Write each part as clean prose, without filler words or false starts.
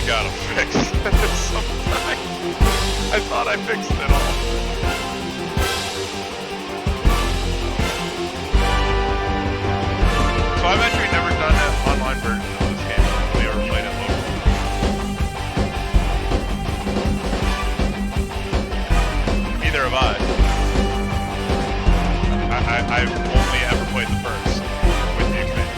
got them fixed. I thought I fixed it all. So I've actually never done an online version of this game. I've only ever played it locally. Neither have I. I've only ever played the first with the expansion.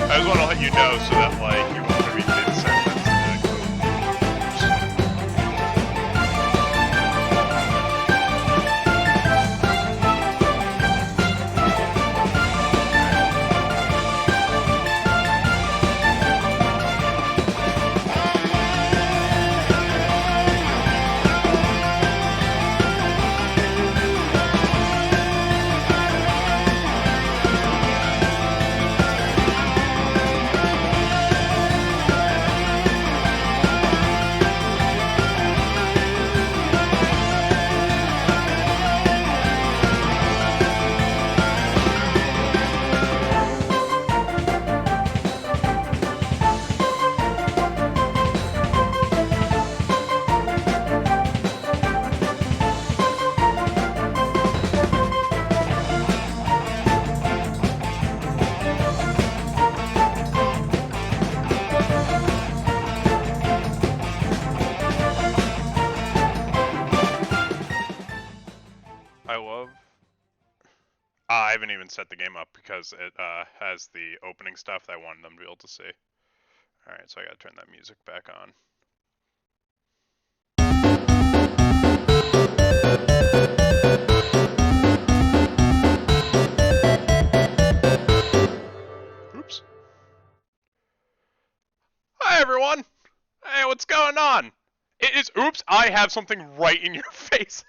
I just want to let you know so that, like, you won't read mid-sentence. I haven't even set the game up because it has the opening stuff that I wanted them to be able to see. Alright, so I gotta turn that music back on. Oops. Hi everyone! It is. Oops, I have something right in your face.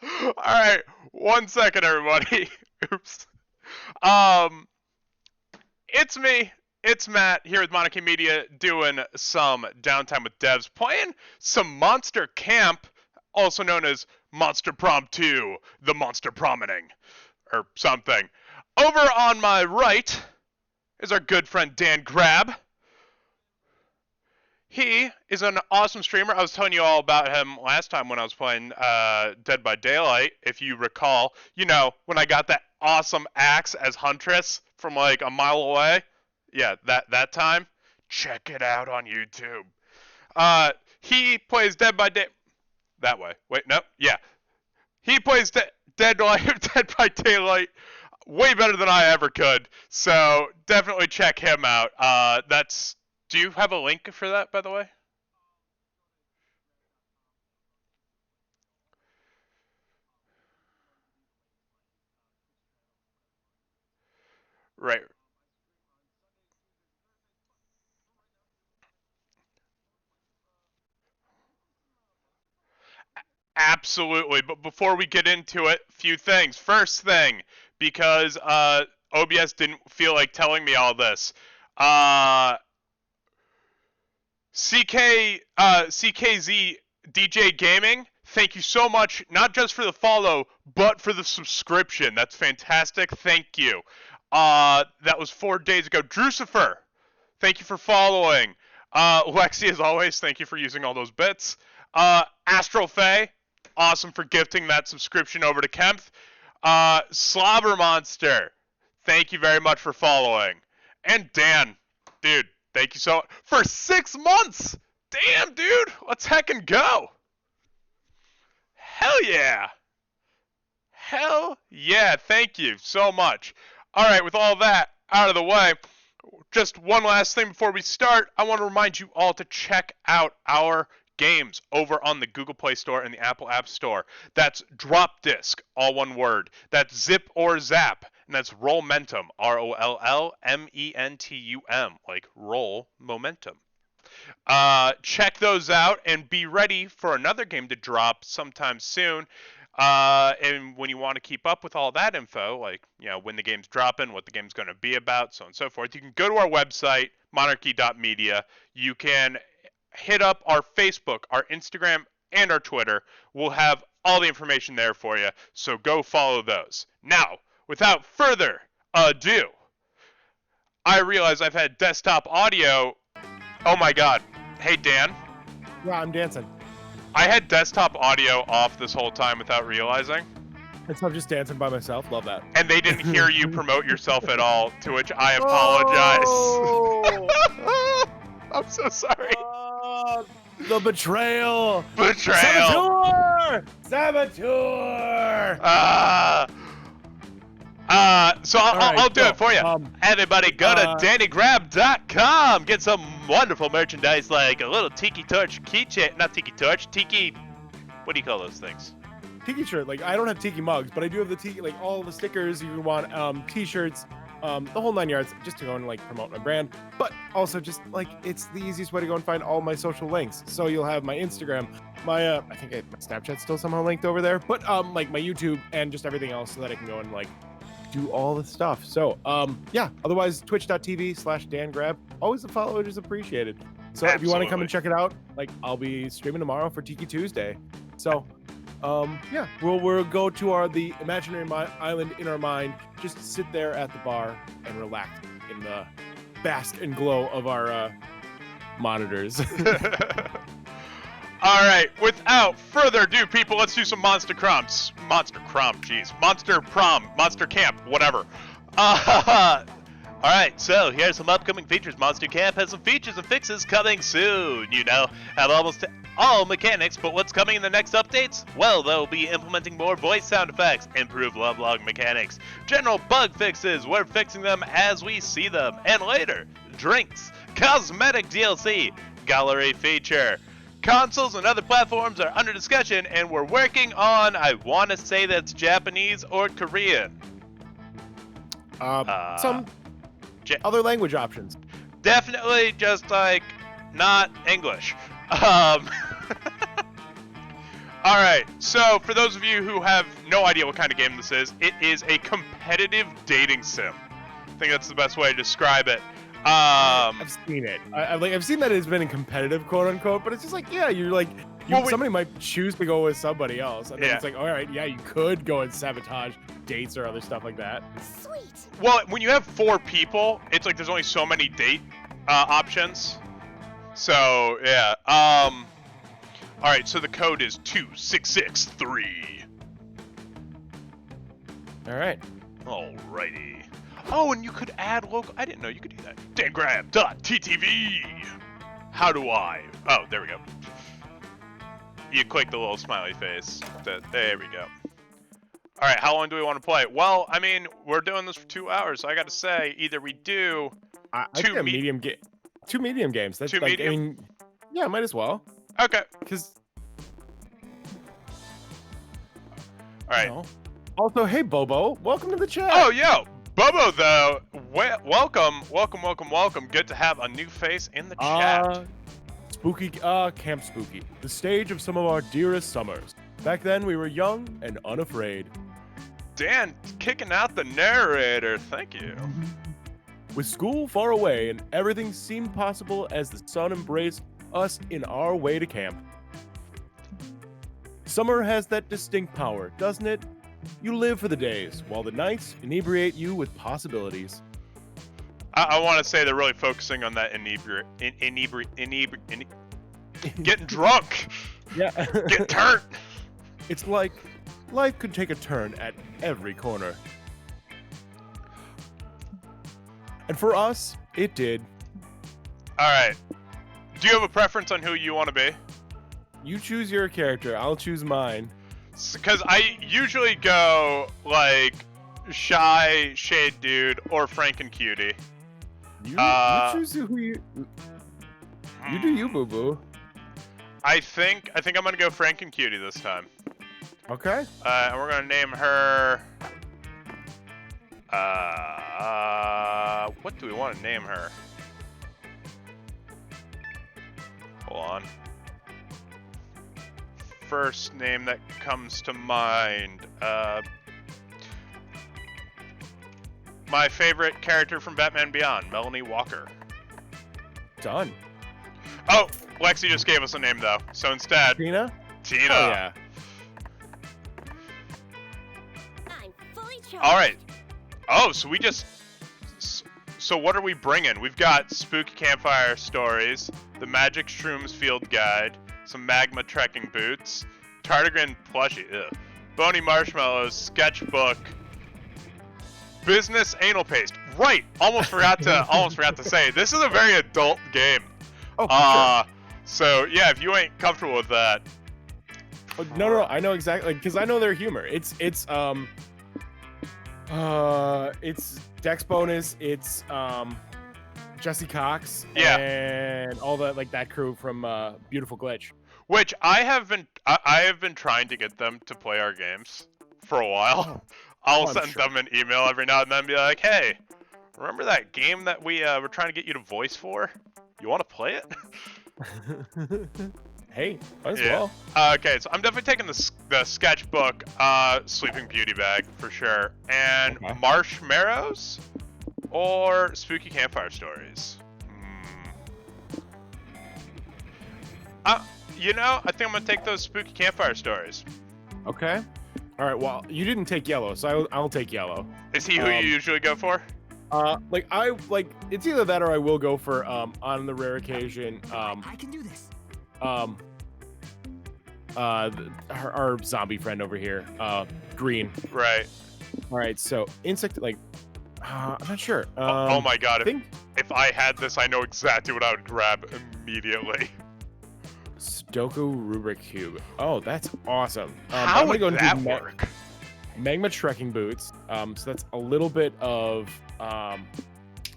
All right, 1 second, everybody. Oops. Um, it's me. It's Matt here with Monarchy Media doing some Downtime with Devs, playing some Monster Camp, also known as Monster Prom 2, the Monster Promining, or something. Over on my right is our good friend DanGrab. He is an awesome streamer. I was telling you all about him last time when I was playing Dead by Daylight, if you recall. You know, when I got that awesome axe as Huntress from like a mile away. Yeah, that time. Check it out on YouTube. He plays Dead by Day. That way. Wait, no. Yeah. He plays Dead by Daylight way better than I ever could. So definitely check him out. Do you have a link for that, by the way? Right. Absolutely. But before we get into it, few things. First thing, because OBS didn't feel like telling me all this. CKZ DJ Gaming, thank you so much, not just for the follow, but for the subscription. That's fantastic. Thank you. That was 4 days ago. Drucifer, thank you for following. Lexi, as always, thank you for using all those bits. Astral Faye, awesome for gifting that subscription over to Kempth. Slobber Monster, thank you very much for following. And Dan, dude, thank you so much for 6 months. Damn, dude, let's heckin' go. Hell yeah. Hell yeah, thank you so much. All right, with all that out of the way, just one last thing before we start. I want to remind you all to check out our games over on the Google Play Store and the Apple App Store. That's Drop Disc, all one word. That's Zip or Zap, and that's Rollmentum, Rollmentum, like roll momentum. Check those out and be ready for another game to drop sometime soon. And when you want to keep up with all that info, like, you know, when the game's dropping, what the game's going to be about, so on and so forth, you can go to our website, monarchy.media. You can hit up our Facebook, our Instagram, and our Twitter. We'll have all the information there for you, so go follow those. Now, without further ado, I realize I've had desktop audio. Oh my god. Hey, Dan. Yeah, I'm dancing. I had desktop audio off this whole time without realizing. And so I'm just dancing by myself. Love that. And they didn't hear you promote yourself at all, to which I apologize. Oh! I'm so sorry. The betrayal! Betrayal! Saboteur! So I'll do it for you. Everybody go to DanGrab.com. Get some wonderful merchandise like a little Tiki Torch keychain. Not Tiki Torch, Tiki... What do you call those things? Tiki shirt. Like, I don't have Tiki mugs, but I do have the Tiki, like, all the stickers you want, T-shirts, the whole 9 yards, just to go and, like, promote my brand. But also just, like, it's the easiest way to go and find all my social links. So you'll have my Instagram, my, I think my Snapchat's still somehow linked over there, but, like, my YouTube and just everything else so that I can go and, like, do all the stuff. So, yeah, otherwise, twitch.tv/DanGrab. Always a follow is appreciated. So Absolutely. If you want to come and check it out, like, I'll be streaming tomorrow for Tiki Tuesday. So, yeah, we'll go to the imaginary island in our mind, just sit there at the bar and relax in the bask and glow of our monitors. All right, without further ado, people, let's do some Monster Prom, jeez. Monster Prom, Monster Camp, whatever. All right, so here's some upcoming features. Monster Camp has some features and fixes coming soon. You know, have almost all mechanics, but what's coming in the next updates? Well, they'll be implementing more voice sound effects, improved love log mechanics, general bug fixes, we're fixing them as we see them, and later, drinks, cosmetic DLC, gallery feature. Consoles and other platforms are under discussion, and we're working on, I want to say that's Japanese or Korean. Some other language options. Definitely just, like, not English. All right, so for those of you who have no idea what kind of game this is, it is a competitive dating sim. I think that's the best way to describe it. I've seen it. I've seen that it's been in competitive, quote unquote, but it's just like, yeah, you're like, somebody might choose to go with somebody else, and then it's like, all right, yeah, you could go and sabotage dates or other stuff like that. Sweet. Well, when you have 4 people, it's like there's only so many date options. So yeah. All right, so the code is 2663. All right. Alrighty. Oh, and you could add local. I didn't know you could do that. DanGrab.ttv. How do I? Oh, there we go. You click the little smiley face. There we go. All right, how long do we want to play? Well, I mean, we're doing this for 2 hours, so I got to say, either we do two medium games. That's two like, medium? I mean, yeah, might as well. Okay. Because. All right. Also, hey Bobo, welcome to the chat. Oh, yo, Bobo though. Welcome. Good to have a new face in the chat. Spooky, Camp Spooky, the stage of some of our dearest summers. Back then, we were young and unafraid. Dan, kicking out the narrator. Thank you. With school far away and everything seemed possible as the sun embraced us in our way to camp. Summer has that distinct power, doesn't it? You live for the days, while the nights inebriate you with possibilities. I want to say they're really focusing on that getting drunk. Yeah. Getting turned. It's like life could take a turn at every corner. And for us, it did. All right. Do you have a preference on who you want to be? You choose your character. I'll choose mine. Because I usually go like shy shade dude or Frankencutie. You choose who you. You do you, boo boo. I think I'm gonna go Frankencutie this time. Okay. And we're gonna name her. What do we want to name her? Hold on. First name that comes to mind. My favorite character from Batman Beyond, Melanie Walker. Done. Oh, Lexi just gave us a name though. So instead, Tina? Tina. Oh, yeah. I'm fully charged. All right. Oh, so we just. So what are we bringing? We've got Spooky Campfire Stories, the Magic Shrooms Field Guide, some Magma Trekking Boots, Tardigrade Plushie, Bony Marshmallows, Sketchbook, Business Anal Paste. Right. Almost forgot to say this is a very adult game. Oh, sure. So yeah, if you ain't comfortable with that. Oh, no, I know exactly, because I know their humor. It's Dex bonus. It's Jesse Cox. Yeah. And all that, like that crew from Beautiful Glitch. Which I have been trying to get them to play our games for a while. I'll send them an email every now and then and be like, hey, remember that game that we were trying to get you to voice for? You want to play it? Hey, might as well. Okay, so I'm definitely taking the Sketchbook Sleeping Beauty bag for sure. And Marshmallows or Spooky Campfire Stories? You know, I think I'm going to take those Spooky Campfire Stories. Okay. All right, well, you didn't take yellow, so I'll take yellow. Is he who you usually go for? It's either that or I will go for on the rare occasion I can do this. Our zombie friend over here, Green. Right. All right, so insect, like, I'm not sure. Oh my god, think if I had this, I know exactly what I would grab immediately. Sudoku Rubric Cube. Oh, that's awesome. How would that work? Magma Trekking Boots. So that's a little bit of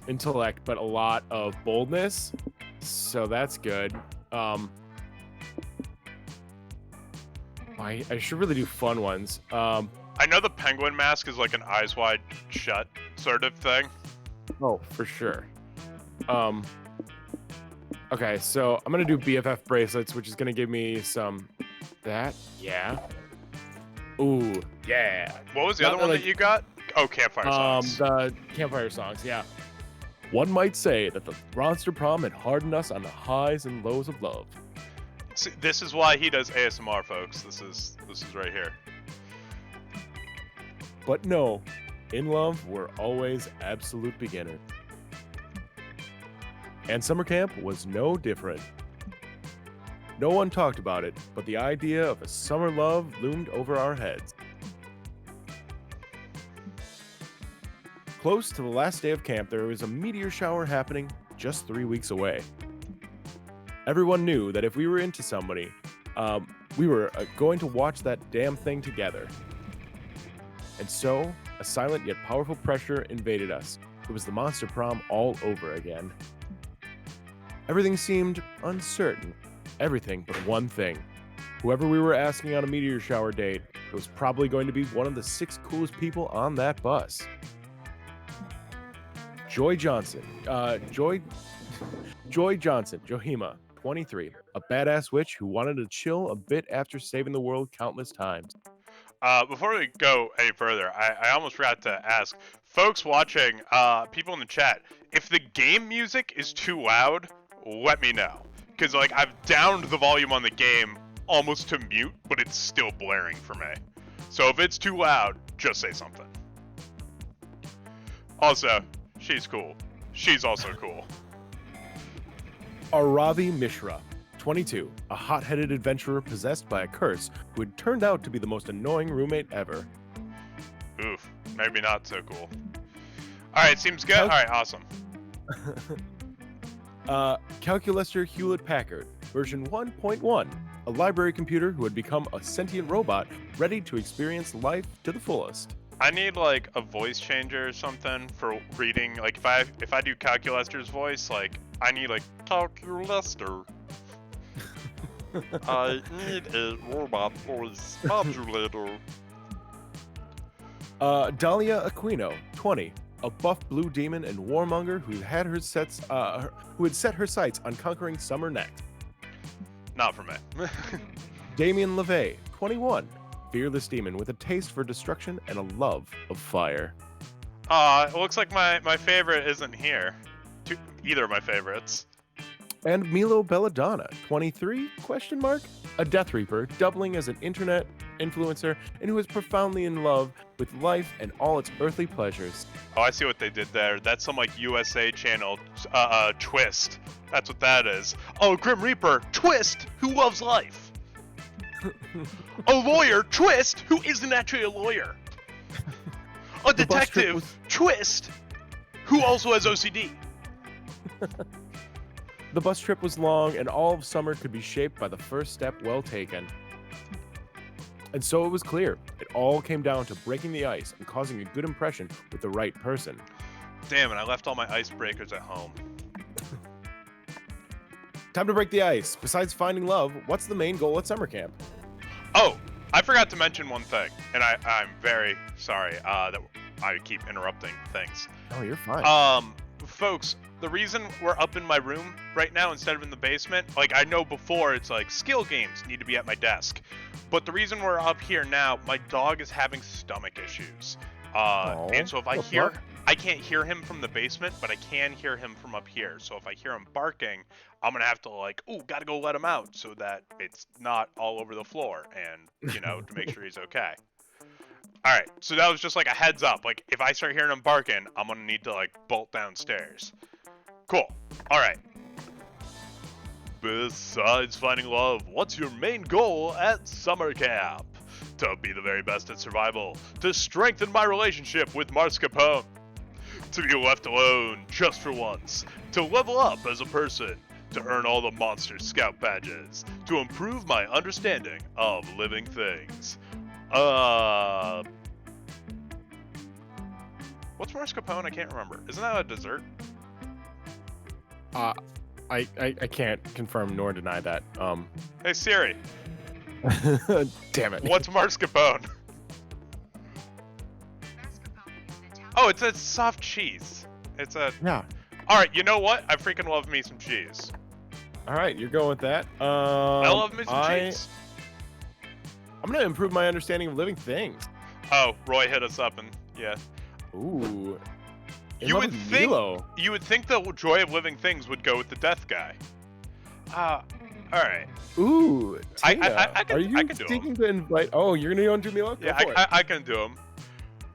intellect, but a lot of boldness. So that's good. I should really do fun ones. I know the penguin mask is like an eyes wide shut sort of thing. Oh, for sure. Okay, so I'm gonna do BFF bracelets, which is gonna give me some That, yeah. Ooh, yeah. What was the Not other one like- that you got? Oh, campfire songs. The campfire songs, yeah. One might say that the Monster Prom had hardened us on the highs and lows of love. See, this is why he does ASMR, folks. This is right here. But no, in love, we're always absolute beginners. And summer camp was no different. No one talked about it, but the idea of a summer love loomed over our heads. Close to the last day of camp, there was a meteor shower happening just 3 weeks away. Everyone knew that if we were into somebody, we were going to watch that damn thing together. And so, a silent yet powerful pressure invaded us. It was the Monster Prom all over again. Everything seemed uncertain. Everything but one thing. Whoever we were asking on a meteor shower date, it was probably going to be one of the 6 coolest people on that bus. Joy Johnson, Johima, 23, a badass witch who wanted to chill a bit after saving the world countless times. Before we go any further, I almost forgot to ask folks watching, people in the chat, if the game music is too loud, let me know. Because, like, I've downed the volume on the game almost to mute, but it's still blaring for me. So if it's too loud, just say something. Also, she's cool. She's also cool. Aravi Mishra, 22, a hot-headed adventurer possessed by a curse who had turned out to be the most annoying roommate ever. Oof, maybe not so cool. Alright, seems good. Alright, awesome. Calculator Hewlett-Packard, version 1.1, a library computer who had become a sentient robot ready to experience life to the fullest. I need, like, a voice changer or something for reading. Like, if I do Calculator's voice, like, I need, like, Calculator. I need a robot voice modulator. Dahlia Aquino, 20, a buff blue demon and warmonger who had set her sights on conquering Summer next. Not for me. Damien LeVay, 21, fearless demon with a taste for destruction and a love of fire. It looks like my favorite isn't here. Either of my favorites. And Milo Belladonna, 23, a Death Reaper, doubling as an internet influencer and who is profoundly in love with life and all its earthly pleasures. Oh, I see what they did there. That's some, like, USA channel twist. That's what that is. Oh, Grim Reaper, twist, who loves life. A lawyer, twist, who isn't actually a lawyer. A detective, twist, who also has OCD. The bus trip was long, and all of summer could be shaped by the first step well taken. And so it was clear. It all came down to breaking the ice and causing a good impression with the right person. Damn it, I left all my icebreakers at home. Time to break the ice. Besides finding love, what's the main goal at summer camp? Oh, I forgot to mention one thing, and I'm very sorry that I keep interrupting things. Oh, you're fine. Folks, the reason we're up in my room right now instead of in the basement, like, I know before it's like skill games need to be at my desk, but the reason we're up here now, my dog is having stomach issues. And so if I can't hear him from the basement, but I can hear him from up here. So if I hear him barking, I'm gonna have to, like, gotta go let him out so that it's not all over the floor and, you know, to make sure he's okay. Alright, so that was just like a heads up. Like, if I start hearing him barking, I'm gonna need to, like, bolt downstairs. Cool. Alright. Besides finding love, what's your main goal at summer camp? To be the very best at survival. To strengthen my relationship with Mars Capone. To be left alone just for once. To level up as a person. To earn all the Monster Scout badges. To improve my understanding of living things. What's mascarpone? I can't remember. Isn't that a dessert? I can't confirm nor deny that. Hey Siri, damn it. what's mascarpone? Oh, it's a soft cheese. It's a... Yeah. Alright, you know what? I freaking love me some cheese. All right, you're going with that. I love me some cheese. I'm gonna improve my understanding of living things. Oh, Roy hit us up and yeah. Ooh. You would think the joy of living things would go with the death guy. All right. Ooh. Tina, I can, are you I can do seeking him. to invite? Oh, you're gonna go and do Milo? Yeah, Go for it. I can do him.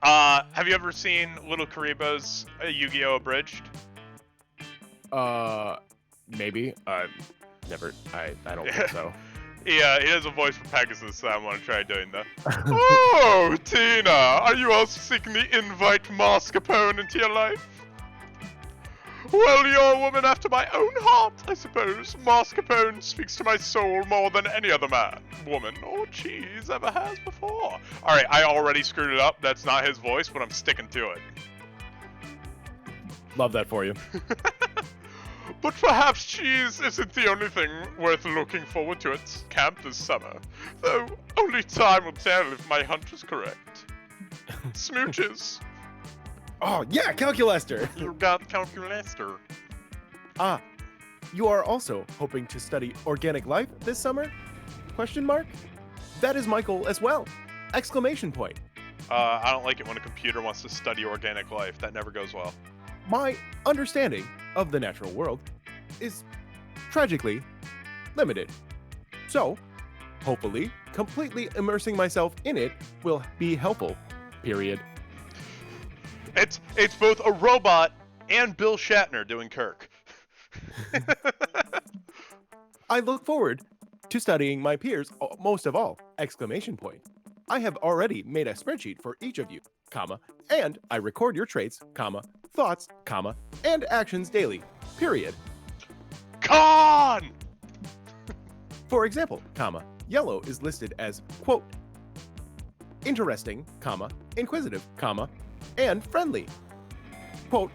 Have you ever seen Little Karibo's Yu-Gi-Oh! Abridged? Maybe. Never. I don't think so. Yeah, he has a voice for Pegasus, so I want to try doing that. Oh, Tina, are you also seeking the invite mascarpone into your life? Well, you're a woman after my own heart, I suppose. Mascarpone speaks to my soul more than any other man, woman, or cheese ever has before. Alright, I already screwed it up. That's not his voice, but I'm sticking to it. Love that for you. But perhaps cheese isn't the only thing worth looking forward to at camp this summer. Though only time will tell if my hunch is correct. Smooches. Oh, yeah, Calculester. You got Calculester. Ah, you are also hoping to study organic life this summer? Question mark? That is Michael as well. Exclamation point. I don't like it when a computer wants to study organic life. That never goes well. My understanding of the natural world is tragically limited. So, hopefully, completely immersing myself in it will be helpful. Period. It's both a robot and Bill Shatner doing Kirk. I look forward to studying my peers most of all! Exclamation point. I have already made a spreadsheet for each of you, comma, and I record your traits, comma, thoughts, comma, and actions daily. Period. Con! For example, comma, yellow is listed as, quote, interesting, comma, inquisitive, comma, and friendly. Quote,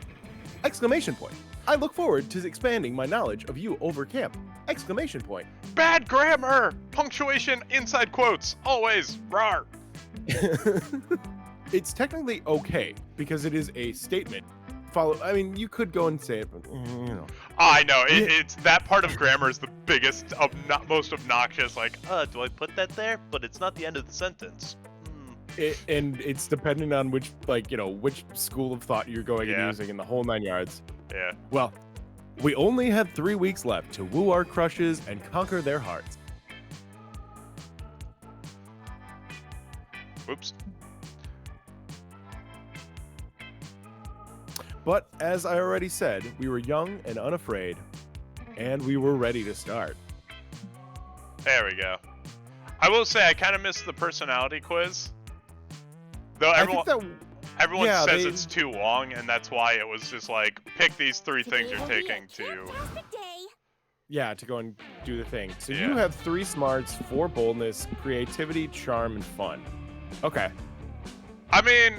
exclamation point. I look forward to expanding my knowledge of you over camp. Exclamation point. Bad grammar! Punctuation inside quotes. Always. Rawr. It's technically okay because it is a statement. I mean, you could go and say it, but you know. I know. It's that part of grammar is the biggest, most obnoxious. Like, do I put that there? But it's not the end of the sentence. And it's dependent on which, which school of thought you're going and using in the whole 9 yards. Yeah. Well, we only have 3 weeks left to woo our crushes and conquer their hearts. Oops. But as I already said, we were young and unafraid, and we were ready to start. There we go. I will say I kind of missed the personality quiz. Though everyone says it's too long, and that's why it was just like, pick these 3 things you're taking to... Yeah, to go and do the thing. So you have 3 smarts, 4 boldness, creativity, charm, and fun. Okay. I mean,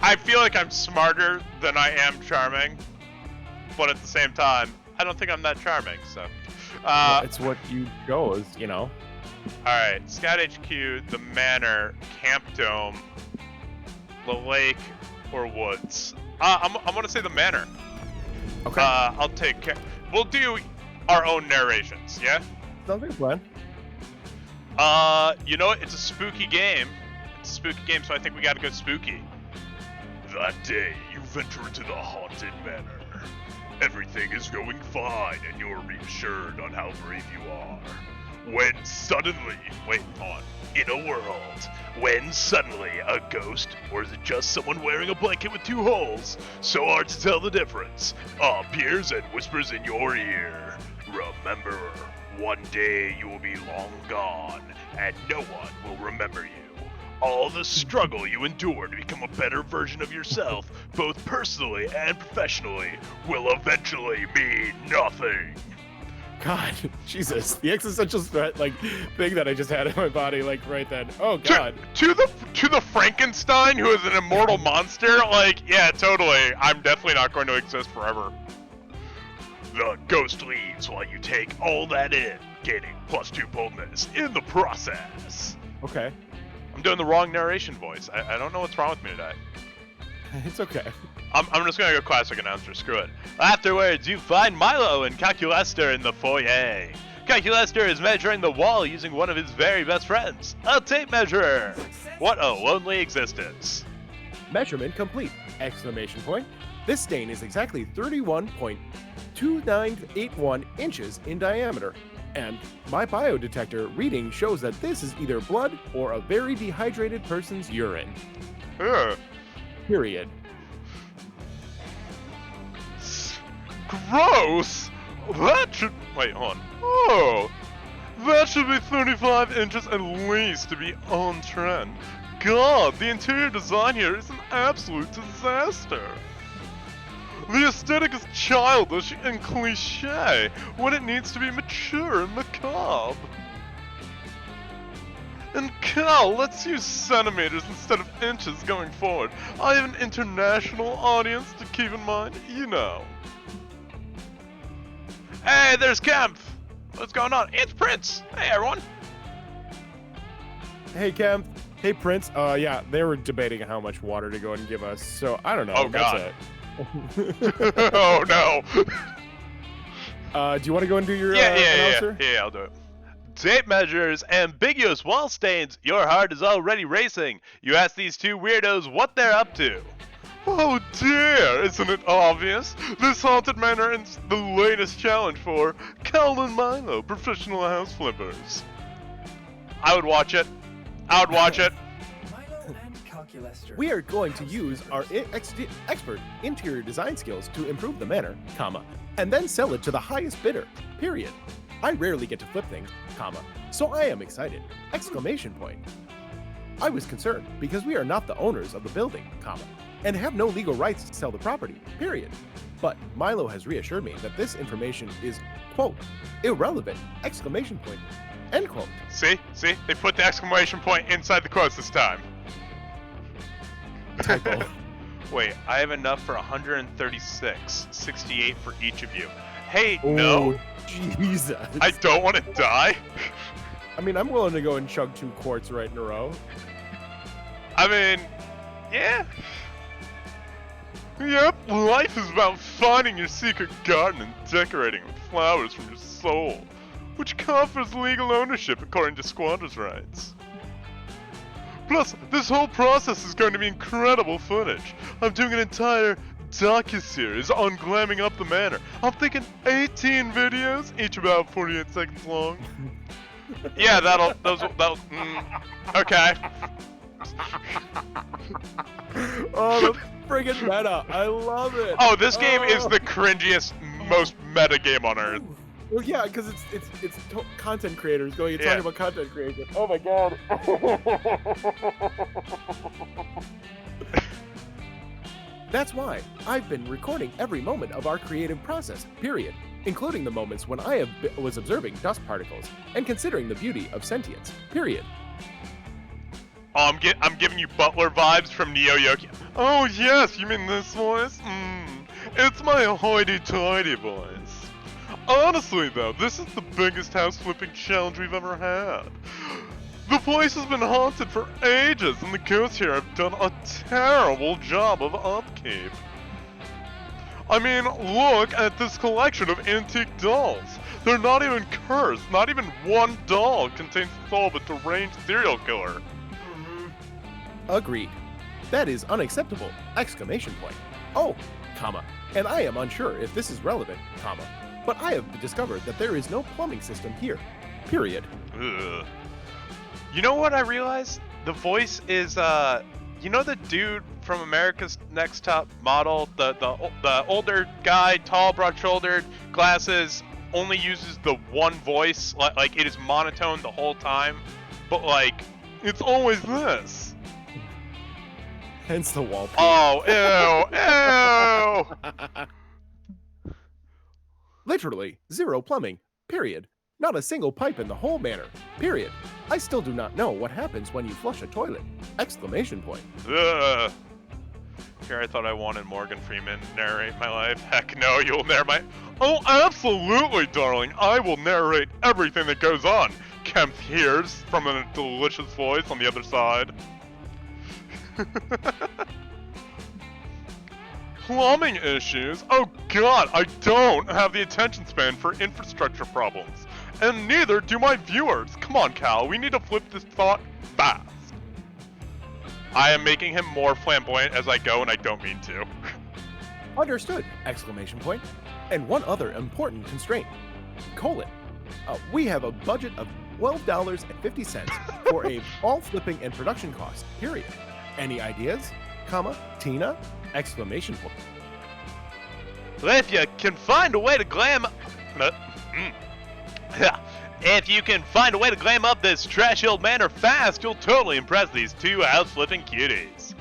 I feel like I'm smarter than I am charming, but at the same time, I don't think I'm that charming, so... well, it's what you chose, you know? Alright, Scout HQ, the Manor, Camp Dome, the Lake, or Woods. I'm gonna say the Manor. Okay. I'll take care. We'll do our own narrations, yeah? Sounds like a plan. You know what? It's a spooky game. It's a spooky game, so I think we gotta go spooky. That day, you venture into the haunted manor. Everything is going fine, and you're reassured on how brave you are. When suddenly, in a world, when suddenly a ghost, or is it just someone wearing a blanket with 2 holes, so hard to tell the difference, appears and whispers in your ear. Remember, one day you will be long gone, and no one will remember you. All the struggle you endure to become a better version of yourself, both personally and professionally, will eventually mean nothing. God, Jesus, the existential threat, thing that I just had in my body, right then. Oh God. To the Frankenstein, who is an immortal monster, yeah, totally. I'm definitely not going to exist forever. The ghost leaves while you take all that in, gaining +2 boldness in the process. Okay. I'm doing the wrong narration voice. I don't know what's wrong with me today. It's okay. I'm just gonna go classic announcer, screw it. Afterwards, you find Milo and Calculester in the foyer. Calculester is measuring the wall using one of his very best friends, a tape measure. What a lonely existence. Measurement complete! Exclamation point. This stain is exactly 31.2981 inches in diameter. And my biodetector reading shows that this is either blood or a very dehydrated person's urine. Ugh. Period. Gross! That should... Wait, hold on. Oh! That should be 35 inches at least to be on trend. God, the interior design here is an absolute disaster. The aesthetic is childish and cliché when it needs to be mature and macabre. And Cal, let's use centimeters instead of inches going forward. I have an international audience to keep in mind, you know. Hey, there's Kemp! What's going on? It's Prince! Hey, everyone! Hey, Kemp. Hey, Prince. Yeah, they were debating how much water to go and give us, so I don't know. Oh, That's God. it. Oh, no! Do you want to go and do your Yeah, announcer? I'll do it. Tape measures, ambiguous wall stains, your heart is already racing. You ask these two weirdos what they're up to. Oh dear, isn't it obvious? This haunted manor is the latest challenge for Cal and Milo, professional house flippers. I would watch it. I would watch it. Milo and Calculester. We are going to use our expert interior design skills to improve the manor, comma, and then sell it to the highest bidder, period. I rarely get to flip things, comma, so I am excited, exclamation point. I was concerned because we are not the owners of the building, comma, and have no legal rights to sell the property, period. But Milo has reassured me that this information is, quote, irrelevant, exclamation point, end quote. See? They put the exclamation point inside the quotes this time. Typo. Wait, I have enough for 136, 68 for each of you. Hey, no, Oh, Jesus. I don't want to die. I mean, I'm willing to go and chug 2 quarts right in a row. I mean, yeah. Yep, life is about finding your secret garden and decorating with flowers from your soul, which confers legal ownership according to squatters' rights. Plus, this whole process is going to be incredible footage. I'm doing an entire docu-series on glamming up the manor. I'm thinking 18 videos, each about 48 seconds long. Yeah, that'll, okay. Oh, the friggin' meta. I love it. Oh, this game is the cringiest, most meta game on earth. Well, yeah, because it's content creators going and Yeah. talking about content creation. Oh my god. That's why I've been recording every moment of our creative process, period, including the moments when I was observing dust particles and considering the beauty of sentience, period. Oh, I'm giving you Butler vibes from Neo Yoki. Oh yes, you mean this voice? It's my hoity-toity voice. Honestly though, this is the biggest house flipping challenge we've ever had. The place has been haunted for ages, and the ghosts here have done a terrible job of upkeep. I mean, look at this collection of antique dolls. They're not even cursed. Not even one doll contains the soul of a deranged serial killer. Agreed. That is unacceptable! Exclamation point. Oh, comma, and I am unsure if this is relevant, comma, but I have discovered that there is no plumbing system here, period. Ugh. You know what I realized? The voice is, you know the dude from America's Next Top Model? The older guy, tall, broad-shouldered, glasses, only uses the one voice, like it is monotone the whole time, but like, it's always this. Hence the wallpaper. Oh, ew, ew! Literally, zero plumbing, period. Not a single pipe in the whole manor, period. I still do not know what happens when you flush a toilet, exclamation point. Ugh. Here I thought I wanted Morgan Freeman to narrate my life. Heck no, you'll narrate my... Oh, absolutely, darling. I will narrate everything that goes on. Kemp hears from a delicious voice on the other side. Plumbing issues? Oh god, I don't have the attention span for infrastructure problems. and neither do my viewers. Come on, Cal, we need to flip this thought fast. I am making him more flamboyant as I go, and I don't mean to. Understood! Exclamation point. And one other important constraint. Colon. We have a budget of $12.50 for a ball flipping and production cost, period. Any ideas? Comma, Tina? Exclamation point. Well, if you can find a way to glam... If you can find a way to glam up this trashy old manor fast, you'll totally impress these two house-flipping cuties.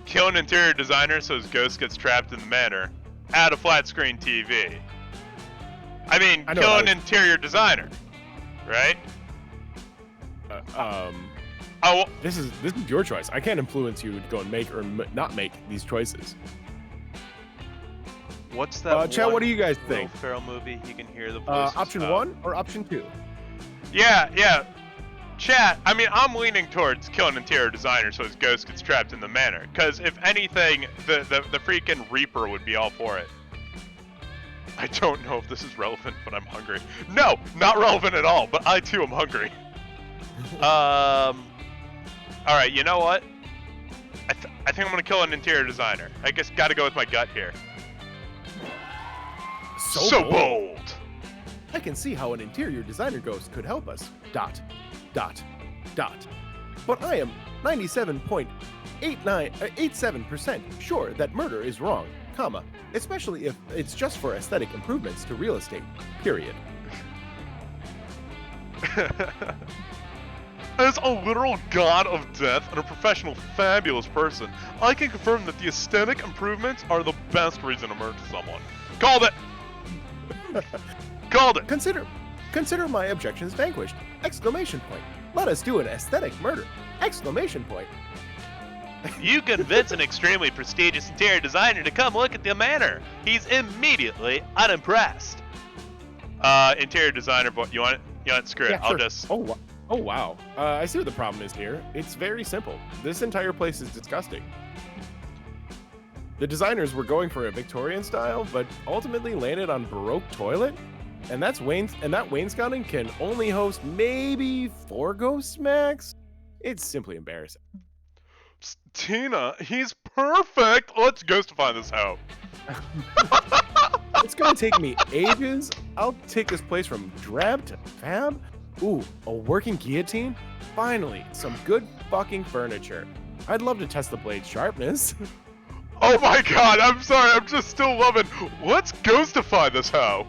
Kill an interior designer so his ghost gets trapped in the manor. Add a flat-screen TV. I mean, kill an interior designer, right? Oh, this is your choice. I can't influence you to go and make or not make these choices. What's that? Chat, what do you guys think? Will Ferrell movie. You can hear the voices. Option 1 or option 2? Yeah. Chat, I mean, I'm leaning towards kill an interior designer so his ghost gets trapped in the manor. Because if anything, the freaking Reaper would be all for it. I don't know if this is relevant, but I'm hungry. No, not relevant at all, but I too am hungry. Alright, you know what? I think I'm gonna kill an interior designer. I guess gotta go with my gut here. So bold! I can see how an interior designer ghost could help us. ... But I am 97.87% sure that murder is wrong, comma, especially if it's just for aesthetic improvements to real estate, period. As a literal god of death and a professional fabulous person, I can confirm that the aesthetic improvements are the best reason to murder someone. Called it! Called it! Consider my objections vanquished! Exclamation point. Let us do an aesthetic murder! Exclamation point. You convince an extremely prestigious interior designer to come look at the manor. He's immediately unimpressed. Interior designer, you want it? Screw it. Yeah, I'll sure. just... Oh wow. I see what the problem is here. It's very simple. This entire place is disgusting. The designers were going for a Victorian style, but ultimately landed on Baroque toilet. And that wainscoting can only host maybe 4 ghosts max. It's simply embarrassing. Tina, he's perfect. Let's ghostify this hoe. It's gonna take me ages. I'll take this place from drab to fab. Ooh, a working guillotine? Finally, some good fucking furniture. I'd love to test the blade's sharpness. Oh my god, I'm sorry, I'm just still loving. Let's ghostify this hoe.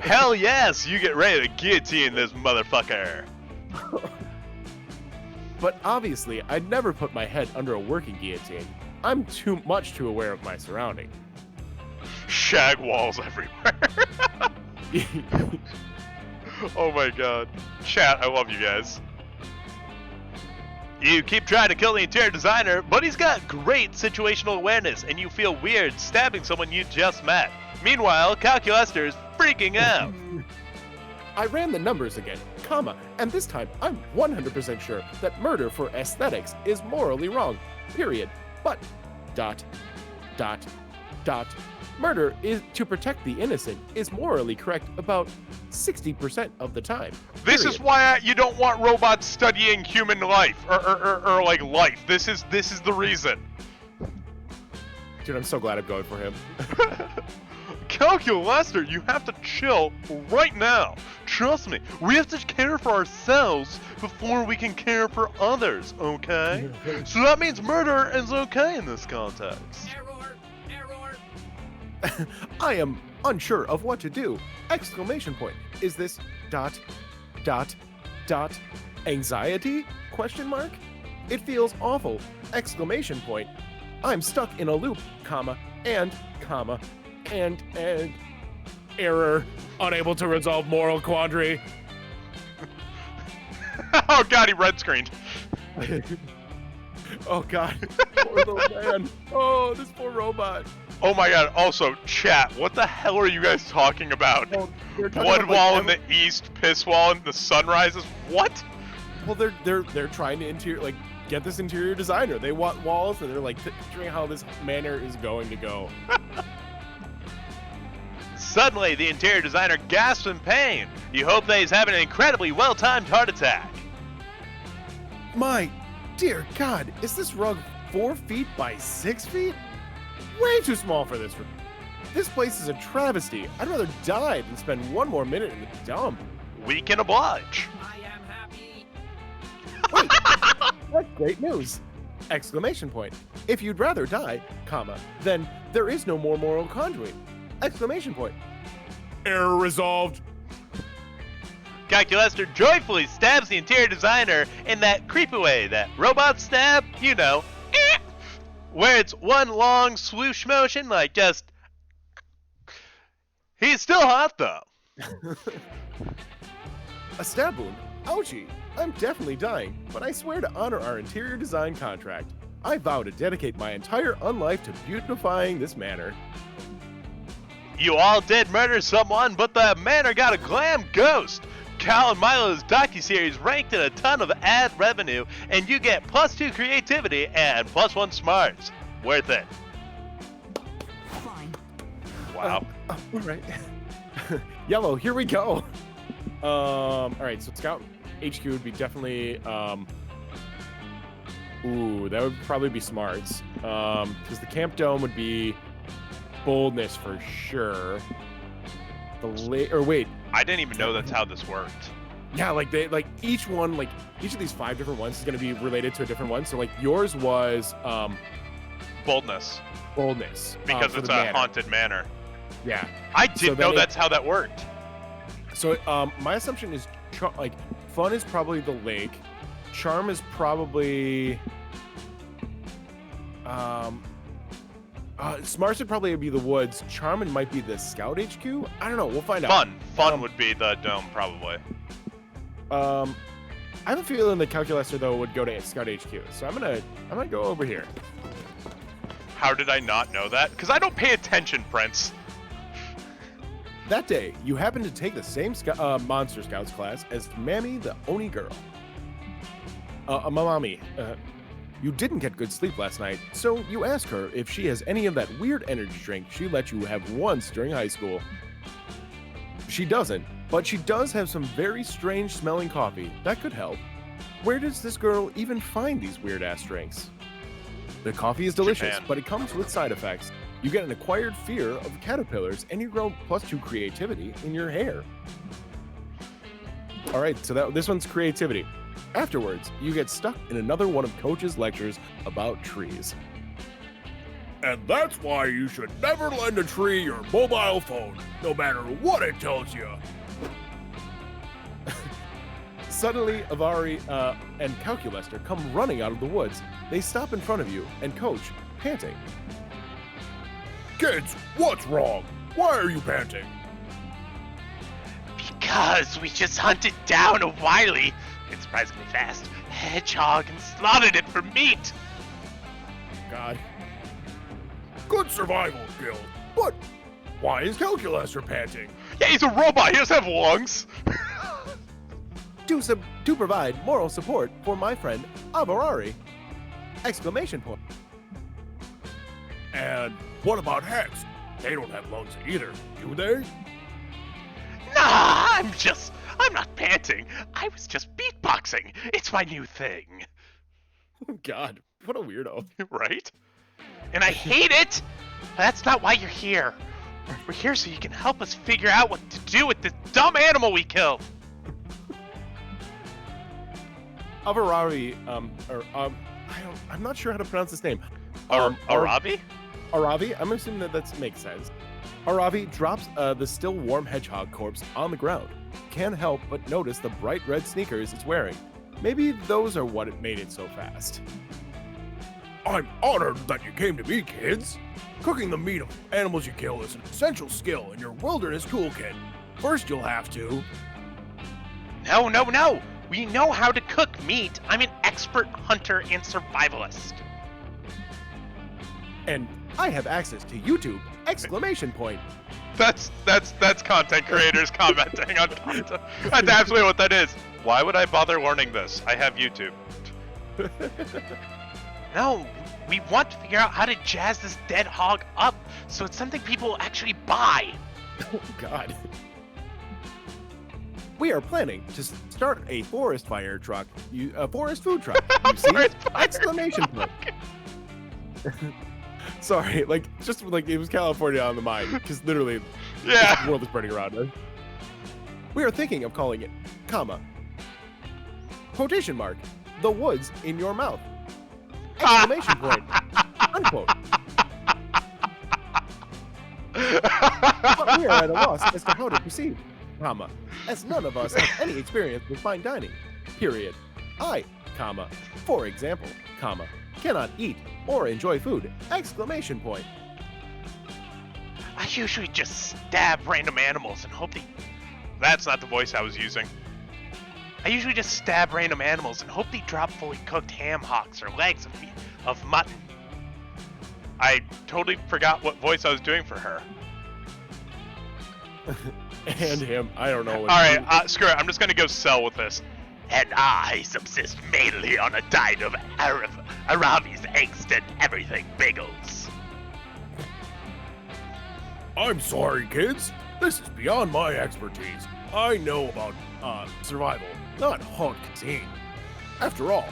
Hell yes, you get ready to guillotine this motherfucker. But obviously, I'd never put my head under a working guillotine. I'm too aware of my surroundings. Shag walls everywhere. Oh my god. Chat, I love you guys. You keep trying to kill the interior designer, but he's got great situational awareness, and you feel weird stabbing someone you just met. Meanwhile, Calculester is freaking out. I ran the numbers again, comma, and this time I'm 100% sure that murder for aesthetics is morally wrong, period. But, ... murder is to protect the innocent is morally correct about 60% of the time. This is why you don't want robots studying human life or like life. This is the reason. Dude, I'm so glad I'm going for him. Calculester, you have to chill right now. Trust me, we have to care for ourselves before we can care for others, okay? So that means murder is okay in this context. Error! I am unsure of what to do! Exclamation point. Is this ... anxiety? Question mark? It feels awful! Exclamation point. I'm stuck in a loop, comma, and error. Unable to resolve moral quandary. Oh god, he red screened. Oh god. Poor little man. Oh, this poor robot. Oh my god, also, chat, what the hell are you guys talking about? Oh, Blood wall in the east, piss wall in the sunrises? What? Well, they're trying to get this interior designer. They want walls, and they're like picturing how this manor is going to go. Suddenly, the interior designer gasps in pain. You hope that he's having an incredibly well-timed heart attack. My dear God, is this rug 4 feet by 6 feet? Way too small for this room. This place is a travesty. I'd rather die than spend one more minute in the dump. We can oblige. I am happy. Wait, that's great news! Exclamation point. If you'd rather die, comma, then there is no more moral conduit. Exclamation point. Error resolved. Calculester joyfully stabs the interior designer in that creepy way, that robot stab, you know, where it's one long swoosh motion, like just... He's still hot, though. A stab wound? Ouchie. I'm definitely dying, but I swear to honor our interior design contract. I vow to dedicate my entire unlife to beautifying this manor. You all did murder someone, but the manor got a glam ghost. Cal and Milo's docuseries ranked in a ton of ad revenue, and you get +2 creativity and +1 smarts. Worth it. Fine. Wow. All right. Yellow, here we go. All right, so Scout HQ would be definitely, ooh, that would probably be smarts. Because the Camp Dome would be boldness for sure. Wait. I didn't even know that's how this worked. Yeah, like each one, like each of these 5 different ones is going to be related to a different one. So like yours was Boldness. boldness Because for it's the a manor. haunted manor. Yeah. I didn't know then that's how that worked. So my assumption is like fun is probably the lake, charm is probably smarts would probably be the woods, charm might be the Scout HQ. I don't know. We'll find out. Fun would be the dome, probably. I have a feeling the Calculester though would go to Scout HQ. So I'm gonna go over here. How did I not know that? Because I don't pay attention, Prince. That day, you happen to take the same Monster Scouts class as Mammy, the Oni girl. Mamami, you didn't get good sleep last night, so you ask her if she has any of that weird energy drink she let you have once during high school. She doesn't, but she does have some very strange smelling coffee that could help. Where does this girl even find these weird-ass drinks? The coffee is delicious, Japan. but it comes with side effects. You get an acquired fear of caterpillars, and you grow +2 creativity in your hair. All right, so this one's creativity. Afterwards, you get stuck in another one of Coach's lectures about trees. And that's why you should never lend a tree your mobile phone, no matter what it tells you. Suddenly, Avari and Calculester come running out of the woods. They stop in front of you, and Coach, panting. Kids, what's wrong? Why are you panting? Because we just hunted down a wily and surprisingly fast hedgehog and slaughtered it for meat. God. Good survival skill, but why is Calculester panting? Yeah, he's a robot. He doesn't have lungs. To provide moral support for my friend Avarari! Exclamation point. And what about Hex? They don't have lungs either, do they? Nah, I'm not panting. I was just beatboxing. It's my new thing. Oh God, what a weirdo. Right? And I hate it! That's not why you're here. We're here so you can help us figure out what to do with this dumb animal we killed. Avarari, I'm not sure how to pronounce his name. Arabi? Aravi? I'm assuming that makes sense. Aravi drops the still warm hedgehog corpse on the ground. Can't help but notice the bright red sneakers it's wearing. Maybe those are what made it so fast. I'm honored that you came to me, kids. Cooking the meat of animals you kill is an essential skill in your wilderness toolkit. First, you'll have to... No. We know how to cook meat. I'm an expert hunter and survivalist. And I have access to YouTube! Exclamation point. That's content creators commenting on content. That's absolutely what that is. Why would I bother learning this? I have YouTube. No, we want to figure out how to jazz this dead hog up so it's something people will actually buy. Oh, God. We are planning to start a forest fire truck, a forest food truck. You see? Forest fire Exclamation point. Sorry, like, just like it was California on the mind, because literally Yeah. the world is burning around us. We are thinking of calling it, comma, quotation mark, the woods in your mouth. Exclamation point. Unquote. But we are at a loss as to how to proceed, comma, as none of us have any experience with fine dining, period. I, comma, for example, comma, cannot eat or enjoy food, exclamation point. I usually just stab random animals and hope they... That's not the voice I was using. I usually just stab random animals and hope they drop fully cooked ham hocks or legs of mutton. I totally forgot what voice I was doing for her. And him, I don't know. What Alright, screw it. I'm just gonna go sell with this. And I subsist mainly on a diet of Arabi's eggs and everything bagels. I'm sorry, kids. This is beyond my expertise. I know about survival, not haute cuisine. After all,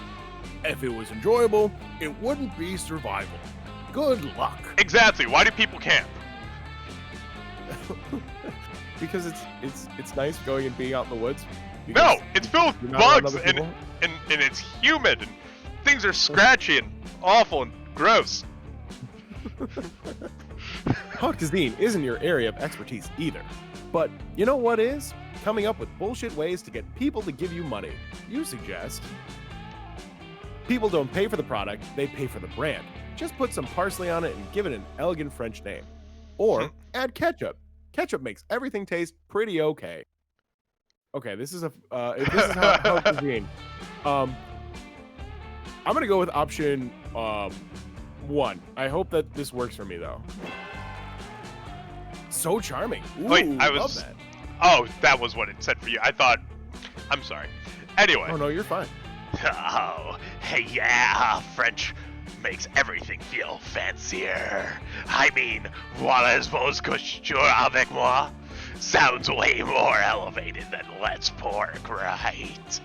if it was enjoyable, it wouldn't be survival. Good luck. Exactly. Why do people camp? Because it's nice going and being out in the woods. No, because it's filled you're with not around bugs other and people. it's humid and things are scratchy and awful and gross. Haute cuisine isn't your area of expertise either. But you know what is? Coming up with bullshit ways to get people to give you money. You suggest. People don't pay for the product, they pay for the brand. Just put some parsley on it and give it an elegant French name. Or add ketchup. Ketchup makes everything taste pretty okay. Okay, this is this is how haute cuisine. I'm gonna go with option 1. I hope that this works for me though. So charming. Ooh, Wait, I love was- that. Oh, that was what it said for you. I thought... I'm sorry. Anyway. Oh no, you're fine. Oh, hey, yeah, French makes everything feel fancier. I mean, voulez-vous coucher avec moi? Sounds way more elevated than let's pork, right?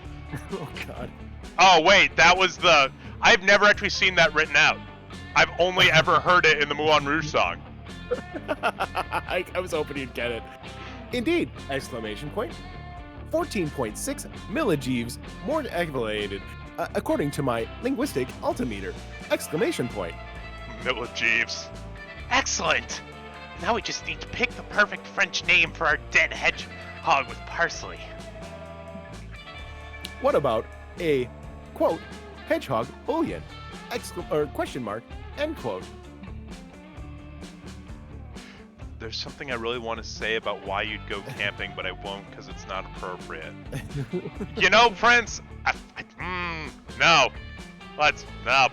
Oh god. Oh, wait, that was the... I've never actually seen that written out. I've only ever heard it in the Moulin Rouge song. I was hoping you'd get it. Indeed! Exclamation point. 14.6 millijeeves more elevated, according to my linguistic altimeter. Exclamation point. Milla Jeeves. Excellent! Now we just need to pick the perfect French name for our dead hedgehog with parsley. What about a, quote, hedgehog bouillon? Question mark, end quote. There's something I really want to say about why you'd go camping, but I won't because it's not appropriate. You know, Prince? No. No.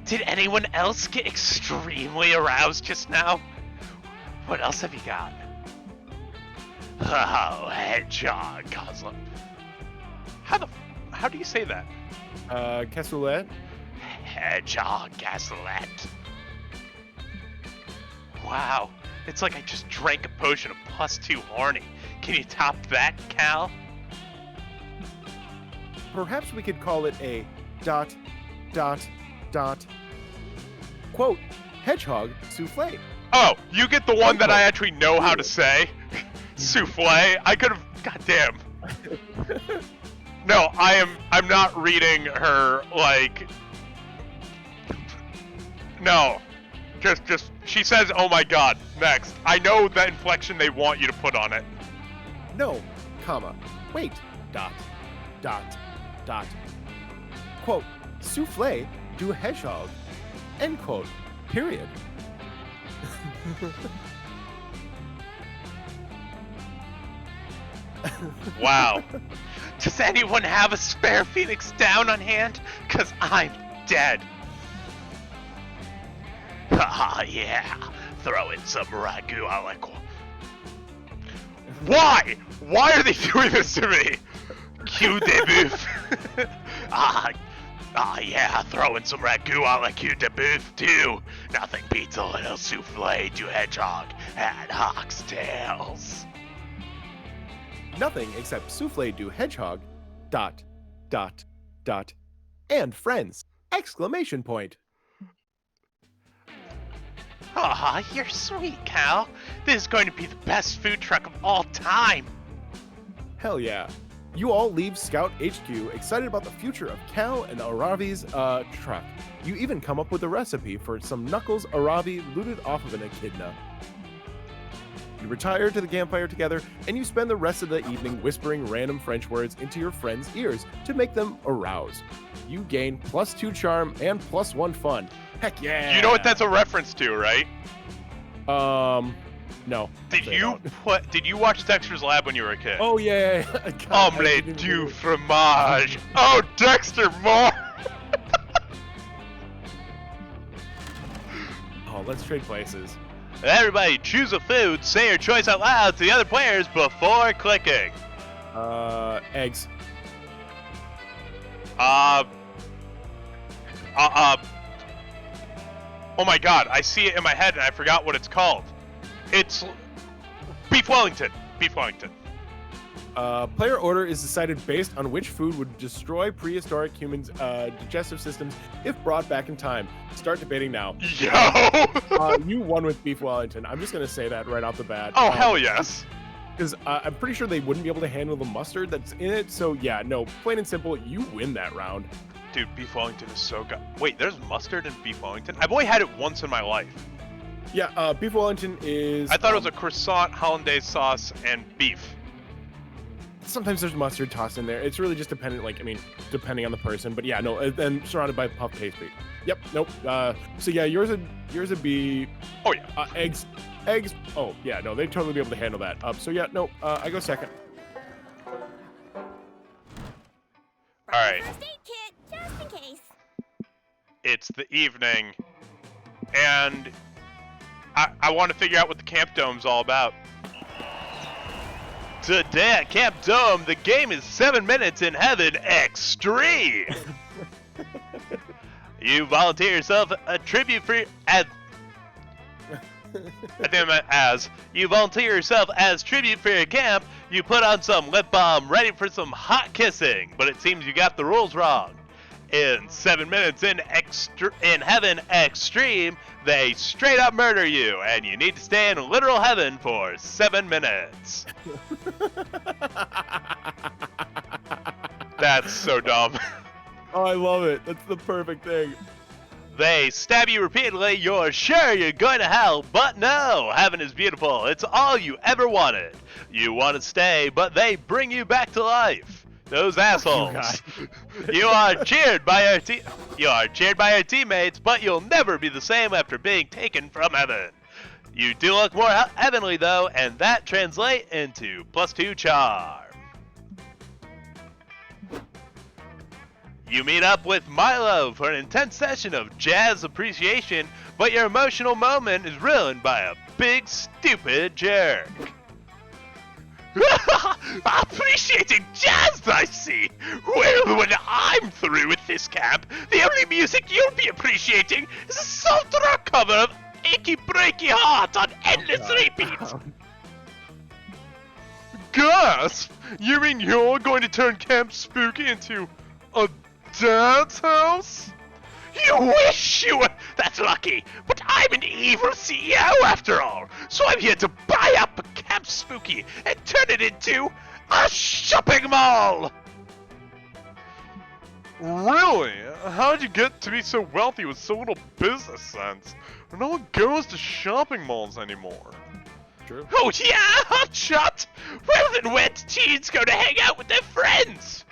Did anyone else get extremely aroused just now? What else have you got? Oh, hedgehog, Coslam. How do you say that? Cassoulet? Hedgehog Gaslet. Wow, it's like I just drank a potion of +2 horny. Can you top that, Cal? Perhaps we could call it a dot, quote, hedgehog souffle. Oh, you get the one that I actually know how to say. Souffle. I could have. Goddamn. No, I'm not reading her like. No, just. She says, "Oh my God." Next, I know the inflection they want you to put on it. No, comma, wait, dot, quote, souffle du hedgehog, end quote, period. Wow. Does anyone have a spare Phoenix down on hand? Cause I'm dead. Haha, yeah. Throw in some ragu a la Why? Why are they doing this to me? Cue de boeuf. Oh yeah, throw in some ragu a la cute de booth too. Nothing beats a little souffle du hedgehog and hawk's tails. Nothing except souffle du hedgehog, ... and friends! Exclamation point. Aw, you're sweet, Cal. This is going to be the best food truck of all time. Hell yeah. You all leave Scout HQ excited about the future of Cal and Aravi's truck. You even come up with a recipe for some Knuckles Aravi looted off of an echidna. You retire to the campfire together, and you spend the rest of the evening whispering random French words into your friends' ears to make them arouse. You gain +2 charm and +1 fun. Heck yeah! You know what that's a reference to, right? No. Did you watch Dexter's Lab when you were a kid? Oh yeah. God, Omelette du fromage. Oh, Dexter, more. Oh, let's trade places. Everybody choose a food, say your choice out loud to the other players before clicking. Eggs. Oh my god, I see it in my head and I forgot what it's called. It's Beef Wellington. Beef Wellington. Player order is decided based on which food would destroy prehistoric humans' digestive systems if brought back in time. Start debating now. Yo! You won with Beef Wellington. I'm just going to say that right off the bat. Oh, hell yes. Because I'm pretty sure they wouldn't be able to handle the mustard that's in it. So, yeah, no, plain and simple, you win that round. Dude, Beef Wellington is so good. Wait, there's mustard in Beef Wellington? I've only had it once in my life. Yeah, Beef Wellington is... I thought it was a croissant, hollandaise sauce, and beef. Sometimes there's mustard tossed in there. It's really just dependent, depending on the person. But yeah, no, and surrounded by puff pastry. Yep, nope. So yeah, yours would be... Oh yeah. Eggs. Oh yeah, no, they'd totally be able to handle that. So yeah, no, I go second. All right. First aid kit, just in case. It's the evening, and I want to figure out what the Camp Dome's all about. Today at Camp Dome, the game is 7 minutes in heaven extreme. You volunteer yourself a tribute for you volunteer yourself as tribute for your camp. You put on some lip balm, ready for some hot kissing, but it seems you got the rules wrong. In 7 minutes in heaven extreme, they straight up murder you, and you need to stay in literal heaven for 7 minutes. That's so dumb. Oh, I love it. That's the perfect thing. They stab you repeatedly, you're sure you're going to hell, but no, heaven is beautiful. It's all you ever wanted. You want to stay, but they bring you back to life. Those assholes. You are cheered by your teammates, but you'll never be the same after being taken from heaven. You do look more heavenly though, and that translates into +2 charm. You meet up with Milo for an intense session of jazz appreciation, but your emotional moment is ruined by a big stupid jerk. Appreciating jazz, I see. Well, when I'm through with this camp, the only music you'll be appreciating is a soft rock cover of Achy Breaky Heart on endless repeat. Gasp! You mean you're going to turn Camp Spooky into a dance house? You wish you were that lucky, but I'm an evil CEO after all, so I'm here to buy up Camp Spooky and turn it into a shopping mall! Really? How'd you get to be so wealthy with so little business sense? No one goes to shopping malls anymore. True. Oh yeah, hotshot! Well then where do teens go to hang out with their friends?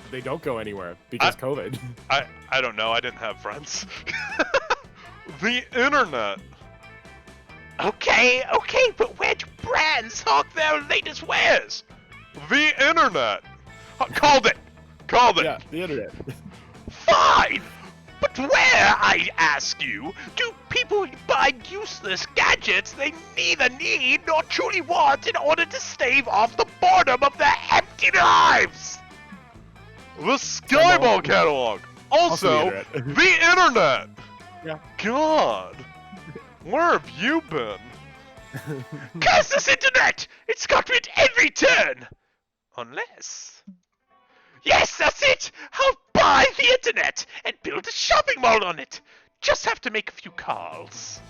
They don't go anywhere because COVID. I don't know, I didn't have friends. The internet. Okay, but where do brands hawk their latest wares? The internet. Called it. Yeah, the internet. Fine! But where, I ask you, do people buy useless gadgets they neither need nor truly want in order to stave off the boredom of their empty lives? The Skyball catalog. Also, internet. the internet. Yeah. God, where have you been? Curse this internet! It's got me at every turn! Unless... Yes, that's it! I'll buy the internet and build a shopping mall on it! Just have to make a few calls.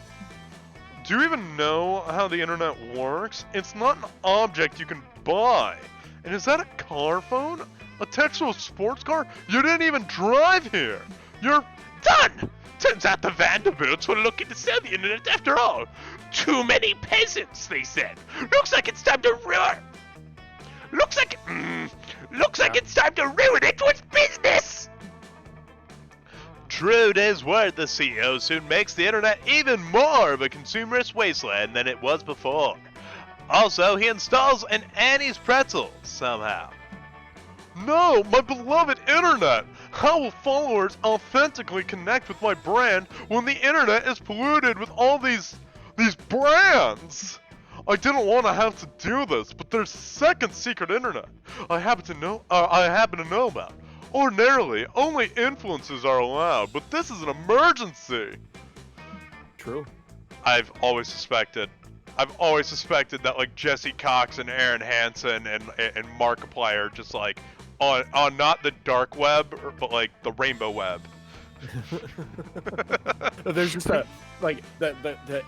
Do you even know how the internet works? It's not an object you can buy. And is that a car phone? Attached to a sports car? You didn't even drive here! You're... Done! Turns out the Vanderbilts were looking to sell the internet after all. Too many peasants, they said. Looks like it's time to ruin... Looks like it's time to ruin it with business! True to his word, the CEO soon makes the internet even more of a consumerist wasteland than it was before. Also, he installs an Annie's Pretzel somehow. No, my beloved internet! How will followers authentically connect with my brand when the internet is polluted with all these brands? I didn't want to have to do this, but there's a second secret internet I happen to know about. Ordinarily, only influencers are allowed, but this is an emergency. True. I've always suspected that like Jesse Cox and Aaron Hansen and Markiplier are just like on not the dark web, but like the rainbow web. There's just the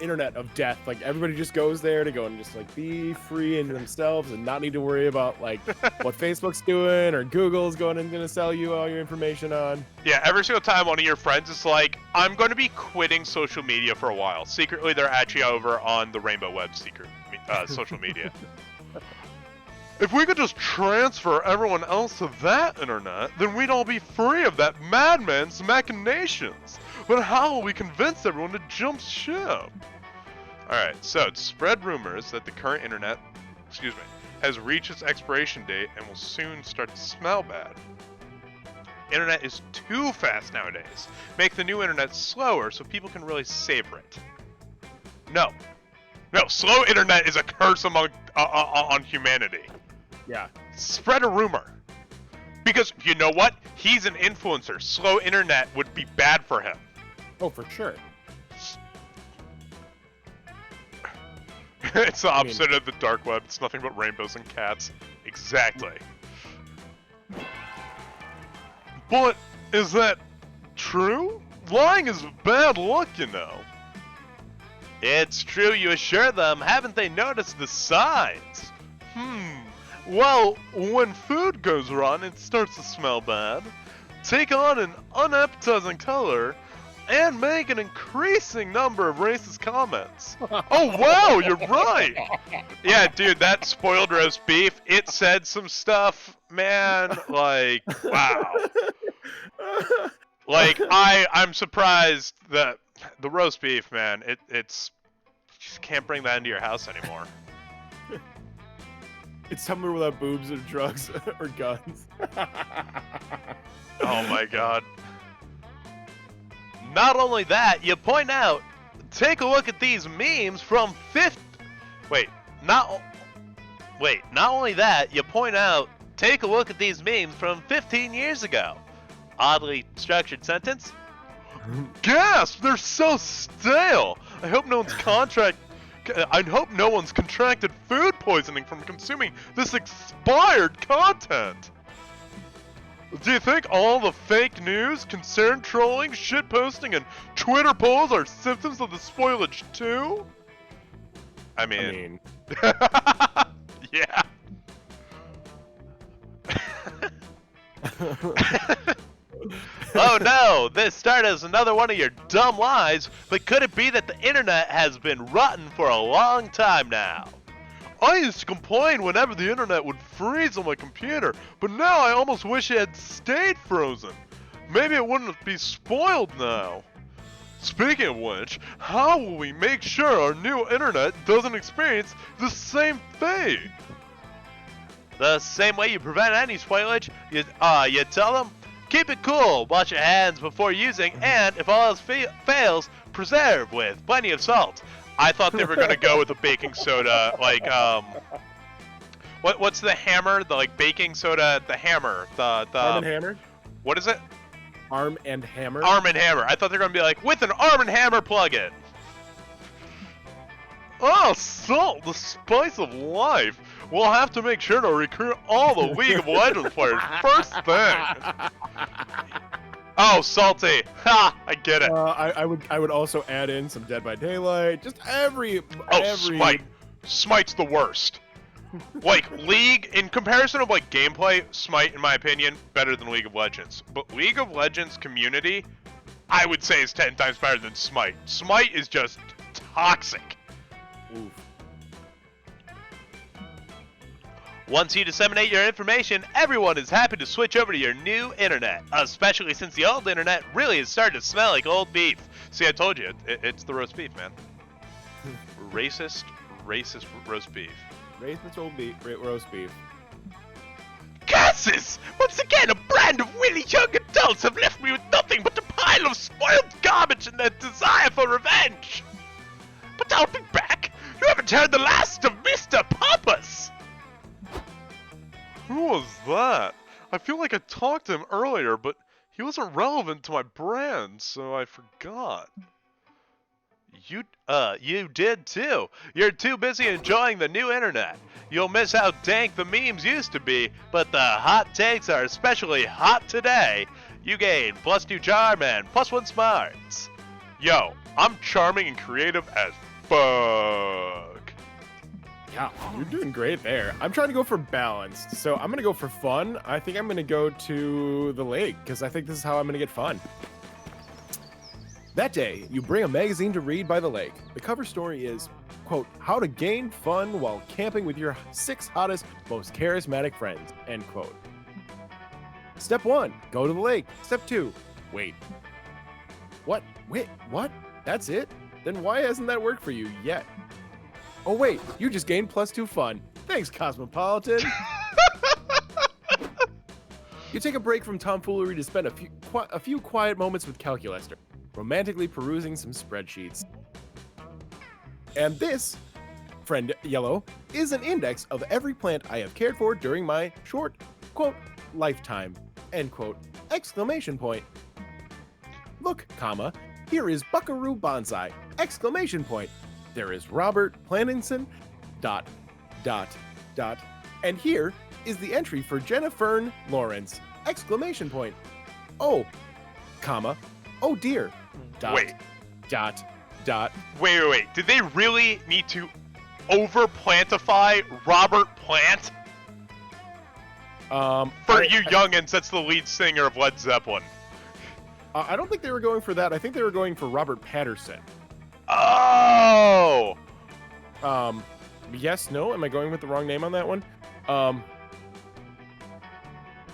internet of death. Like everybody just goes there to go and just like be free in themselves and not need to worry about like what Facebook's doing or Google's going and gonna sell you all your information on. Yeah, every single time one of your friends is like, I'm going to be quitting social media for a while. Secretly, they're actually over on the rainbow web social media. If we could just transfer everyone else to that internet, then we'd all be free of that madman's machinations. But how will we convince everyone to jump ship? Alright, so to spread rumors that the current internet, has reached its expiration date and will soon start to smell bad. Internet is too fast nowadays. Make the new internet slower so people can really savor it. No, slow internet is a curse on humanity. Yeah. Spread a rumor. Because, you know what? He's an influencer. Slow internet would be bad for him. Oh, for sure. It's the opposite of the dark web. It's nothing but rainbows and cats. Exactly. But, is that true? Lying is bad luck, you know. It's true, you assure them. Haven't they noticed the signs? Well, when food goes wrong, it starts to smell bad, take on an unappetizing color, and make an increasing number of racist comments. Oh wow, you're right! Yeah, dude, that spoiled roast beef, it said some stuff, man, like, wow. Like, I'm surprised that the roast beef, man, it's, you just can't bring that into your house anymore. It's somewhere without boobs or drugs or guns. Oh my god. Not only that, you point out, take a look at these memes from not only that, you point out, take a look at these memes from 15 years ago. Oddly structured sentence. Gasp! They're so stale! I hope no one's contracted food poisoning from consuming this expired content. Do you think all the fake news, concern trolling, shitposting, and Twitter polls are symptoms of the spoilage too? I mean... yeah. Oh no, this started as another one of your dumb lies, but could it be that the internet has been rotten for a long time now? I used to complain whenever the internet would freeze on my computer, but now I almost wish it had stayed frozen. Maybe it wouldn't be spoiled now. Speaking of which, how will we make sure our new internet doesn't experience the same fate? The same way you prevent any spoilage, you tell them, keep it cool, wash your hands before using, and if all else fails, preserve with plenty of salt. I thought they were gonna go with a baking soda, like, What's the hammer? The like baking soda, the hammer, the Arm and Hammer. what is it? Arm and Hammer. Arm and Hammer. I thought they were gonna be like with an Arm and Hammer plugin. Oh, salt, the spice of life. We'll have to make sure to recruit all the League of Legends players first thing. Oh, salty. Ha! I get it. I would also add in some Dead by Daylight. Just every. Smite. Smite's the worst. Like, League, in comparison of, like, gameplay, Smite, in my opinion, better than League of Legends. But League of Legends community, I would say is 10 times better than Smite. Smite is just toxic. Oof. Once you disseminate your information, everyone is happy to switch over to your new internet, especially since the old internet really is starting to smell like old beef. See, I told you, it's the roast beef, man. Racist roast beef. Racist old beef, roast beef. Curses! Once again, a brand of willy young adults have left me with nothing but a pile of spoiled garbage and their desire for revenge. But I'll be back. You haven't heard the last of Mr. Pompous. Who was that? I feel like I talked to him earlier, but he wasn't relevant to my brand, so I forgot. You did too. You're too busy enjoying the new internet. You'll miss how dank the memes used to be, but the hot takes are especially hot today. You gain +2 charm and +1 smarts. Yo, I'm charming and creative as fuck. Yeah, you're doing great there. I'm trying to go for balanced, so I'm gonna go for fun. I think I'm gonna go to the lake because I think this is how I'm gonna get fun. That day, you bring a magazine to read by the lake. The cover story is, quote, how to gain fun while camping with your 6 hottest, most charismatic friends, end quote. Step 1, go to the lake. Step 2, wait. What? Wait, what? That's it? Then why hasn't that worked for you yet? Oh wait, you just gained +2 fun. Thanks, Cosmopolitan. You take a break from tomfoolery to spend a few quiet moments with Calculester, romantically perusing some spreadsheets. And this, friend Yellow, is an index of every plant I have cared for during my short, quote, lifetime, end quote, exclamation point. Look, comma, here is Buckaroo Bonsai, exclamation point. There is Robert Planninson, ... And here is the entry for Jennifer Lawrence, exclamation point. Oh, comma, oh dear, ... Wait. Wait. Did they really need to overplantify Robert Plant? For you youngins, that's the lead singer of Led Zeppelin. I don't think they were going for that. I think they were going for Robert Patterson. Oh! Yes, no? Am I going with the wrong name on that one?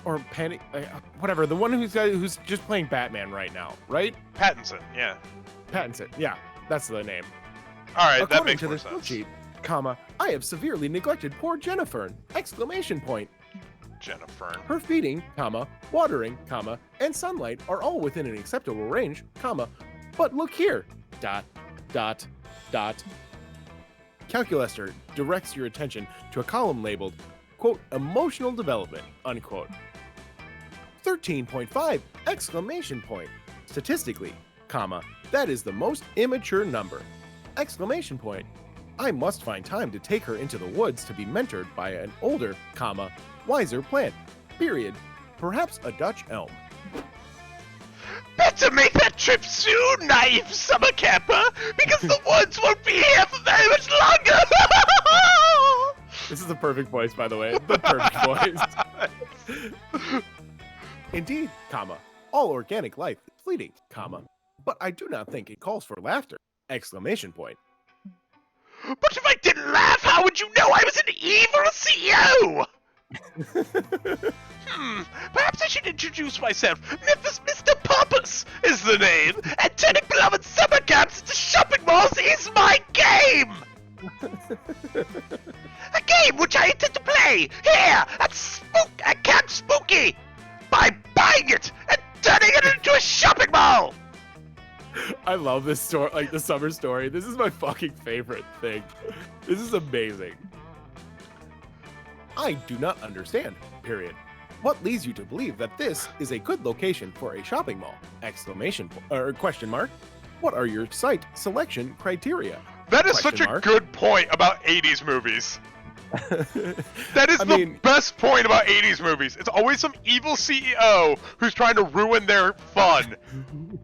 Or Panic, whatever. The one who's just playing Batman right now, right? Pattinson, yeah. Pattinson, yeah, that's the name. All right, that According makes to more this sense. sheet, comma, I have severely neglected poor Jennifer, exclamation point. Jennifer. Her feeding, comma, watering, comma, and sunlight are all within an acceptable range, comma, but look here, ... Calculester directs your attention to a column labeled, quote, emotional development, unquote. 13.5, exclamation point. Statistically, comma, that is the most immature number, exclamation point. I must find time to take her into the woods to be mentored by an older, comma, wiser plant, period. Perhaps a Dutch elm. Better make that trip soon, naive summer camper, because the woods won't be here for very much longer. This is the perfect voice, by the way. The perfect voice. Indeed, comma, all organic life is fleeting, comma, but I do not think it calls for laughter, exclamation point. But if I didn't laugh, how would you know I was an evil CEO? Perhaps I should introduce myself. Memphis Mr. Pompous is the name, and turning beloved summer camps into shopping malls is my game! A game which I intend to play here at Camp Spooky by buying it and turning it into a shopping mall! I love this story, like the summer story. This is my fucking favorite thing. This is amazing. I do not understand, period. What leads you to believe that this is a good location for a shopping mall? Question mark. What are your site selection criteria? That is Question such a mark. good point about 80s movies. That is I the mean- best point about 80s movies. It's always some evil CEO who's trying to ruin their fun,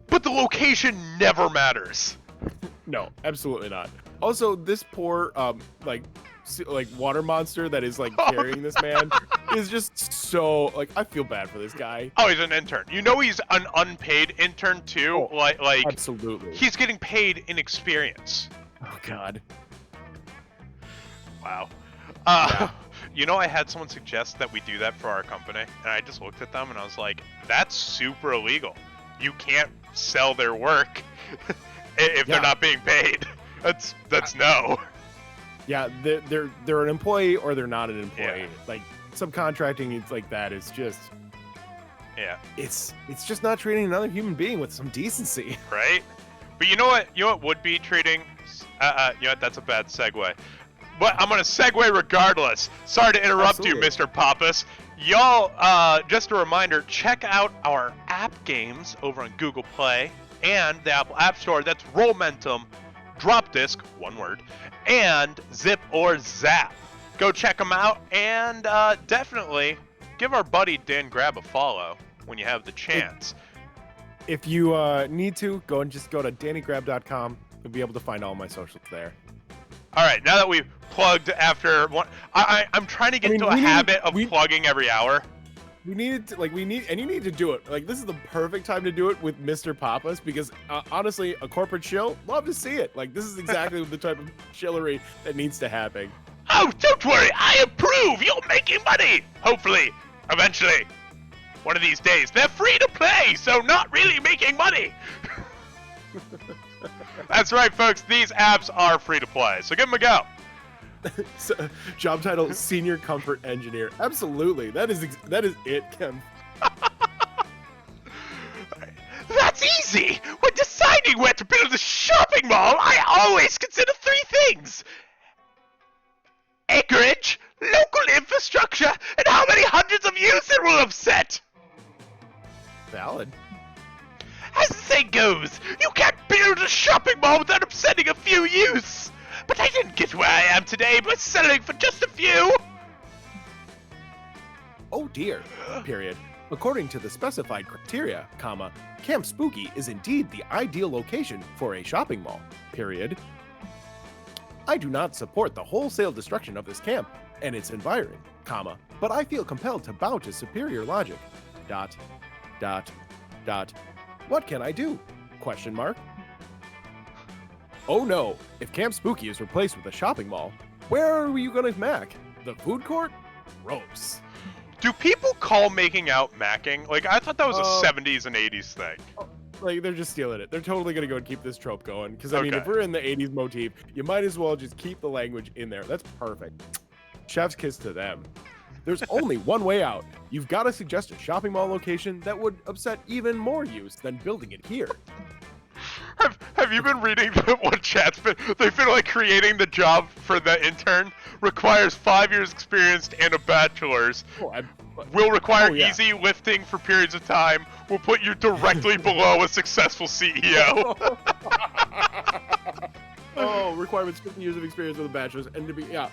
but the location never matters. No, absolutely not. Also, this poor water monster that is like carrying this man is just so like I feel bad for this guy. Oh, he's an intern. You know he's an unpaid intern too. Oh, like Absolutely. he's getting paid in experience. Oh God. Wow. Yeah. You know, I had someone suggest that we do that for our company, and I just looked at them and I was like, "That's super illegal. You can't sell their work if Yeah. they're not being paid. That's no." Yeah, they're an employee or they're not an employee. Yeah. Like subcontracting, it's like that. It's just Yeah. it's just not treating another human being with some decency. Right? But you know what? You know what would be treating? You know what? That's a bad segue. But I'm gonna segue regardless. Sorry to interrupt Absolutely. you, Mr. Pappas. Y'all, just a reminder, check out our app games over on Google Play and the Apple App Store. That's Rollmentum, Drop Disc, one word, and Zip or Zap. Go check them out, and definitely give our buddy DanGrab a follow when you have the chance. If you need to, go to DannyGrab.com. You'll be able to find all my socials there. All right, now that we've plugged after one, I'm trying to get into a habit of plugging every hour. You need to do it. Like, this is the perfect time to do it with Mr. Pappas because honestly, a corporate shill, love to see it. Like, this is exactly the type of shillery that needs to happen. Oh, don't worry, I approve. You're making money. Hopefully, eventually, one of these days. They're free to play, so not really making money. That's right, folks. These apps are free to play, so give them a go. So, job title: Senior Comfort Engineer. Absolutely, that is it, Kim. That's easy. When deciding where to build a shopping mall, I always consider three things: acreage, local infrastructure, and how many hundreds of youths it will upset. Valid. As the saying goes, you can't build a shopping mall without upsetting a few youths. But I didn't get where I am today by settling for just a few. Oh dear. Period. According to the specified criteria, comma, Camp Spooky is indeed the ideal location for a shopping mall. Period. I do not support the wholesale destruction of this camp and its environment, comma, but I feel compelled to bow to superior logic. ... What can I do? Question mark. Oh no, if Camp Spooky is replaced with a shopping mall, where are you gonna mac? The food court? Gross. Do people call making out macking? Like, I thought that was a 70s and 80s thing. Like, they're just stealing it. They're totally gonna go and keep this trope going. Because, I mean, if Okay. we're in the 80s motif, you might as well just keep the language in there. That's perfect. Chef's kiss to them. There's only one way out. You've got to suggest a shopping mall location that would upset even more use than building it here. Have you been reading what chat's been? They've been like creating the job for the intern. Requires 5 years experience and a bachelor's. Will require yeah. easy lifting for periods of time. Will put you directly below a successful CEO. Requirements 15 years of experience with a bachelor's and to be, yeah,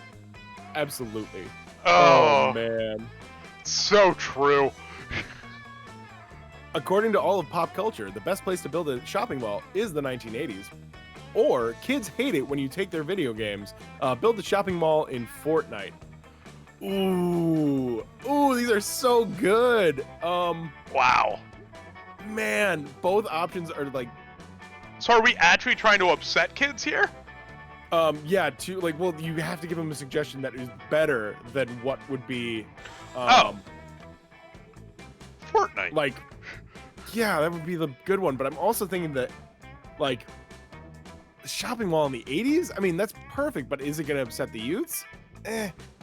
absolutely. Oh, Man. so true. According to all of pop culture, the best place to build a shopping mall is the 1980s. Or kids hate it when you take their video games. Build a shopping mall in Fortnite. Ooh, these are so good. Wow. Man, both options are like, So are we actually trying to upset kids here? yeah, well, you have to give them a suggestion that is better than what would be, Fortnite. like, yeah, that would be the good one. But I'm also thinking that, like, the shopping mall in the 80s? I mean, that's perfect, but is it going to upset the youths?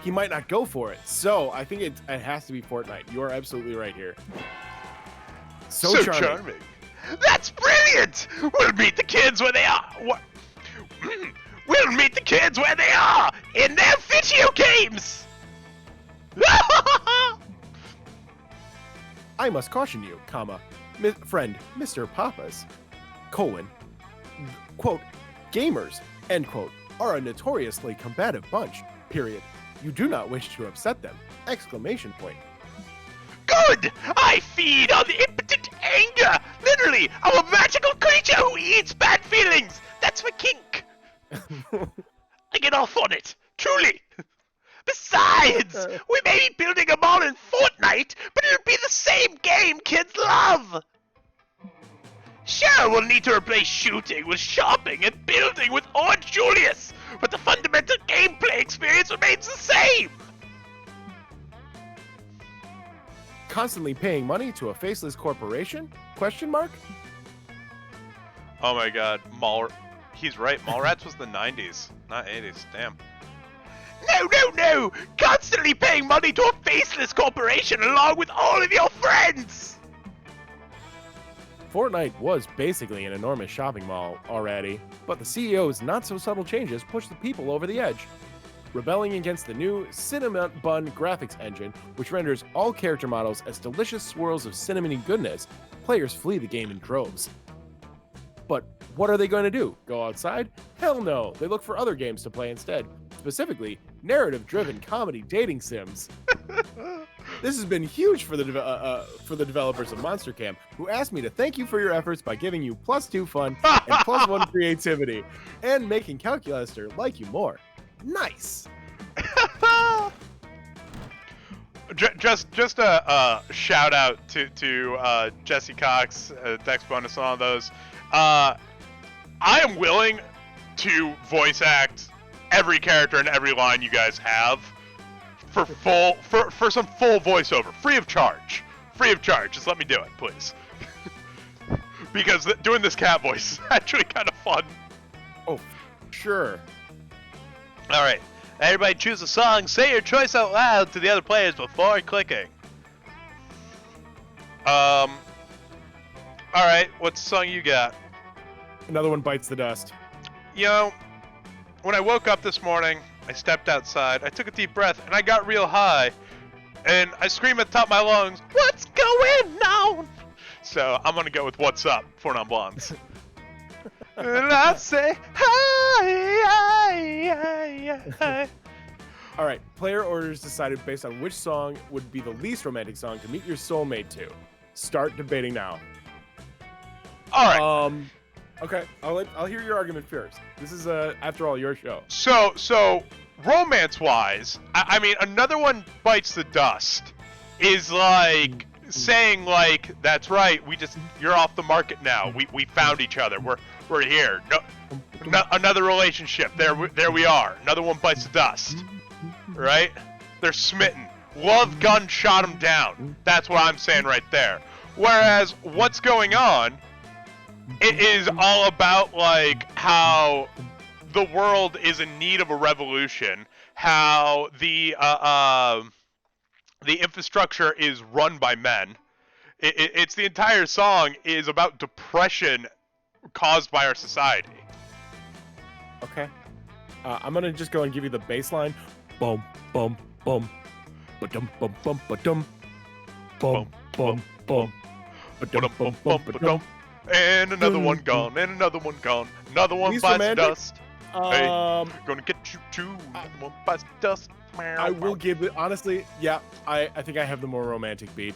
He might not go for it. So I think it has to be Fortnite. You are absolutely right here. So charming. That's brilliant. We'll meet the kids where they are. What? We'll meet the kids where they are in their video games. I must caution you, comma, friend, Mr. Papas, colon, quote, gamers, end quote, are a notoriously combative bunch, period. You do not wish to upset them, exclamation point. Good! I feed on the impotent anger! Literally, I'm a magical creature who eats bad feelings! That's my kink! I get off on it, truly! Besides, we may be building a mall in Fortnite, but it'll be the same game kids love! Sure, we'll need to replace shooting with shopping and building with Orange Julius, but the fundamental gameplay experience remains the same! Constantly paying money to a faceless corporation? Question mark? Oh my god, he's right. Mallrats was the 90s, not 80s. Damn. No! Constantly paying money to a faceless corporation along with all of your friends! Fortnite was basically an enormous shopping mall already, but the CEO's not-so-subtle changes pushed the people over the edge. Rebelling against the new Cinnamon Bun graphics engine, which renders all character models as delicious swirls of cinnamony goodness, players flee the game in droves. But what are they going to do? Go outside? Hell no, they look for other games to play instead. Specifically, narrative-driven comedy dating sims. This has been huge for the developers of Monster Camp, who asked me to thank you for your efforts by giving you +2 fun and +1 creativity, and making Calculaster like you more. Nice. Just a shout out to Jesse Cox, Dex Bonus, and all those. I am willing to voice act every character and every line you guys have for some full voiceover, free of charge. Just let me do it, please. Because doing this cat voice is actually kind of fun. Oh, sure. All right, everybody choose a song. Say your choice out loud to the other players before clicking. All right, what's the song you got? Another one bites the dust. You know, when I woke up this morning, I stepped outside, I took a deep breath, and I got real high. And I screamed at the top of my lungs, "What's going on?" So I'm gonna go with "What's Up" for Non-Blondes. And I say, hi. All right, player orders decided based on which song would be the least romantic song to meet your soulmate to. Start debating now. All right. Okay, I'll hear your argument first. This is after all your show. So romance-wise, I mean, Another One Bites the Dust is like saying like, that's right, you're off the market now. We found each other. We're here. No, another relationship. There we are. Another one bites the dust. Right? They're smitten. Love gun shot him down. That's what I'm saying right there. Whereas What's Going On, it is all about like how the world is in need of a revolution, how the infrastructure is run by men. It's the entire song is about depression caused by our society. Okay. I'm gonna just go and give you the bass line. Boom, boom, boom. Ba-dum, bum, bum, ba-dum. Boom, boom, boom. Ba-dum, bum, bum, ba-dum. And another one gone, and another one gone. Another one Least bites the romantic? dust. Hey, gonna get you too. Another one bites the dust. I will give it, honestly, yeah, I think I have the more romantic beat.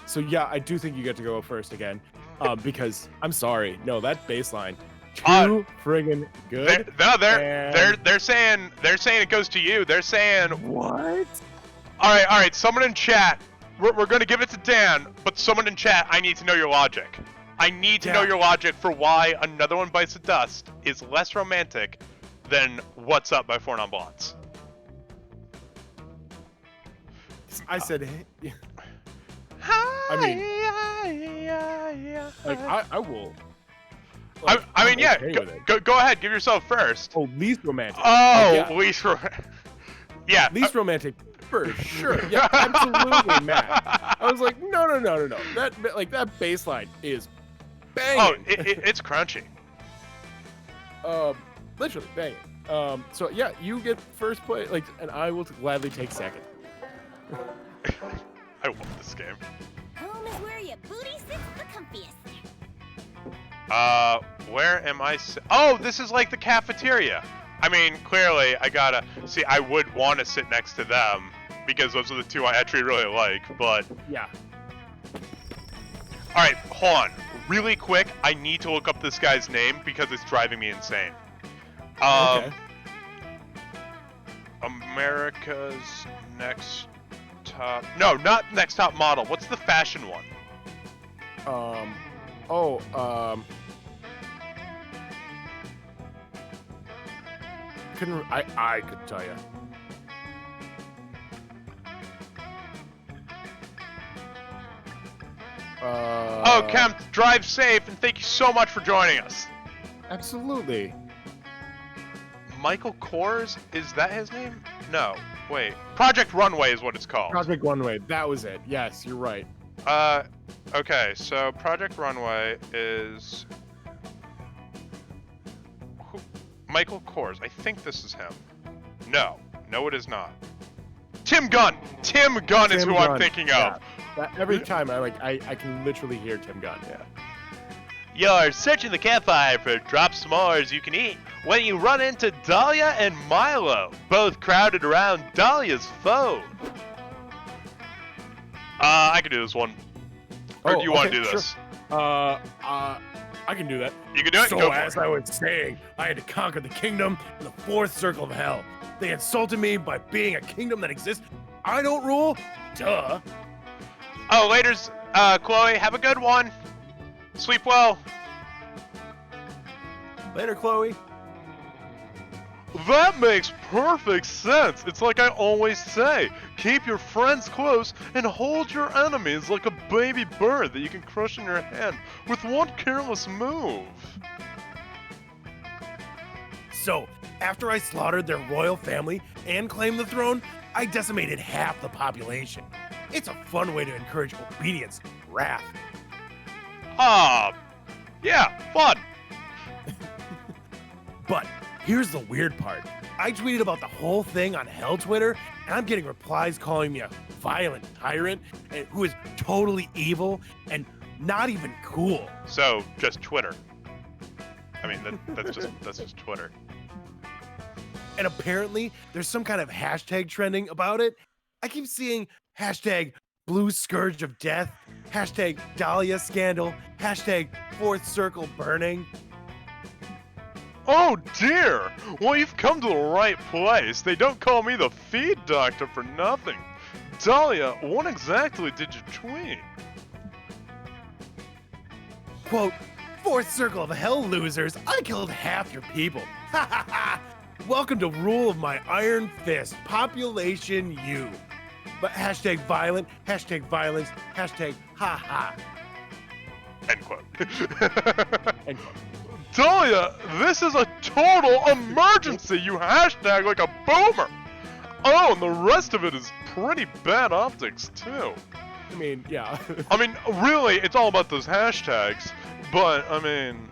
So yeah, I do think you get to go first again. Because I'm sorry, no, that bass line, too friggin' good. They're saying it goes to you. They're saying What? All right. Someone in chat. We're gonna give it to Dan, but someone in chat, I need to know your logic. I need to know your logic for why Another One Bites the Dust is less romantic than What's Up by Four Non-Blondes. I said, hey. I mean, like, I will. Like, I mean, I'm yeah. okay with it. Go ahead. Give yourself first. Oh, least romantic. Oh, Yeah. least romantic. Yeah. Least romantic, for sure. Yeah, absolutely, Matt. I was like, no. That bass line is banging. Oh, it's crunchy. Literally banging. So yeah, you get first play, like, and I will gladly take second. I love this game. Home happiest. Where am I? Oh, this is like the cafeteria. I mean, clearly, I gotta see. I would want to sit next to them because those are the two I actually really like. But Yeah. all right, hold on, really quick. I need to look up this guy's name because it's driving me insane. Okay. America's Next Top. No, not Next Top Model. What's the fashion one? I could tell you. Oh, Kemp, drive safe, and thank you so much for joining us. Absolutely. Michael Kors, is that his name? No, wait. Project Runway is what it's called. Project Runway. That was it. Yes, you're right. Okay, so Project Runway is Michael Kors. I think this is him. No, it is not. Tim Gunn. Tim Gunn is Tim who I'm Gunn, thinking yeah. of. Every time I can literally hear Tim Gunn. Yeah. You're searching the campfire for drop s'mores you can eat when you run into Dahlia and Milo, both crowded around Dahlia's phone. I can do this one. Or do you want to do this? Sure. I can do that. You can do it? So Go for as it. I was saying, I had to conquer the kingdom in the fourth circle of hell. They insulted me by being a kingdom that exists. I don't rule. Duh. Oh, laters, Chloe, have a good one. Sleep well. Later, Chloe. That makes perfect sense. It's like I always say, keep your friends close and hold your enemies like a baby bird that you can crush in your hand with one careless move. So, after I slaughtered their royal family and claimed the throne, I decimated half the population. It's a fun way to encourage obedience, wrath. Yeah, fun. But here's the weird part. I tweeted about the whole thing on Hell Twitter, and I'm getting replies calling me a violent tyrant and who is totally evil and not even cool. So, just Twitter. I mean, that's just Twitter. And apparently, there's some kind of hashtag trending about it. I keep seeing hashtag Blue Scourge of Death, hashtag Dahlia Scandal, hashtag Fourth Circle Burning. Oh dear! Well, you've come to the right place. They don't call me the feed doctor for nothing. Dahlia, what exactly did you tweet? Quote, Fourth Circle of Hell losers, I killed half your people. Ha ha ha! Welcome to rule of my iron fist, population you. But hashtag violent, hashtag violence, hashtag ha ha. End quote. End quote. Dahlia, this is a total emergency. You hashtag like a boomer. Oh, and the rest of it is pretty bad optics too. I mean, yeah. I mean, really, it's all about those hashtags. But I mean,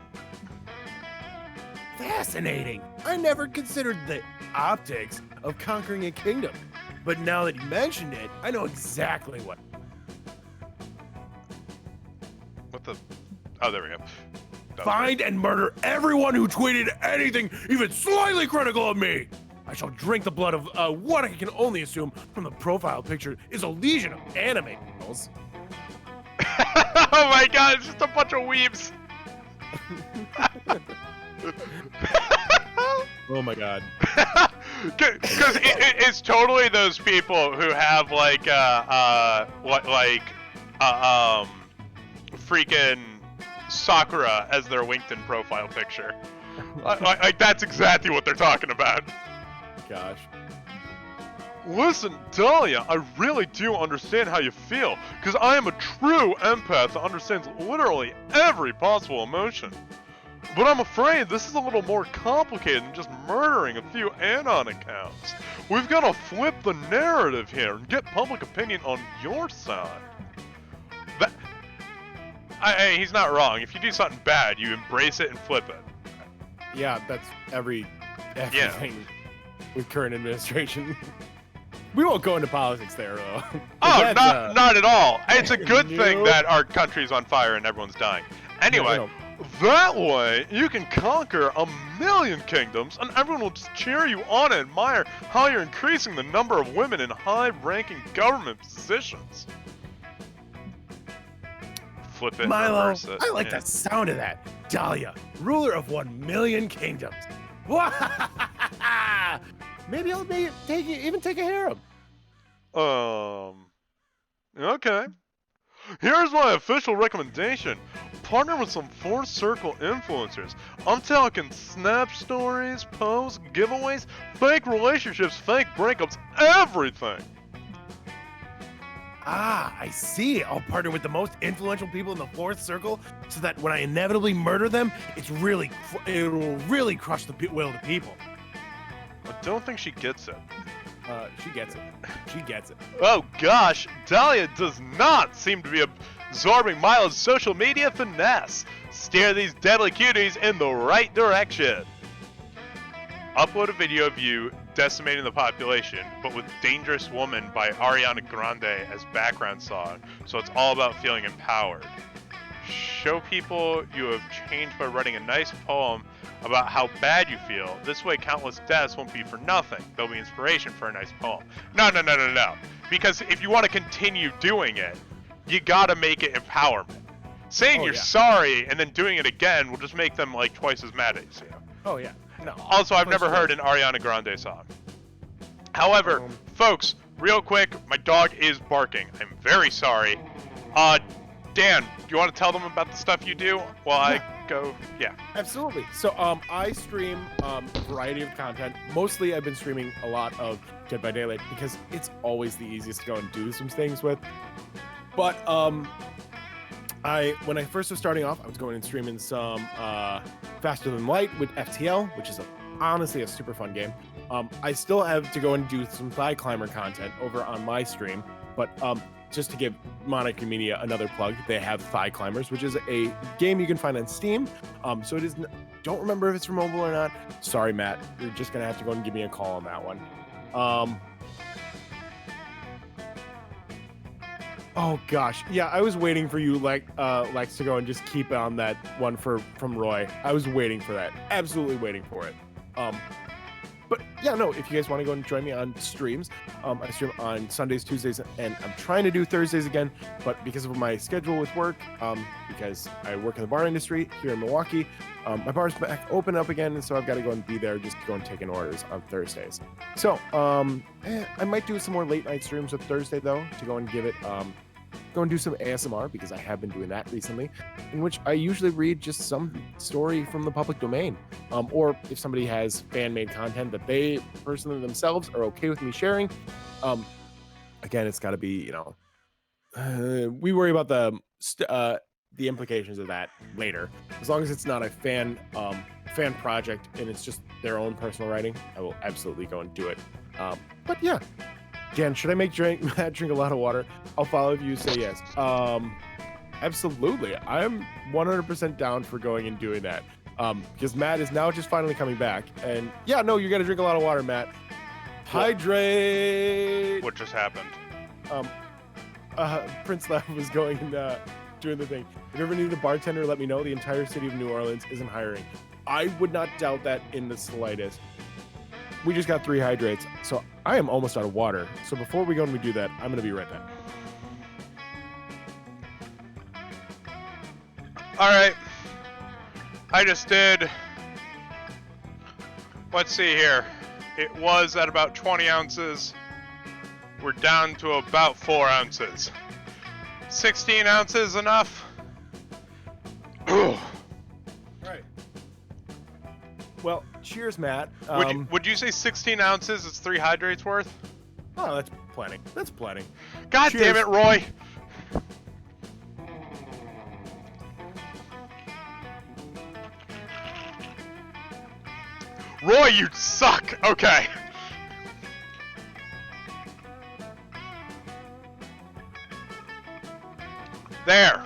Fascinating. I never considered the optics of conquering a kingdom. But now that you mentioned it, I know exactly what. what the? Oh, there we go. That was Find and murder everyone who tweeted anything even slightly critical of me. I shall drink the blood of what I can only assume from the profile picture is a legion of anime girls. Oh my god, it's just a bunch of weebs. Oh my god. Because it's totally those people who have like freaking Sakura as their LinkedIn profile picture. Like that's exactly what they're talking about. Gosh. Listen, Dahlia, I really do understand how you feel, because I am a true empath that understands literally every possible emotion. But I'm afraid this is a little more complicated than just murdering a few Anon accounts. We've got to flip the narrative here and get public opinion on your side. He's not wrong. If you do something bad, you embrace it and flip it. Yeah, that's everything with current administration. We won't go into politics there, though. Oh, That's, not at all. It's a good thing Nope. that our country's on fire and everyone's dying. Anyway, No. that way you can conquer 1,000,000 kingdoms and everyone will just cheer you on and admire how you're increasing the number of women in high-ranking government positions. Flip it and Milo, reverse it. I like yeah. the sound of that. Dahlia, ruler of 1,000,000 kingdoms. Maybe I'll even take a harem. Okay. Here's my official recommendation. Partner with some Fourth Circle influencers. I'm talking snap stories, posts, giveaways, fake relationships, fake breakups, everything. Ah, I see. I'll partner with the most influential people in the Fourth Circle so that when I inevitably murder them, it will really crush the will of the people. I don't think she gets it. She gets it. She gets it. Oh gosh, Dahlia does not seem to be absorbing Milo's social media finesse. Steer these deadly cuties in the right direction. Upload a video of you decimating the population, but with Dangerous Woman by Ariana Grande as background song, so it's all about feeling empowered. Show people you have changed by writing a nice poem about how bad you feel. This way countless deaths won't be for nothing. They'll be inspiration for a nice poem. No. Because if you want to continue doing it, you gotta make it empowerment. Saying Oh, you're yeah. sorry and then doing it again will just make them like twice as mad at you. Oh, yeah. No. Also, I've For never sure. heard an Ariana Grande song. However, folks, real quick, my dog is barking. I'm very sorry. Dan, do you want to tell them about the stuff you do while I go? Yeah. Absolutely. So I stream a variety of content. Mostly I've been streaming a lot of Dead by Daylight because it's always the easiest to go and do some things with. But when I first was starting off, I was going and streaming some Faster Than Light with FTL, which is honestly a super fun game. I still have to go and do some Thigh Climber content over on my stream, but just to give Monarchy Media another plug, they have Thigh Climbers, which is a game you can find on Steam. So it is. Don't remember if it's for mobile or not. Sorry, Matt. You're just gonna have to go and give me a call on that one. Oh gosh, yeah. I was waiting for you, Lex, to go and just keep on that one from Roy. I was waiting for that. Absolutely waiting for it. But yeah, no, if you guys want to go and join me on streams, I stream on Sundays, Tuesdays, and I'm trying to do Thursdays again, but because of my schedule with work, because I work in the bar industry here in Milwaukee, my bar's back open up again, and so I've got to go and be there just to go and take in orders on Thursdays. So, I might do some more late night streams with Thursday, though, to go and give it, go and do some ASMR, because I have been doing that recently, in which I usually read just some story from the public domain. Or if somebody has fan-made content that they personally themselves are okay with me sharing, again, it's got to be, we worry about the implications of that later. As long as it's not a fan project and it's just their own personal writing, I will absolutely go and do it. But yeah. Again, should I make Matt drink a lot of water? I'll follow if you say yes. Absolutely. I'm 100% down for going and doing that. Because Matt is now just finally coming back. And yeah, no, you got to drink a lot of water, Matt. Hydrate. What just happened? Prince Lab was going and doing the thing. If you ever need a bartender, let me know. The entire city of New Orleans isn't hiring. I would not doubt that in the slightest. We just got 3 hydrates, so I am almost out of water. So before we go and we do that, I'm going to be right back. All right. I just did. Let's see here. It was at about 20 ounces. We're down to about 4 ounces. 16 ounces enough? Right. Well, cheers, Matt. Would you say 16 ounces is 3 hydrates worth? Oh, that's plenty. That's plenty. God Cheers. damn it, Roy! Roy, you suck! Okay. There.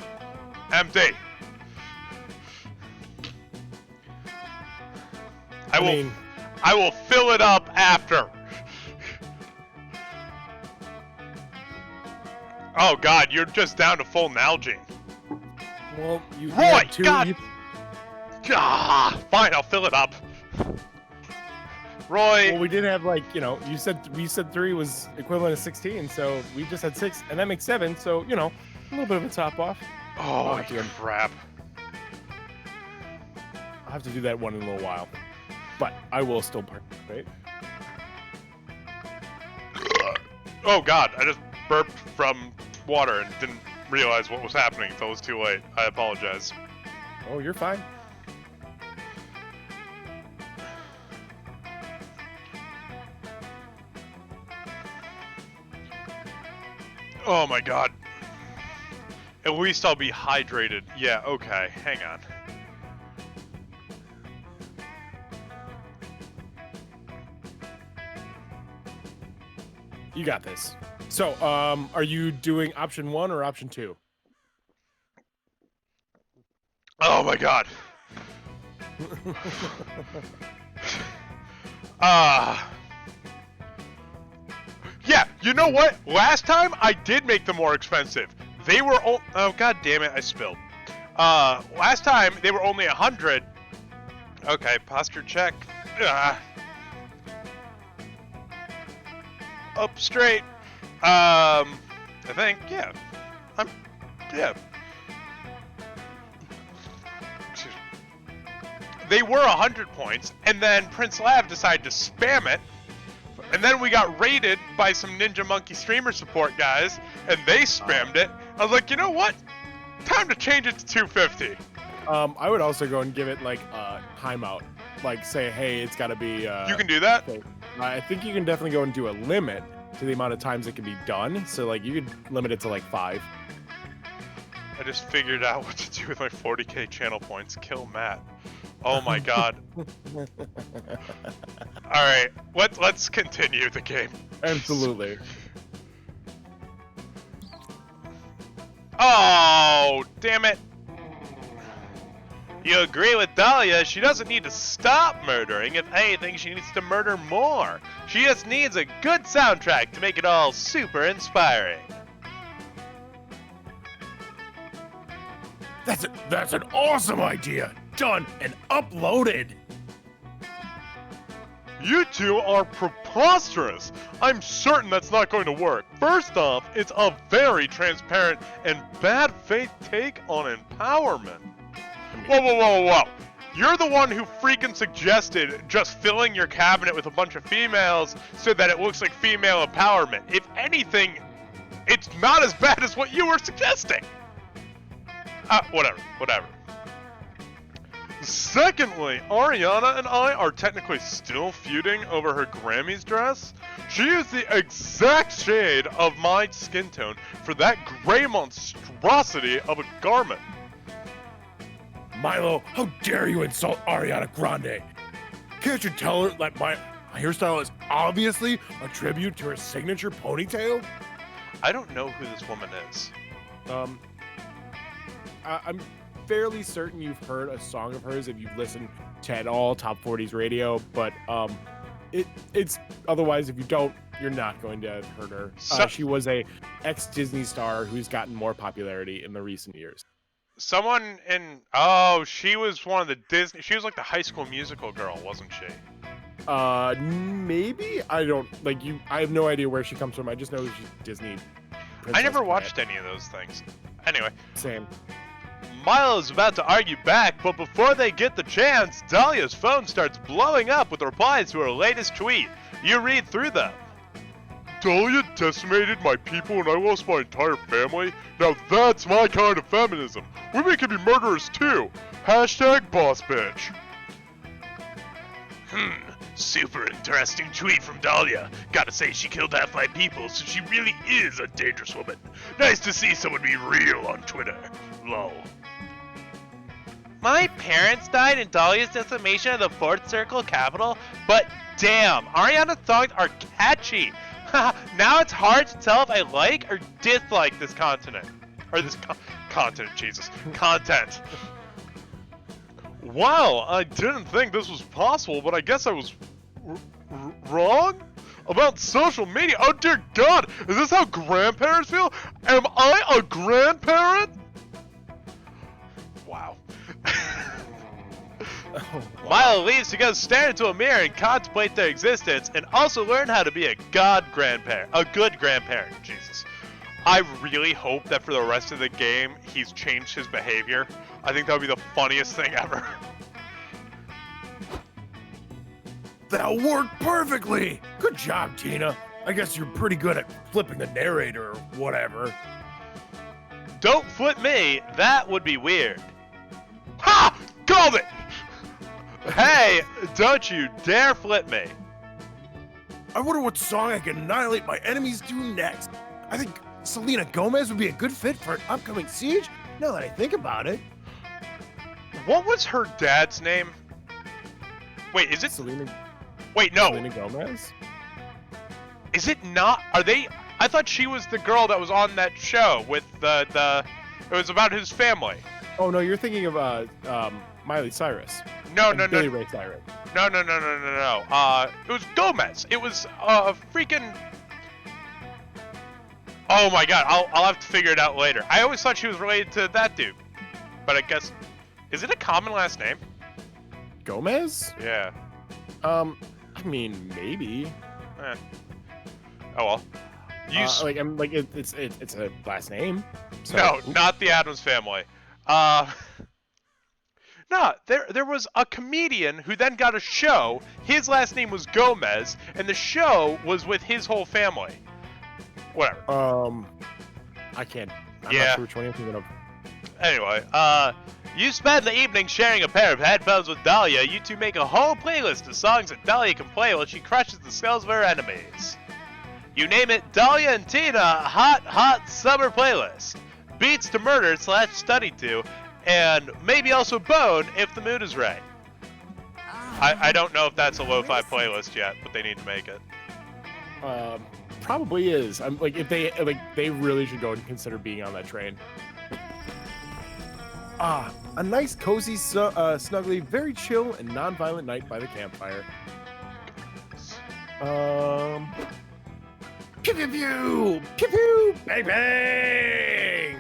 Empty. I will fill it up after. Oh god, you're just down to full Nalgene. Well, you Roy, had two. God! Ah, fine, I'll fill it up. Roy. Well, we did have like, you know, we said 3 was equivalent of 16, so we just had 6, and that makes 7. So, you know, a little bit of a top off. Oh, crap. I'll have to do that one in a little while, but I will still participate. Oh god, I just burped from water and didn't realize what was happening until it was too late. I apologize. Oh, you're fine. Oh my god. At least I'll be hydrated. Yeah, okay, hang on. You got this. So, are you doing option 1 or option 2? Oh my god. Yeah, you know what? Last time I did make them more expensive. They were oh god damn it, I spilled. Last time they were only 100. Okay, posture check. Up straight. I think, yeah. Yeah. They were 100 points, and then Prince Lav decided to spam it, and then we got raided by some Ninja Monkey streamer support guys, and they spammed it. I was like, you know what? Time to change it to 250. I would also go and give it like a timeout. Like say, hey, it's got to be. You can do that? Okay. I think you can definitely go and do a limit to the amount of times it can be done. So like you could limit it to like 5. I just figured out what to do with my 40k channel points. Kill Matt. Oh my god. Alright, let's continue the game. Absolutely. Oh, damn it. You agree with Dahlia, she doesn't need to stop murdering. If anything, she needs to murder more. She just needs a good soundtrack to make it all super inspiring. That's an awesome idea. Done and uploaded. You two are preposterous! I'm certain that's not going to work. First off, it's a very transparent and bad faith take on empowerment. Whoa, whoa, whoa, whoa. You're the one who freaking suggested just filling your cabinet with a bunch of females so that it looks like female empowerment. If anything, it's not as bad as what you were suggesting. Whatever. Secondly, Ariana and I are technically still feuding over her Grammys dress. She used the exact shade of my skin tone for that gray monstrosity of a garment. Milo, how dare you insult Ariana Grande? Can't you tell her that my hairstyle is obviously a tribute to her signature ponytail? I don't know who this woman is. I'm fairly certain you've heard a song of hers if you've listened to at all Top 40s radio, but it's otherwise if you don't, you're not going to have heard her. She was a ex-Disney star who's gotten more popularity in the recent years. Someone in she was one of the Disney. She was like the High School Musical girl, wasn't she? Maybe I don't like you. I have no idea where she comes from. I just know she's Disney. I never watched any of those things. Anyway, same. Milo's about to argue back, but before they get the chance, Dahlia's phone starts blowing up with replies to her latest tweet. You read through them. Dahlia decimated my people and I lost my entire family? Now that's my kind of feminism. Women can be murderers too. Hashtag boss bitch. Super interesting tweet from Dahlia. Gotta say, she killed half my people, so she really is a dangerous woman. Nice to see someone be real on Twitter. Lol. My parents died in Dahlia's decimation of the Fourth Circle Capital, but damn, Ariana's songs are catchy. Now it's hard to tell if I like or dislike this continent. Or this content, Jesus. Content. Wow, I didn't think this was possible, but I guess I was wrong? about social media. Oh dear God, is this how grandparents feel? Am I a grandparent? Wow. Oh, wow. Milo leaves to go stare into a mirror and contemplate their existence, and also learn how to be a good grandparent. Jesus. I really hope that for the rest of the game, he's changed his behavior. I think that would be the funniest thing ever. That worked perfectly! Good job, Tina. I guess you're pretty good at flipping the narrator or whatever. Don't flip me. That would be weird. Ha! Called it! Hey, don't you dare flip me. I wonder what song I can annihilate my enemies to next. I think Selena Gomez would be a good fit for an upcoming siege, now that I think about it. What was her dad's name? Wait, is it? Selena Wait, no. Gomez? Is it not? Are they? I thought she was the girl that was on that show with the. It was about his family. Oh no, you're thinking of Miley Cyrus. No, And no, Billy no, Ray Cyrus. no. It was Gomez. It was freaking. Oh my God! I'll have to figure it out later. I always thought she was related to that dude, but I guess. Is it a common last name? Gomez? Yeah. I mean, maybe. Eh. Oh well. It's a last name. So. No, not the Addams Family. No, there was a comedian who then got a show. His last name was Gomez, and the show was with his whole family. Whatever. I can't. I'm Yeah. not sure which one you're thinking of. Anyway, you spend the evening sharing a pair of headphones with Dahlia. You two make a whole playlist of songs that Dahlia can play while she crushes the skulls of her enemies. You name it Dahlia and Tina Hot Summer Playlist. Beats to murder / study to, and maybe also bone if the mood is right. I don't know if that's a lo-fi playlist yet, but they need to make it. Probably is. I'm like, if they really should go and consider being on that train. A nice, cozy, snuggly, very chill and non-violent night by the campfire. Pew pew pew, pew pew, bang bang.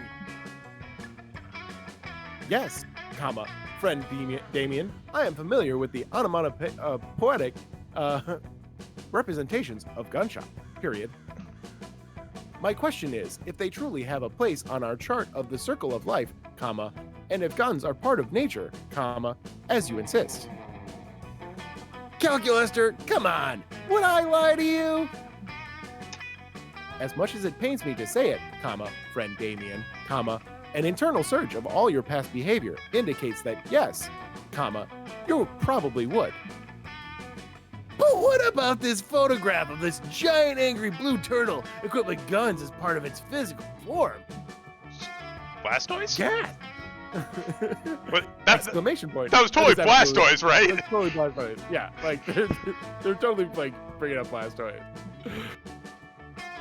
Yes, comma, friend Damien. I am familiar with the onomatopoetic representations of gunshot. Period. My question is, if they truly have a place on our chart of the circle of life, comma, and if guns are part of nature, comma, as you insist. Calculaster, come on! Would I lie to you? As much as it pains me to say it, comma, friend Damien, comma, an internal search of all your past behavior indicates that yes, comma, you probably would. But what about this photograph of this giant angry blue turtle equipped with guns as part of its physical form? Blastoise? Yeah. But that's Exclamation point. that was totally That is absolutely- Blastoise, right? That's totally Blastoise. Yeah, like they're totally like bringing up Blastoise.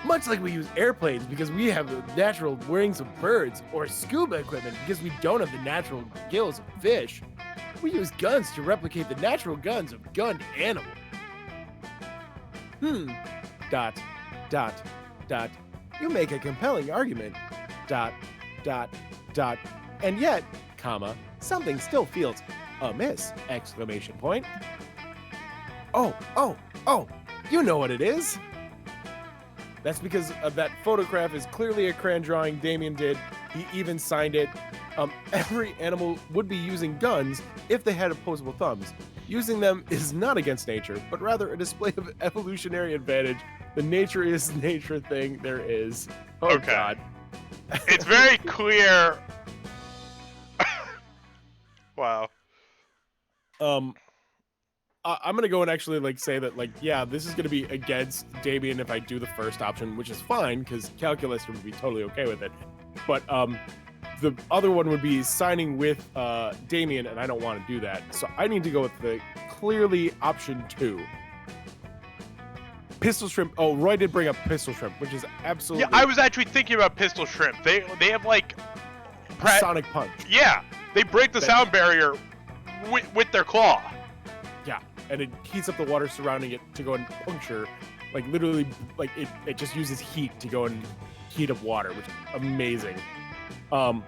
Much like we use airplanes because we have the natural wings of birds, or scuba equipment because we don't have the natural gills of fish, we use guns to replicate the natural guns of gunned animals. Dot, dot, dot. You make a compelling argument. Dot, dot, dot. And yet, comma, something still feels amiss! Exclamation point. Oh, you know what it is. That's because that photograph is clearly a crayon drawing Damien did. He even signed it. Every animal would be using guns if they had opposable thumbs. Using them is not against nature, but rather a display of evolutionary advantage. The nature is nature thing there is. Oh, Okay. God. It's very clear. Wow. I'm gonna go and actually like say that like, yeah, this is gonna be against Damien if I do the first option, which is fine because Calculaster would be totally okay with it. But the other one would be signing with Damien, and I don't want to do that. So I need to go with the clearly option 2. Pistol Shrimp. Oh, Roy did bring up Pistol Shrimp, which is absolutely Yeah, I was actually thinking about Pistol Shrimp. They have like. Sonic Punch. Yeah, they break the sound barrier with their claw. Yeah, and it heats up the water surrounding it to go and puncture Like literally, like it just uses heat to go and heat up water, which is amazing. An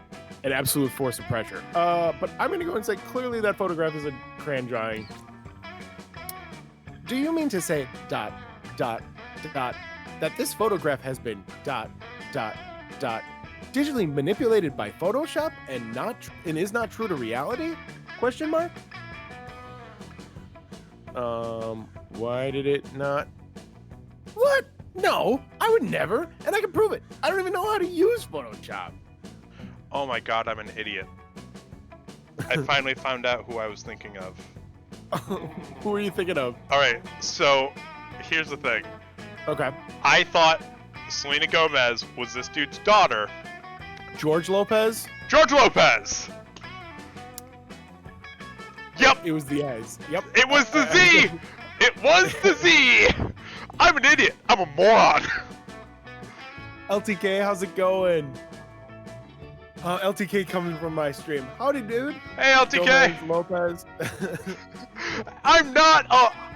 absolute force of pressure. But I'm gonna go and say clearly that photograph is a crayon drawing. Do you mean to say dot that this photograph has been digitally manipulated by Photoshop and is not true to reality? Question mark. Why did it not? What? No, I would never, and I can prove it. I don't even know how to use Photoshop. Oh my god, I'm an idiot. I finally found out who I was thinking of. Who are you thinking of? Alright, so here's the thing. Okay. I thought Selena Gomez was this dude's daughter. George Lopez? George Lopez! Yep, It was the S. Yep. it was the Z! It was the Z! I'm an idiot. I'm a moron. LTK, how's it going? LTK coming from my stream. Howdy, dude. Hey, LTK. Gomez, Lopez. I'm not.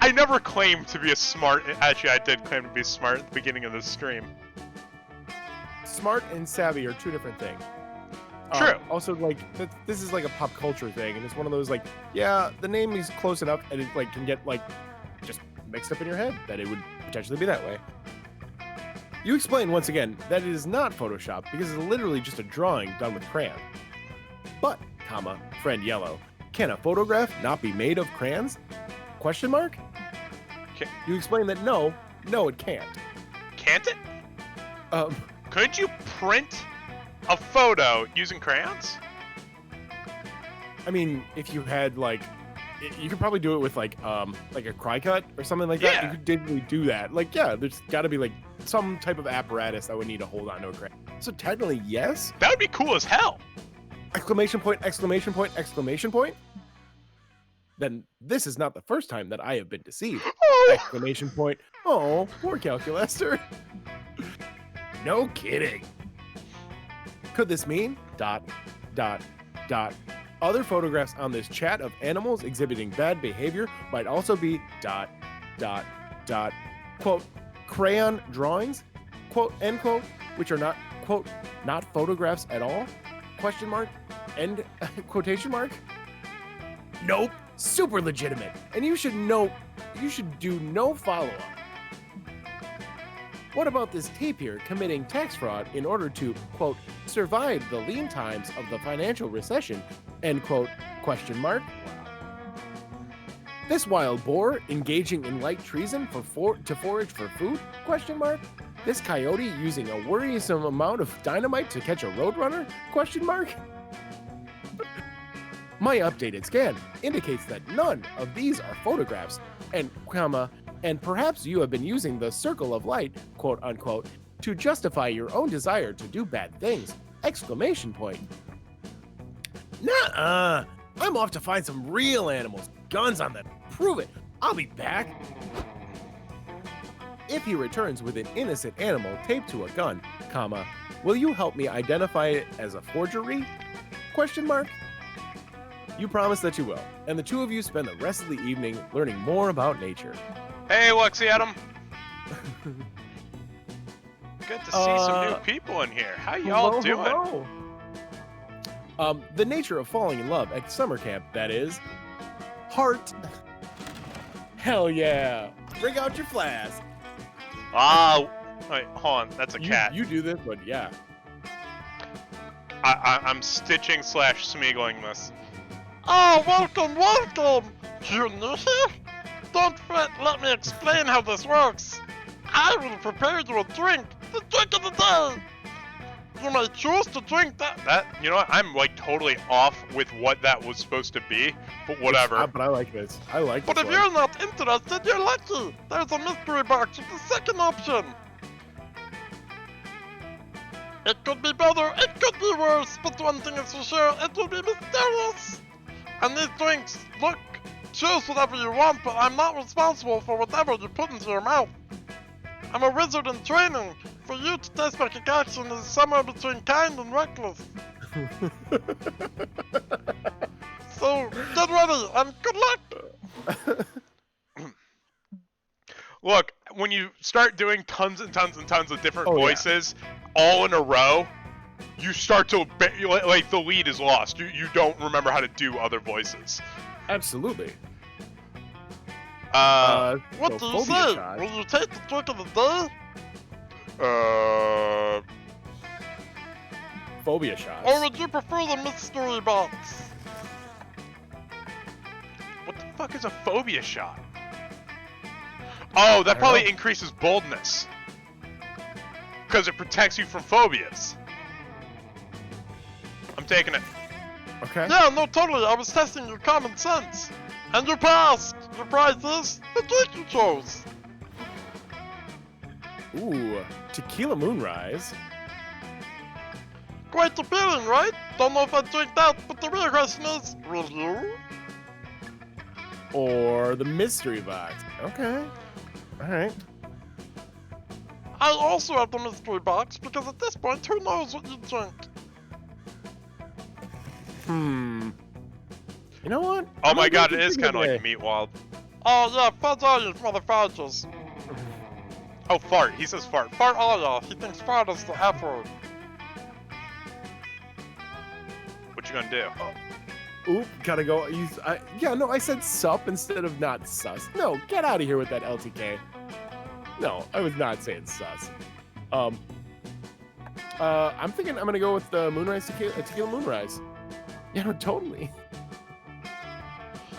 I never claimed to be a smart. Actually, I did claim to be smart at the beginning of this stream. Smart and savvy are two different things. True. Also, like this is like a pop culture thing, and it's one of those like, yeah, the name is close enough, and it like can get like just mixed up in your head that it would potentially be that way. You explain once again that it is not Photoshop because it's literally just a drawing done with crayon. But, comma, friend yellow, can a photograph not be made of crayons? Question mark? You explain that no, it can't. Can't it? Couldn't you print a photo using crayons? I mean, if you had like, you could probably do it with like a cry cut or something like that. Yeah. You could digitally do that. Like, yeah, there's got to be like some type of apparatus that would need to hold on to a crayon. So technically, yes. That would be cool as hell. Exclamation point! Exclamation point! Exclamation point! Then this is not the first time that I have been deceived. Oh. Exclamation point! Oh, poor Calculaster. No kidding. Could this mean other photographs on this chat of animals exhibiting bad behavior might also be quote crayon drawings, quote end quote, which are not quote not photographs at all? Question mark end quotation mark. Nope, super legitimate, and you should do no follow-up. What about this tapir committing tax fraud in order to, quote, survive the lean times of the financial recession, end quote, question mark? This wild boar engaging in light treason to forage for food, question mark? This coyote using a worrisome amount of dynamite to catch a roadrunner, question mark? My updated scan indicates that none of these are photographs, and perhaps you have been using the circle of light, quote unquote, to justify your own desire to do bad things, exclamation point. Nuh-uh, I'm off to find some real animals, guns on them, prove it, I'll be back. If he returns with an innocent animal taped to a gun, comma, will you help me identify it as a forgery? Question mark. You promise that you will, and the two of you spend the rest of the evening learning more about nature. Hey, Lexi Adam. Good to see some new people in here. How y'all doing? Hello. The nature of falling in love at summer camp, that is. Heart. Hell yeah. Bring out your flask. Wait, hold on. That's a cat. You do this, but yeah. I'm stitching / smeagling this. Oh, welcome. You new here? Don't fret, let me explain how this works. I will prepare you a drink, the drink of the day. You may choose to drink that. You know what? I'm like totally off with what that was supposed to be, but whatever. But I like this. But if you're not interested, you're lucky. There's a mystery box with the second option. It could be better, it could be worse, but one thing is for sure, it will be mysterious. And these drinks, look, choose whatever you want, but I'm not responsible for whatever you put into your mouth. I'm a wizard in training. For you to taste my concoction is somewhere between kind and reckless. So, get ready, and good luck! Look, when you start doing tons and tons and tons of different Oh, yeah. voices all in a row, you start to like the lead is lost. You don't remember how to do other voices. Absolutely. What so do you phobia say? shot. Will you take the drink of the day? Phobia shots. Or would you prefer the mystery box? What the fuck is a phobia shot? Oh, that don't probably know. increases boldness. Because it protects you from phobias. I'm taking it. Okay. Yeah, no, totally. I was testing your common sense. And you passed. Your prize is the drink you chose. Ooh, Tequila Moonrise. Quite appealing, right? Don't know if I'd drink that, but the real question is, will you? Or the Mystery Box. Okay. Alright. I also have the mystery box, because at this point, who knows what you drink? You know what? Oh I'm my gonna go god, with it is kind of Tequila like Meat Wild. Oh yeah, fart all you motherfuckers. Oh, fart. He says fart. Fart all y'all. He thinks fart is the F word. What you gonna do? Oop, gotta go. Yeah, no, I said sup instead of not sus. No, get out of here with that LTK. No, I was not saying sus. I'm thinking I'm gonna go with the Moonrise Tequila Moonrise. Yeah, no, totally.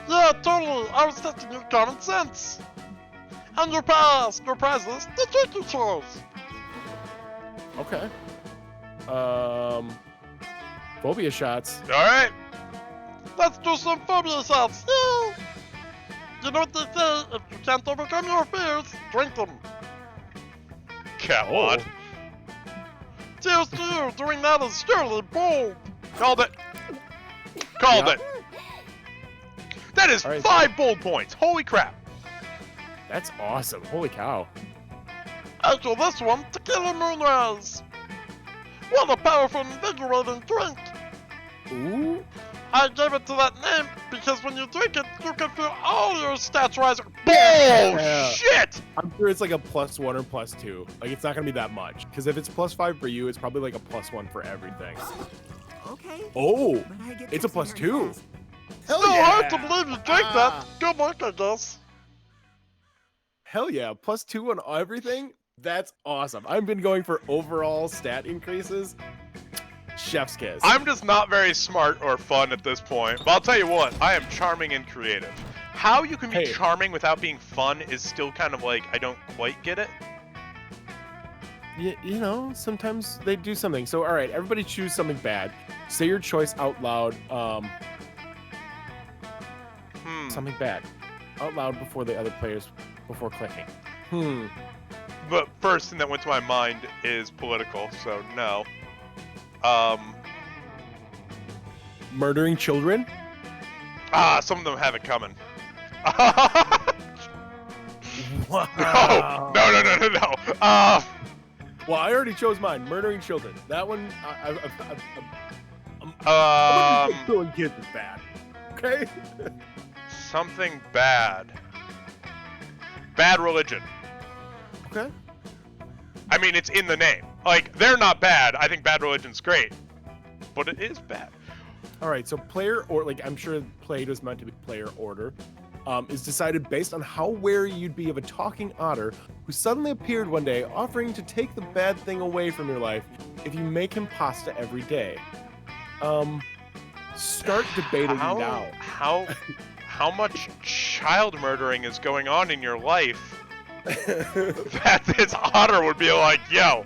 Yeah, totally. I was testing your common sense. And your prize is the drink you chose. Okay. Phobia shots. Alright. Let's do some phobia shots. Yeah. You know what they say? If you can't overcome your fears, drink them. Come Oh. on. Cheers to you. Doing that is surely bold. Called it. Called Yeah. it. That is All right, 5 bold points. Holy crap. That's awesome. Holy cow. After this one, Tequila Moonrise. What a powerful, invigorating drink. Ooh. I gave it to that name because when you drink it, you can feel all your stats rise. Yeah. Shit! I'm sure it's like a +1 or +2. Like, it's not gonna be that much. Because if it's +5 for you, it's probably like a +1 for everything. Okay. Oh, But I get it's a tipsy +2. very fast. Hell Still yeah. hard to believe you drank that. Good luck, I guess. Hell yeah, +2 on everything? That's awesome. I've been going for overall stat increases. Chef's kiss. I'm just not very smart or fun at this point. But I'll tell you what, I am charming and creative. How you can be Hey. charming without being fun is still kind of like, I don't quite get it. You know, sometimes they do something. So, all right, everybody choose something bad. Say your choice out loud. Something bad. Out loud before the other players, before clicking. The first thing that went to my mind is political, so no. Murdering children? Some of them have it coming. Wow. No. Well, I already chose mine. Murdering children. That one, I'm killing kids is bad. Okay? Something bad. Bad religion. Okay. I mean, it's in the name. Like, they're not bad. I think bad religion's great. But it is bad. All right, so player, or like I'm sure play was meant to be player order, is decided based on how wary you'd be of a talking otter who suddenly appeared one day offering to take the bad thing away from your life if you make him pasta every day. Start debating now. How much child murdering is going on in your life that this otter would be like, yo,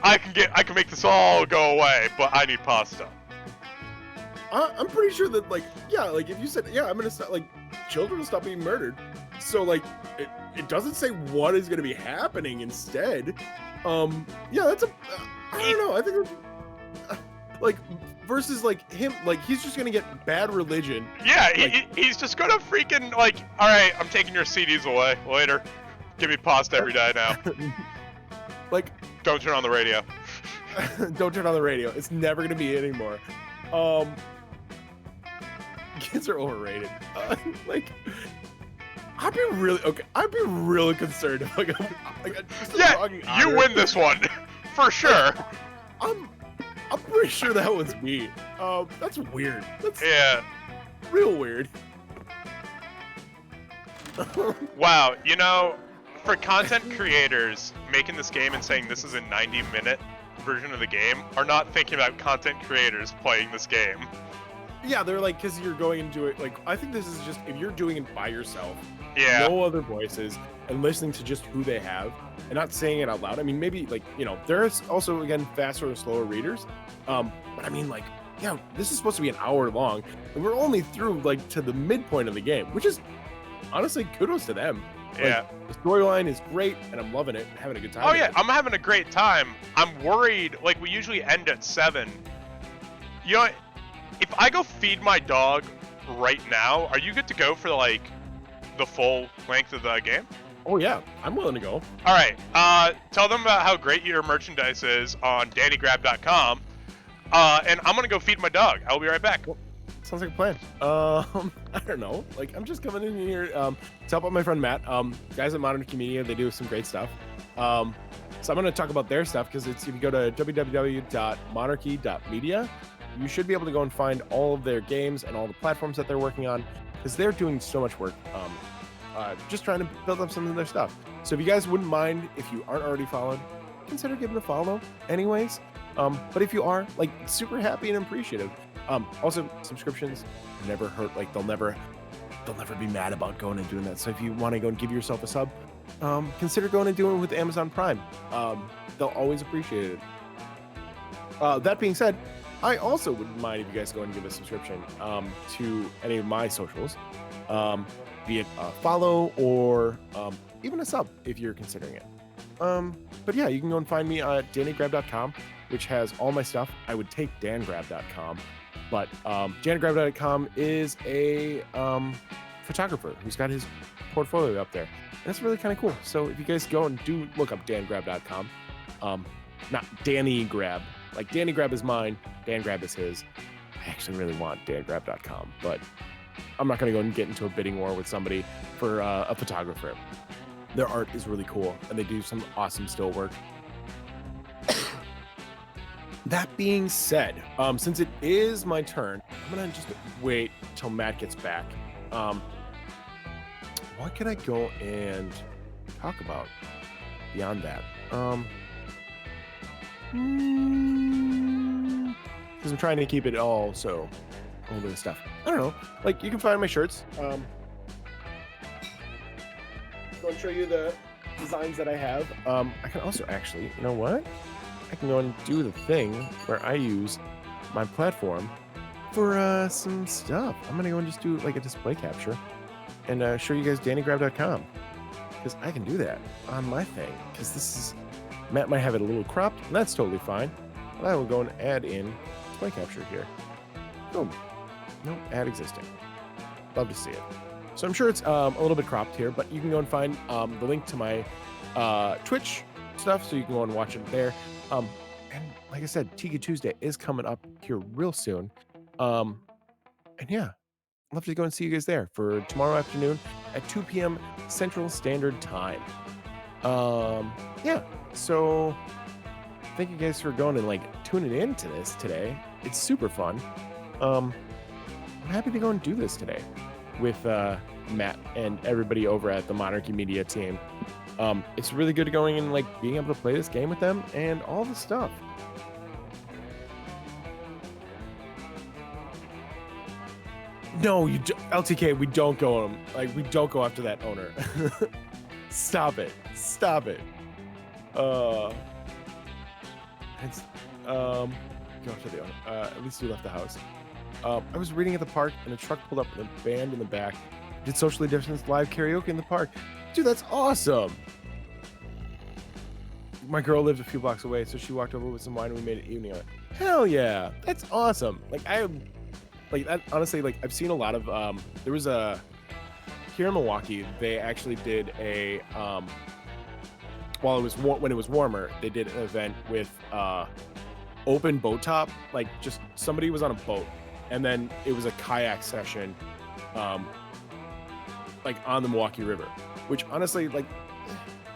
I can make this all go away, but I need pasta. I'm pretty sure that, like, yeah, like if you said, yeah, I'm gonna stop, like, children will stop being murdered. So, like, it doesn't say what is gonna be happening instead. Yeah, that's I don't know. I think, like, versus like him, like he's just gonna get bad religion. Yeah, Like- he's just gonna freaking like, all right, I'm taking your CDs away later. Give me pasta every day now. Like, Don't turn on the radio. don't turn on the radio. It's never gonna be anymore. Kids are overrated. Like, I'd be really concerned if like, just a Yeah, wrong you honor. win this one for sure. I'm pretty sure that was me. That's weird. That's Yeah. real weird. Wow, you know, for content creators, making this game and saying this is a 90-minute version of the game are not thinking about content creators playing this game. Yeah, they're like, because you're going into it, like, I think this is just, if you're doing it by yourself, Yeah. no other voices, and listening to just who they have, and not saying it out loud. I mean, maybe, like, you know, there's also, again, faster or slower readers, but I mean, like, yeah, this is supposed to be an hour long, and we're only through, like, to the midpoint of the game, which is, honestly, kudos to them. Like, Yeah. the storyline is great, and I'm loving it, and having a good time. Oh with yeah, it. I'm having a great time. I'm worried, like we usually end at 7. You know, if I go feed my dog right now, are you good to go for like the full length of the game? Oh, yeah, I'm willing to go. All right, tell them about how great your merchandise is on DanGrab.com, and I'm gonna go feed my dog. I'll be right back. Sounds like a plan. I don't know. Like, I'm just coming in here to help out my friend Matt. Guys at Monarchy Media, they do some great stuff. So I'm going to talk about their stuff because it's, if you go to www.monarchy.media, you should be able to go and find all of their games and all the platforms that they're working on because they're doing so much work. Just trying to build up some of their stuff. So if you guys wouldn't mind, if you aren't already followed, consider giving a follow anyways. But if you are, like, super happy and appreciative. Also, subscriptions never hurt. Like, they'll never be mad about going and doing that. So if you want to go and give yourself a sub, consider going and doing it with Amazon Prime. They'll always appreciate it. That being said, I also wouldn't mind if you guys go and give a subscription to any of my socials, be it a follow or even a sub if you're considering it. But yeah, you can go and find me at DanGrab.com, which has all my stuff. I would take DanGrab.com, but DanGrab.com is a photographer who's got his portfolio up there. And it's really kind of cool. So if you guys go and do look up DanGrab.com, not Danny Grab. Like, Danny Grab is mine, DanGrab is his. I actually really want DanGrab.com, but I'm not going to go and get into a bidding war with somebody for a photographer. Their art is really cool, and they do some awesome still work. That being said, since it is my turn, I'm going to just wait till Matt gets back. What can I go and talk about beyond that? Because I'm trying to keep it all so a little bit of stuff. I don't know. Like, you can find my shirts. Go and show you the designs that I have. I can also actually, you know what? I can go and do the thing where I use my platform for some stuff. I'm gonna go and just do like a display capture and show you guys DannyGrab.com because I can do that on my thing. Because this is Matt might have it a little cropped, and that's totally fine. But I will go and add in display capture here. Boom. Nope, add existing. Love to see it. So I'm sure it's a little bit cropped here, but you can go and find the link to my Twitch stuff, so you can go and watch it there. And like I said, Tiki Tuesday is coming up here real soon. And yeah, I'd love to go and see you guys there for tomorrow afternoon at 2 p.m. Central Standard Time. Yeah, so thank you guys for going and like tuning in to this today. It's super fun. I'm happy to go and do this today with Matt and everybody over at the Monarchy Media team. It's really good going and like being able to play this game with them and all the stuff. No, LTK, we don't go we don't go after that owner. Stop it. It's go after the owner. At least you left the house. I was reading at the park and a truck pulled up with a band in the back. Did socially distanced live karaoke in the park. Dude, that's awesome. My girl lived a few blocks away, so she walked over with some wine and we made an evening of it. Hell yeah, that's awesome. Honestly, I've seen a lot of there was a here in Milwaukee, they actually did a when it was warmer, they did an event with open boat top, like just somebody was on a boat and then it was a kayak session like on the Milwaukee River, which honestly, like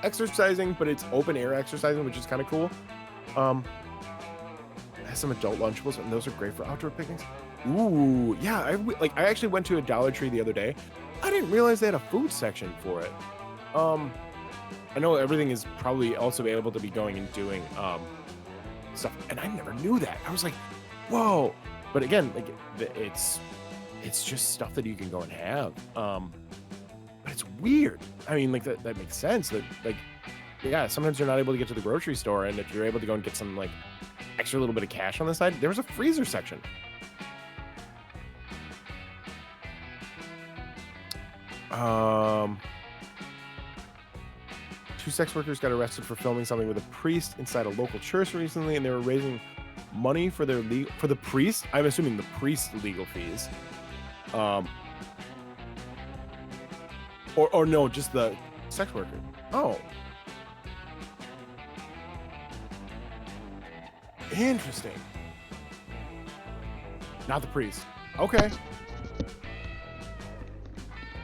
exercising, but it's open air exercising, which is kind of cool. It has some adult Lunchables, and those are great for outdoor picnics. Ooh, yeah. I actually went to a Dollar Tree the other day. I didn't realize they had a food section for it. I know everything is probably also able to be going and doing stuff, and I never knew that. I was like, whoa. But again, like it's just stuff that you can go and have. But it's weird. I mean, like that makes sense. That like, yeah, sometimes you're not able to get to the grocery store, and if you're able to go and get some like extra little bit of cash on the side, there was a freezer section. Two sex workers got arrested for filming something with a priest inside a local church recently, and they were raising money for their for the priest. I'm assuming the priest's legal fees. Or no, just the sex worker. Oh. Interesting. Not the priest. Okay.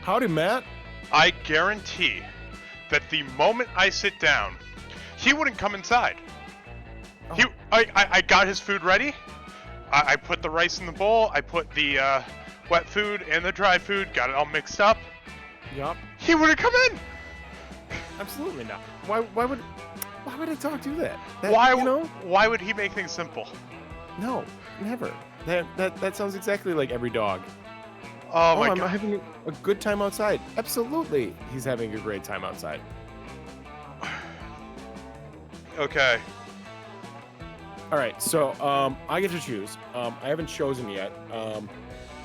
Howdy, Matt. I guarantee that the moment I sit down, he wouldn't come inside. Oh. I got his food ready. I put the rice in the bowl. I put the wet food and the dry food. Got it all mixed up. Yup. He wouldn't come in. Absolutely not. Why would a dog do that? Why would he make things simple? No, never. That sounds exactly like every dog. Oh my I'm god. having a good time outside. Absolutely, he's having a great time outside. Okay. All right, so I get to choose. I haven't chosen yet.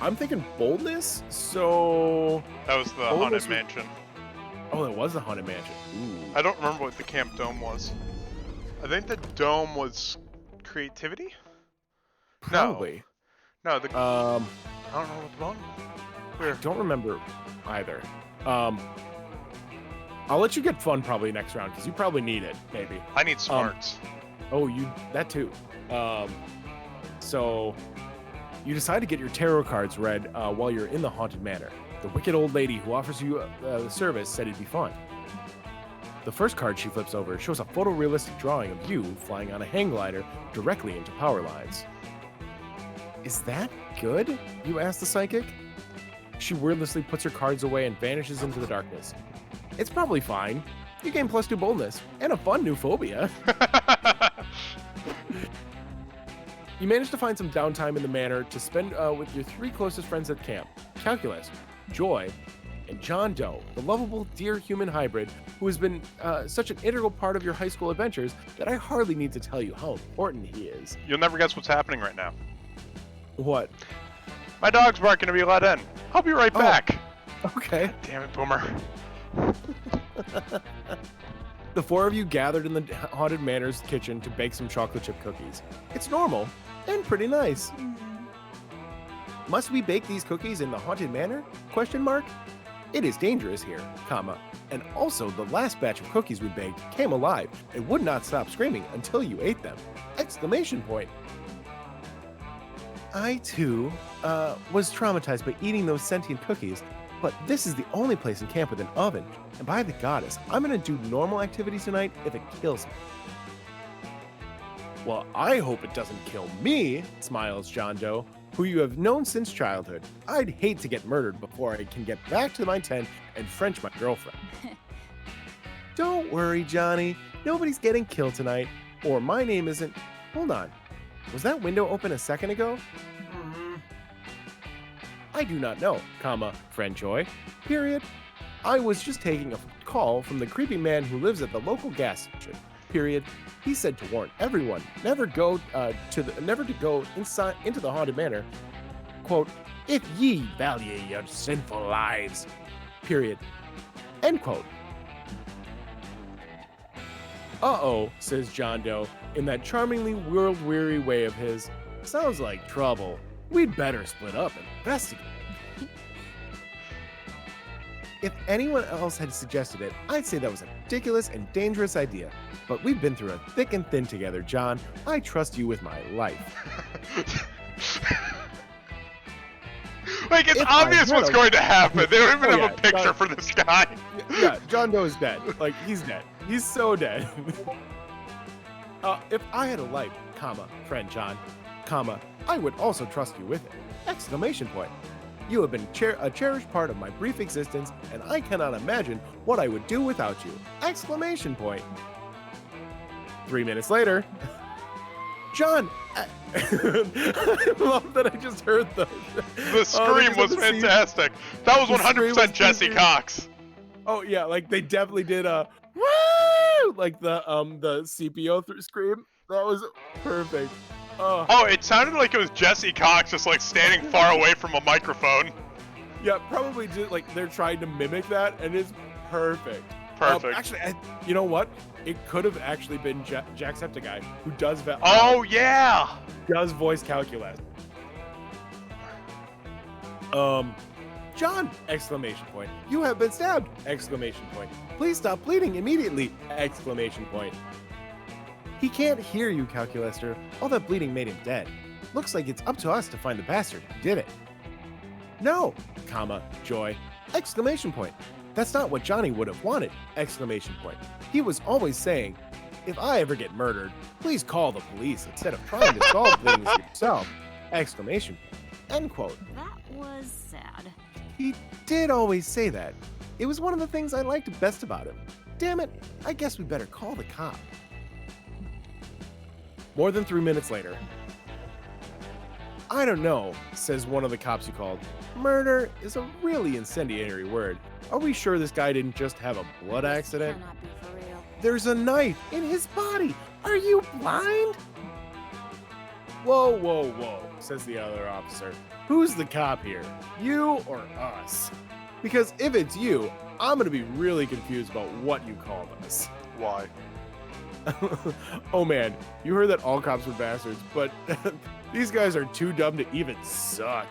I'm thinking boldness. So That was the Boldness haunted mansion. oh, it was the haunted mansion. Ooh. I don't remember what the camp dome was. I think the dome was creativity. Probably. No, the I don't know what the one. I don't remember either. I'll let you get fun probably next round because you probably need it. Maybe. I need smarts. Oh, that too. So you decide to get your tarot cards read while you're in the haunted manor. The wicked old lady who offers you the service said it'd be fun. The first card she flips over shows a photorealistic drawing of you flying on a hang glider directly into power lines. Is that good? You ask the psychic. She wordlessly puts her cards away and vanishes into the darkness. It's probably fine. You gain +2 boldness and a fun new phobia. You manage to find some downtime in the manor to spend with your 3 closest friends at camp: Calculus, Joy, and John Doe, the lovable dear human hybrid who has been such an integral part of your high school adventures that I hardly need to tell you how important he is. You'll never guess what's happening right now. What? My dog's barking to be let in. I'll be right back. Okay. Damn it, Boomer. The 4 of you gathered in the haunted manor's kitchen to bake some chocolate chip cookies. It's normal and pretty nice. Must we bake these cookies in the haunted manor? ? It is dangerous here, and also the last batch of cookies we baked came alive and would not stop screaming until you ate them! ! I too was traumatized by eating those sentient cookies, but this is the only place in camp with an oven, and by the goddess, I'm gonna do normal activities tonight if it kills me. Well, I hope it doesn't kill me, smiles John Doe, who you have known since childhood. I'd hate to get murdered before I can get back to my tent and French my girlfriend. Don't worry, Johnny. Nobody's getting killed tonight, or my name isn't... Hold on. Was that window open a second ago? I do not know, friend Joy, period. I was just taking a call from the creepy man who lives at the local gas station, period. He said to warn everyone never to go inside into the haunted manor. Quote, if ye value your sinful lives, period. End quote. Uh-oh, says John Doe, in that charmingly world-weary way of his. Sounds like trouble. We'd better split up and investigate. If anyone else had suggested it, I'd say that was a ridiculous and dangerous idea. But we've been through a thick and thin together, John. I trust you with my life. Like, it's If I obvious had what's a- going to happen. They don't even Oh, have a yeah, picture John- for this guy. Yeah, John Doe is dead. Like, he's dead. He's so dead. If I had a life, comma, friend John, comma, I would also trust you with it. Exclamation point. You have been a cherished part of my brief existence, and I cannot imagine what I would do without you. Exclamation point. 3 minutes later, John. I love that I just heard the Scream was fantastic. That was The scream 100% was Jesse creepy. Cox. Oh yeah, like they definitely did a woo, like the CPO scream. That was perfect. Oh, it sounded like it was Jesse Cox just like standing far away from a microphone. Yeah, probably just like they're trying to mimic that, and it's perfect. Perfect. Actually, you know what? It could have actually been Jacksepticeye, who does Oh yeah. does voice calculus. John! Exclamation point. You have been stabbed! Exclamation point. Please stop bleeding immediately! Exclamation point. He can't hear you, Calculester. All that bleeding made him dead. Looks like it's up to us to find the bastard who did it. No! Comma, joy. Exclamation point. That's not what Johnny would have wanted! Exclamation point. He was always saying, if I ever get murdered, please call the police instead of trying to solve things yourself! Exclamation point. End quote. That was sad. He did always say that. It was one of the things I liked best about him. Damn it, I guess we better call the cop. More than 3 minutes later. I don't know, says one of the cops you called. Murder is a really incendiary word. Are we sure this guy didn't just have a blood accident? Cannot be for real. There's a knife in his body. Are you blind? Whoa, whoa, whoa, says the other officer. Who's the cop here? You or us? Because if it's you, I'm gonna be really confused about what you called us. Why? Oh man, you heard that all cops were bastards, but these guys are too dumb to even suck.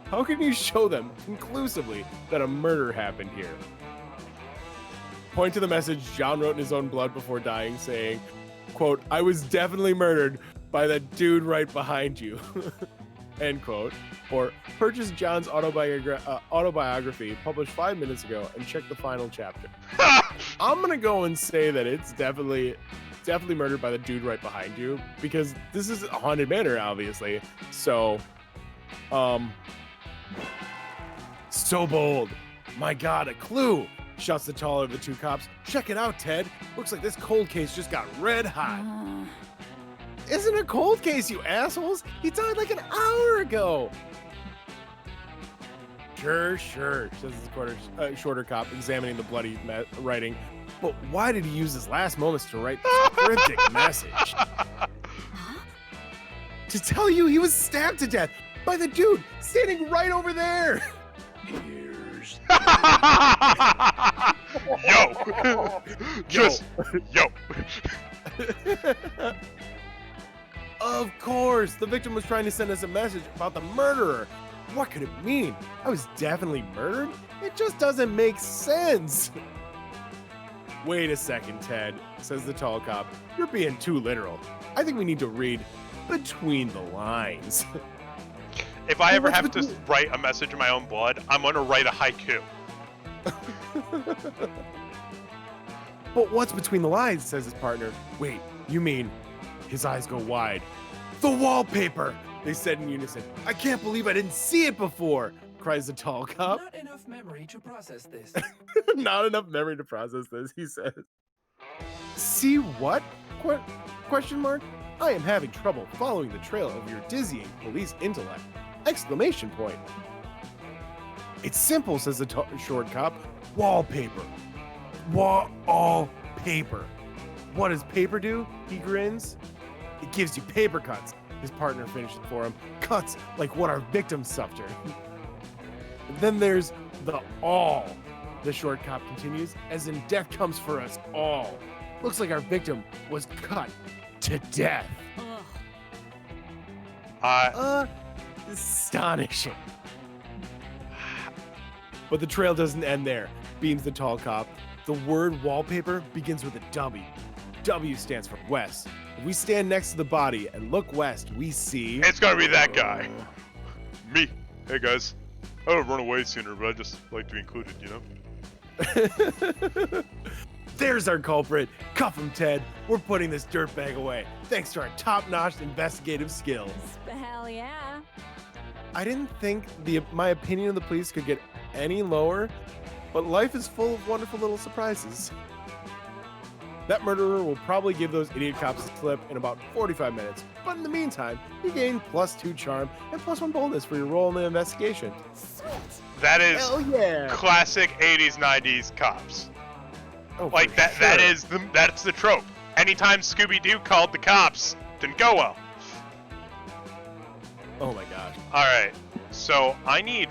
How can you show them conclusively that a murder happened here? Point to the message John wrote in his own blood before dying, saying, quote, I was definitely murdered by that dude right behind you. End quote. Or purchase John's autobiography published 5 minutes ago and check the final chapter. I'm gonna go and say that it's definitely murdered by the dude right behind you, because this is a haunted manor, obviously. So, so bold. My God, a clue! Shouts the taller of the two cops. Check it out, Ted. Looks like this cold case just got red hot. Isn't a cold case, you assholes? He died like an hour ago. Sure, says the shorter cop, examining the bloody writing. But why did he use his last moments to write this cryptic message? To tell you he was stabbed to death by the dude standing right over there. Here's Yo. Just yo. Of course, the victim was trying to send us a message about the murderer. What could it mean? I was definitely murdered? It just doesn't make sense. Wait a second, Ted, says the tall cop. You're being too literal. I think we need to read between the lines. If I ever what's have to between- write a message in my own blood, I'm gonna write a haiku. But what's between the lines, says his partner. Wait, you mean his eyes go wide. The wallpaper, they said in unison. I can't believe I didn't see it before, cries the tall cop. Not enough memory to process this. Not enough memory to process this, he says. See what? Question mark? I am having trouble following the trail of your dizzying police intellect. Exclamation point. It's simple, says the short cop. Wallpaper. Wallpaper. What does paper do? He grins. It gives you paper cuts. His partner finishes for him. Cuts like what our victim suffered. Then there's the all. The short cop continues, as in death comes for us all. Looks like our victim was cut to death. Astonishing. But the trail doesn't end there, beams the tall cop. The word wallpaper begins with a W. W stands for west. If we stand next to the body and look west, we see... It's gonna be that guy. Me. Hey guys. I would run away sooner, but I just like to be included, you know? There's our culprit. Cuff him, Ted. We're putting this dirtbag away, thanks to our top-notch investigative skills. Hell yeah. I didn't think my opinion of the police could get any lower, but life is full of wonderful little surprises. That murderer will probably give those idiot cops a slip in about 45 minutes, but in the meantime, you gain +2 charm and +1 boldness for your role in the investigation. That is Hell yeah! classic 80s, 90s cops. Oh, Like, for sure. that's the trope. Anytime Scooby-Doo called the cops, didn't go well. Oh my gosh. Alright, so I need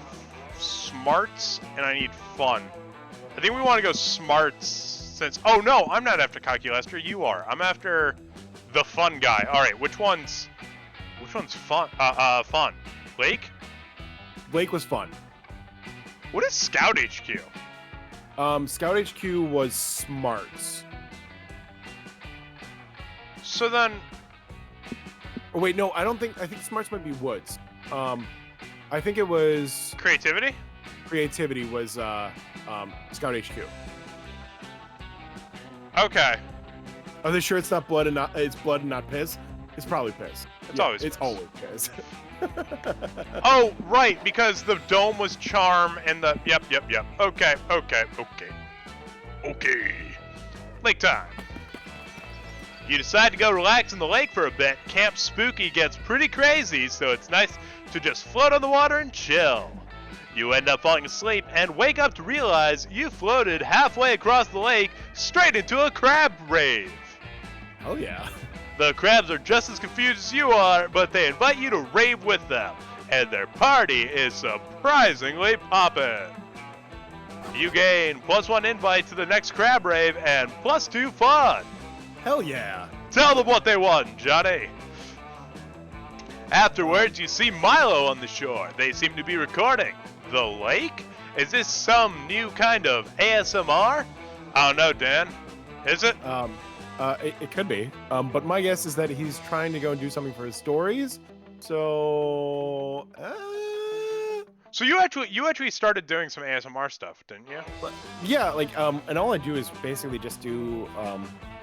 smarts and I need fun. I think we want to go smarts since... Oh no, I'm not after Cocky Lester, you are. I'm after the fun guy. Alright, which one's fun? Fun. Lake? Blake was fun. What is Scout HQ? Scout HQ was smarts. So then... Oh, wait, no, I think smarts might be woods. I think it was Creativity? creativity was Scout HQ. Okay. Are they sure it's not blood and not piss? It's probably piss. It's always it's piss. always piss. Oh, right, because the dome was charm and the... Yep. Okay. Lake time. You decide to go relax in the lake for a bit. Camp Spooky gets pretty crazy, so it's nice to just float on the water and chill. You end up falling asleep and wake up to realize you floated halfway across the lake straight into a crab rave. Oh yeah. The crabs are just as confused as you are, but they invite you to rave with them, and their party is surprisingly poppin'. You gain +1 invite to the next crab rave and +2 fun. Hell yeah. Tell them what they won, Johnny. Afterwards, you see Milo on the shore. They seem to be recording. The lake? Is this some new kind of ASMR? I don't know, Dan. Is it? It could be. But my guess is that he's trying to go and do something for his stories. So, So you actually started doing some ASMR stuff, didn't you? yeah, like, and all I do is basically just do,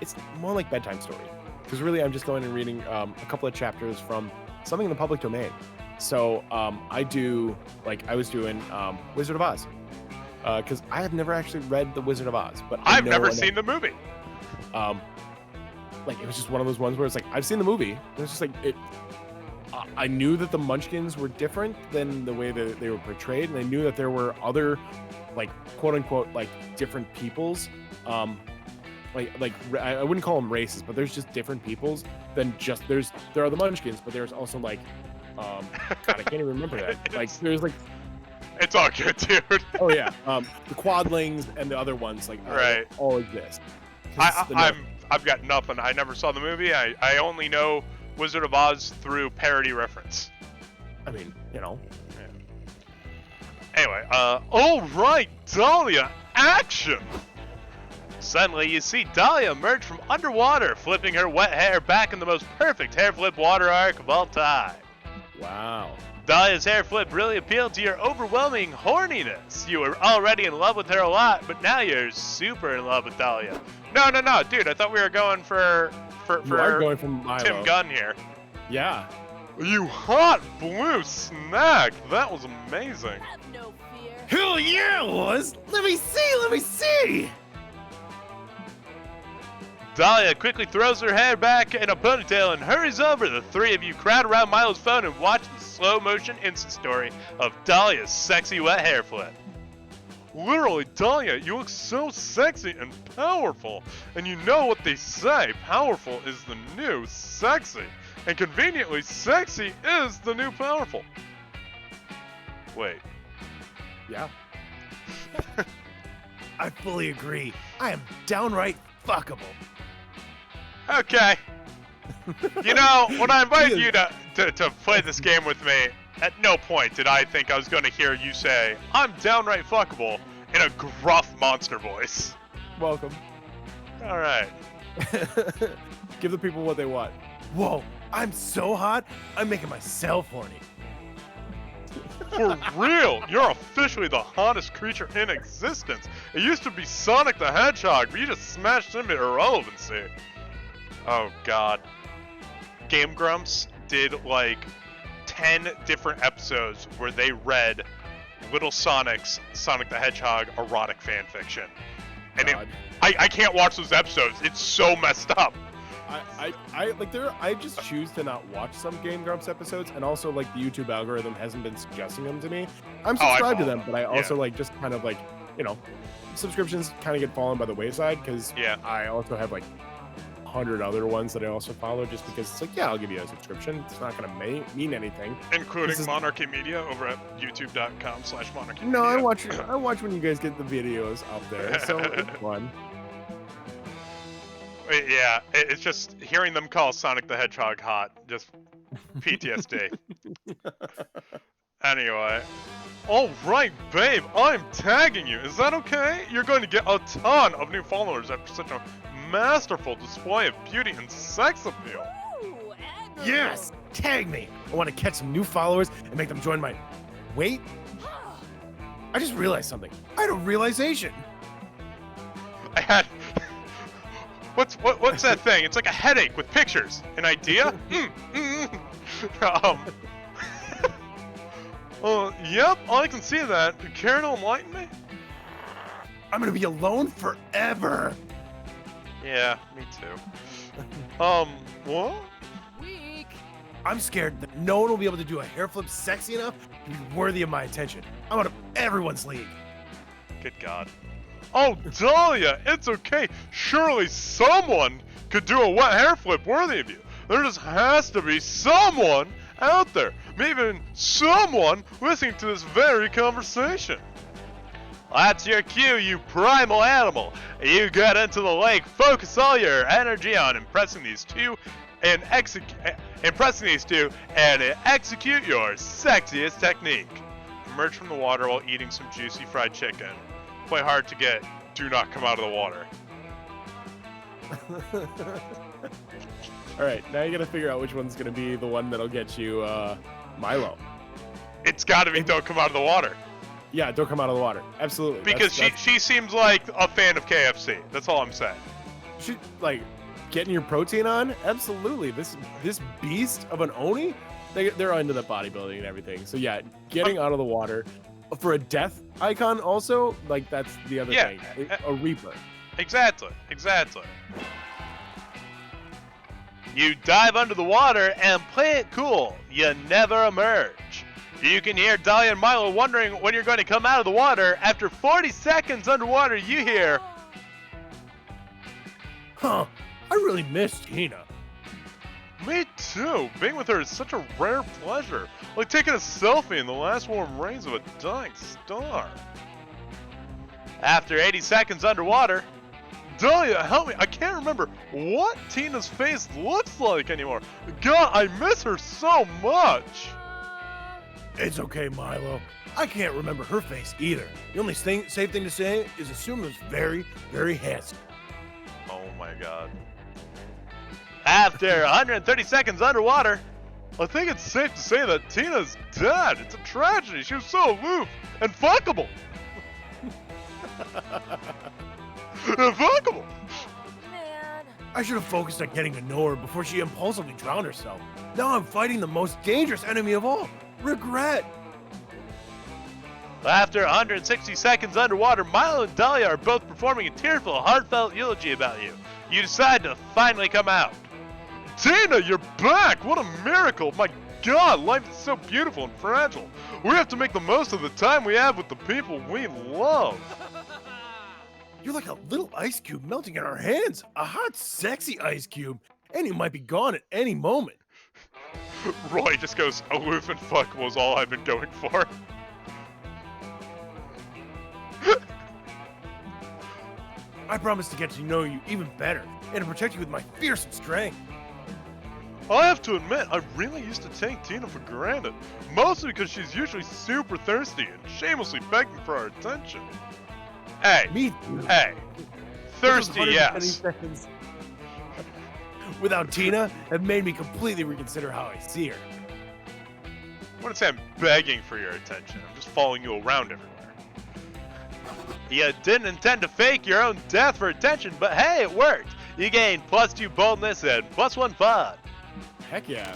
it's more like bedtime story. Because really, I'm just going and reading a couple of chapters from something in the public domain. So, I do, like, I was doing Wizard of Oz. Because I have never actually read The Wizard of Oz, but I've never seen the movie. Like, it was just one of those ones where it's like, I've seen the movie. And it's just like, I knew that the Munchkins were different than the way that they were portrayed, and I knew that there were other, like, quote unquote, like, different peoples. I wouldn't call them races, but there's just different peoples than just there are the Munchkins, but there's also like, God, I can't even remember that. Like, there's like, It's all good, dude. oh yeah, the Quadlings and the other ones like Right. all exist. 'Cause I've got nothing. I never saw the movie. I only know Wizard of Oz through parody reference. I mean, you know. Anyway, all right, Dahlia, action! Suddenly, you see Dahlia emerge from underwater, flipping her wet hair back in the most perfect hair flip water arc of all time. Wow. Dahlia's hair flip really appealed to your overwhelming horniness. You were already in love with her a lot, but now you're super in love with Dahlia. No, dude, I thought we were going for You are going from Milo. Tim Gunn here. Yeah. You hot blue snack! That was amazing. Have no fear. Hell yeah, it was. Let me see. Dahlia quickly throws her hair back in a ponytail and hurries over. The three of you crowd around Milo's phone and watch the slow motion Insta story of Dahlia's sexy wet hair flip. Literally, Dahlia, you look so sexy and powerful. And you know what they say, powerful is the new sexy. And conveniently, sexy is the new powerful. Wait. Yeah. I fully agree. I am downright fuckable. Okay. You know, when I invited you to play this game with me, at no point did I think I was going to hear you say, I'm downright fuckable, in a gruff monster voice. Welcome. Alright. Give the people what they want. Whoa, I'm so hot, I'm making myself horny. For real, you're officially the hottest creature in existence. It used to be Sonic the Hedgehog, but you just smashed him into irrelevancy. Oh god. Game Grumps did like 10 different episodes where they read Little Sonic's Sonic the Hedgehog erotic fanfiction. And I can't watch those episodes. It's so messed up. I just choose to not watch some Game Grumps episodes, and also like the YouTube algorithm hasn't been suggesting them to me. I'm subscribed to them, but I also like just kind of like, you know, subscriptions kind of get fallen by the wayside because I also have like 100 other ones that I also follow just because it's like, yeah, I'll give you a subscription. It's not gonna mean anything. Including Monarchy Media over at youtube.com/monarchy. No, I watch when you guys get the videos up there, so it's fun. Yeah, it's just hearing them call Sonic the Hedgehog hot, just PTSD. Anyway. Alright, babe, I'm tagging you. Is that okay? You're going to get a ton of new followers after such a masterful display of beauty and sex appeal. Yes! Tag me! I want to catch some new followers and make them join my... Wait? I just realized something. I had a realization. I had... What's that thing? It's like a headache with pictures. An idea? Yep, I can see that. Care to enlighten me? I'm gonna be alone forever. Yeah, me too. What? Weak. I'm scared that no one will be able to do a hair flip sexy enough to be worthy of my attention. I'm out of everyone's league. Good God. Oh, Dahlia, it's okay. Surely someone could do a wet hair flip worthy of you. There just has to be someone out there. Maybe even someone listening to this very conversation. That's your cue, you primal animal. You get into the lake, focus all your energy on impressing these two, and execute your sexiest technique. Emerge from the water while eating some juicy fried chicken. Play hard to get. Do not come out of the water. All right, now you gotta figure out which one's gonna be the one that'll get you Milo. It's gotta be don't come out of the water. Yeah, don't come out of the water. Absolutely. Because she seems like a fan of KFC. That's all I'm saying. She like getting your protein on. Absolutely. This beast of an Oni, they're into the bodybuilding and everything. So yeah, getting out of the water for a death icon also, like that's the other thing. A Reaper. Exactly. You dive under the water and play it cool. You never emerge. You can hear Dahlia and Milo wondering when you're going to come out of the water. After 40 seconds underwater, you hear... Huh, I really miss Tina. Me too. Being with her is such a rare pleasure. Like taking a selfie in the last warm rays of a dying star. After 80 seconds underwater... Dahlia, help me. I can't remember what Tina's face looks like anymore. God, I miss her so much. It's okay, Milo. I can't remember her face either. The only safe thing to say is assume it was very, very handsome. Oh my God. After 130 seconds underwater, I think it's safe to say that Tina's dead. It's a tragedy. She was so aloof and fuckable. Fuckable. Man. I should have focused on getting to know her before she impulsively drowned herself. Now I'm fighting the most dangerous enemy of all, regret. After 160 seconds underwater, Milo and Dahlia are both performing a tearful, heartfelt eulogy about you. You decide to finally come out. Tina, you're back! What a miracle! My God, life is so beautiful and fragile. We have to make the most of the time we have with the people we love. You're like a little ice cube melting in our hands. A hot, sexy ice cube. And you might be gone at any moment. Roy just goes, aloof and fuckable is all I've been going for. I promise to get to know you even better and to protect you with my fearsome strength. I have to admit, I really used to take Tina for granted. Mostly because she's usually super thirsty and shamelessly begging for our attention. Hey, Me too. hey, thirsty, yes. Seconds without Tina have made me completely reconsider how I see her. wouldn't say I'm begging for your attention. I'm just following you around everywhere. You didn't intend to fake your own death for attention, but hey, it worked. You gained +2 boldness and +1 fun. Heck yeah.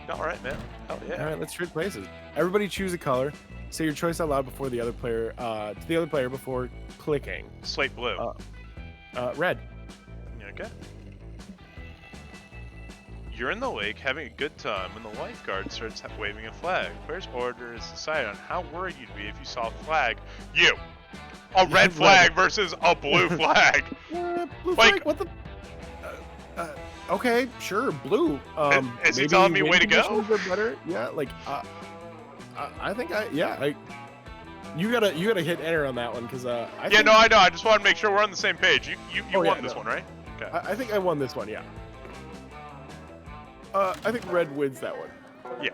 All right, man. Hell yeah. All right, let's trade places. Everybody choose a color. Say your choice out loud before the other player, to the other player before clicking. Slate blue. Red. Okay. You're in the lake having a good time when the lifeguard starts waving a flag. Player's order is decided on how worried you'd be if you saw a flag. You! A red flag versus a blue flag! Blue Like- flag? What the? Okay, sure, blue. Is he maybe telling me wind way to go? conditions are better? Yeah, like, I think you gotta hit enter on that one, because I Yeah, think, no, I know. I just want to make sure we're on the same page. You Oh, yeah, won this no. one, right? Okay. I think I won this one, yeah. I think red wins that one. Yeah.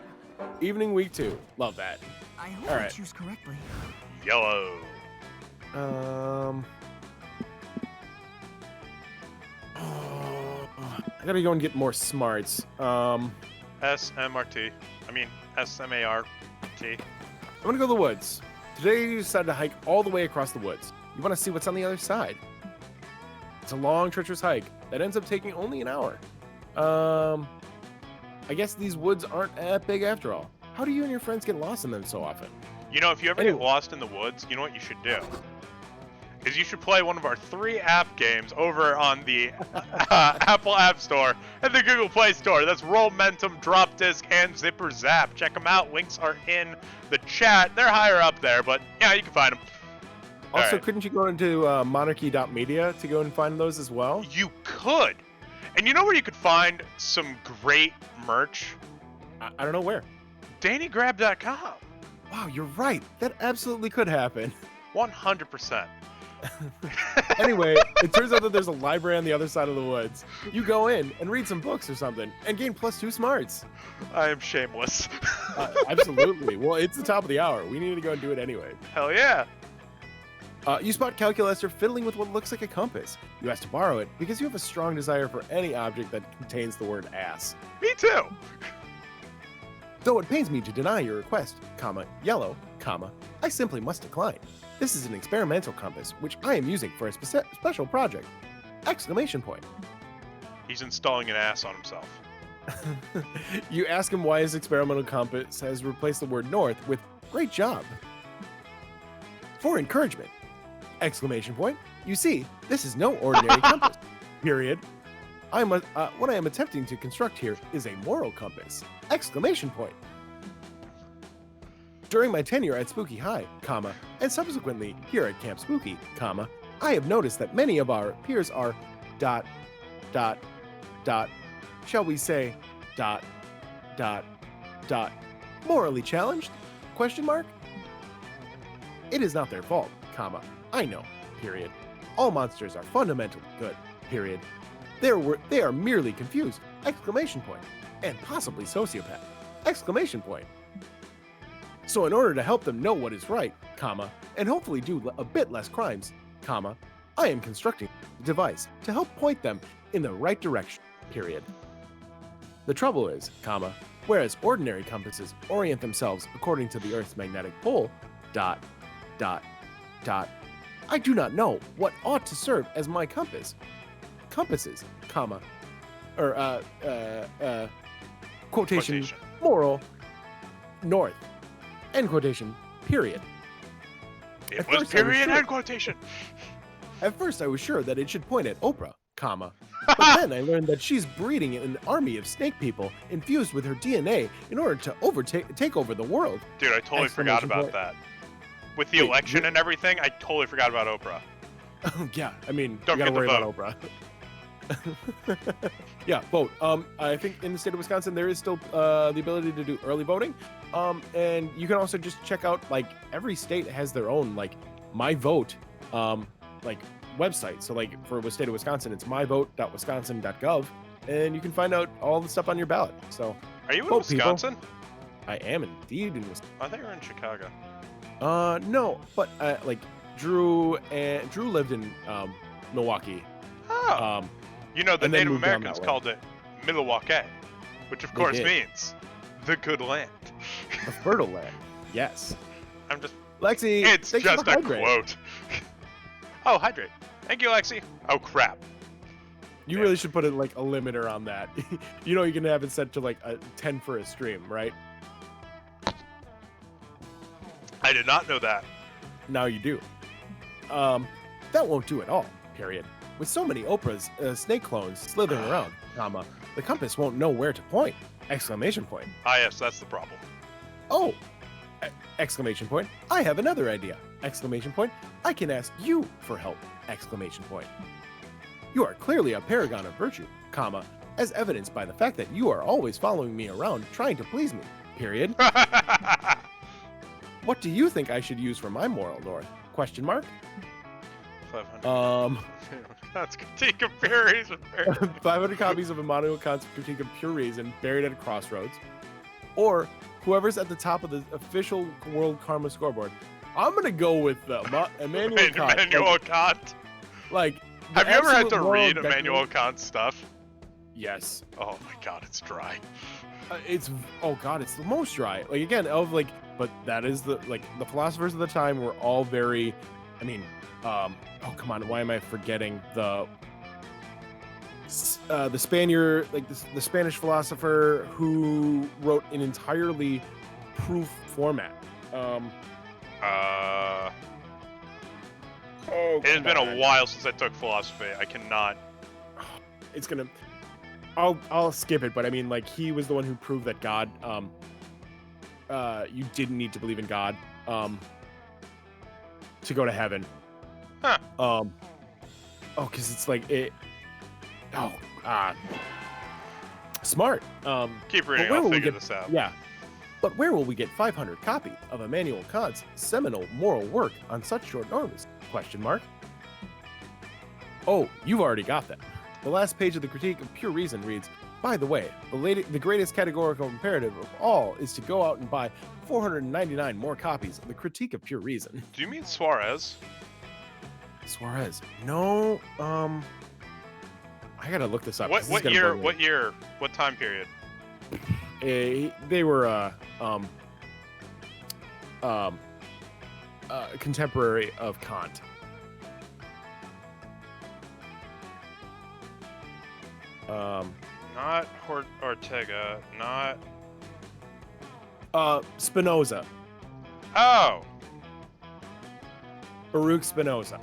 Evening week 2. Love that. I hope All I right. choose correctly. Yellow. I gotta go and get more smarts. SMRT. I mean, SMART. I'm gonna go to the woods. Today you decided to hike all the way across the woods. You want to see what's on the other side. It's a long, treacherous hike that ends up taking only an hour. I guess these woods aren't that big after all. How do you and your friends get lost in them so often? You know, if you ever Anyway. get lost in the woods, you know what you should do? Is you should play one of our 3 app games over on the Apple App Store and the Google Play Store. That's Rollmentum, Drop Disc, and Zipper Zap. Check them out. Links are in the chat. They're higher up there, but yeah, you can find them. Also, Alright. couldn't you go into monarchy.media to go and find those as well? You could. And you know where you could find some great merch? I don't know where. DanGrab.com. Wow, you're right. That absolutely could happen. 100%. Anyway, it turns out that there's a library on the other side of the woods. You go in and read some books or something and gain +2 smarts. I am shameless. Absolutely. Well, it's the top of the hour. We need to go and do it anyway. Hell yeah. You spot Calculaster fiddling with what looks like a compass. You ask to borrow it because you have a strong desire for any object that contains the word ass. Me too. Though it pains me to deny your request, yellow, I simply must decline. This is an experimental compass, which I am using for a special project! Exclamation point. He's installing an ass on himself. You ask him why his experimental compass has replaced the word north with great job. For encouragement! Exclamation point. You see, this is no ordinary compass. Period. What I am attempting to construct here is a moral compass! Exclamation point. During my tenure at Spooky High, and subsequently here at Camp Spooky, I have noticed that many of our peers are ... shall we say ... morally challenged? Question mark? It is not their fault, I know, period. All monsters are fundamentally good, period. They are merely confused, exclamation point, and possibly sociopath, exclamation point. So in order to help them know what is right, and hopefully do a bit less crimes, I am constructing a device to help point them in the right direction, period. The trouble is, whereas ordinary compasses orient themselves according to the Earth's magnetic pole, ... I do not know what ought to serve as my compass. Compasses, quotation, moral, north, end quotation, period. It At was first I was period sure- and quotation. At first I was sure that it should point at Oprah, but then I learned that she's breeding an army of snake people infused with her DNA in order to take over the world. Dude, I totally forgot Exclamation about point. that. With the Wait, election you- and everything, I totally forgot about Oprah. Yeah, I mean, Don't you gotta forget worry to about Oprah. Yeah, vote. I think in the state of Wisconsin there is still the ability to do early voting, and you can also just check out, like, every state has their own, like, My Vote, like, website. So, like, for the state of Wisconsin, it's myvote.wisconsin.gov, and you can find out all the stuff on your ballot. So Are you in Vote, people. Wisconsin? I am indeed in Wisconsin. I think you're in Chicago. No, but like Drew lived in Milwaukee. Oh. You know, the and then Native moved down Americans that way. called it Milwaukee, which of They course did. means The good land. The fertile land. Yes. I'm just. Lexi, It's thank you just for a hydrate. quote. Oh, hydrate. Thank you, Lexi. Oh, crap. You really should put like a limiter on that. You know, you can have it set to like a 10 for a stream, right? I did not know that. Now you do. That won't do at all, period. With so many Oprah's snake clones slithering around, comma, the compass won't know where to point, exclamation point. Ah, yes, that's the problem. Oh, exclamation point, I have another idea, exclamation point, I can ask you for help, exclamation point. You are clearly a paragon of virtue, comma, as evidenced by the fact that you are always following me around trying to please me, period. What do you think I should use for my moral north, question mark? 500. That's critique of pure reason. 500 copies of Immanuel Kant's Critique of Pure Reason buried at a crossroads, or whoever's at the top of the official World Karma scoreboard. I'm gonna go with Immanuel Kant. Immanuel Kant. Like, Have you ever had to absolute moral read declaration- Immanuel Kant's stuff? Yes. Oh my god, it's dry. It's oh god, it's the most dry. Like again, of like, but that is the like the philosophers of the time were all very. I mean, oh come on, why am I forgetting the Spaniard, like the Spanish philosopher who wrote an entirely proof format. Oh, It has been a while since I took philosophy. I cannot. It's gonna. I'll skip it, but I mean, like, he was the one who proved that God, you didn't need to believe in God, to go to heaven. Huh. Oh, because it's like it. Smart. Keep reading. where I'll will we figure get- this out. Yeah. But where will we get 500 copies of Immanuel Kant's seminal moral work on such short notice? Question mark. Oh, you've already got that. The last page of the Critique of Pure Reason reads, by the way, the greatest categorical imperative of all is to go out and buy 499 more copies of the Critique of Pure Reason. Do you mean Suarez? Suarez. No, I gotta look this up. 'cause this is What gonna year? bore me. What year? What time period? They were contemporary of Kant. Not Ortega. Not. Spinoza. Oh. Baruch Spinoza.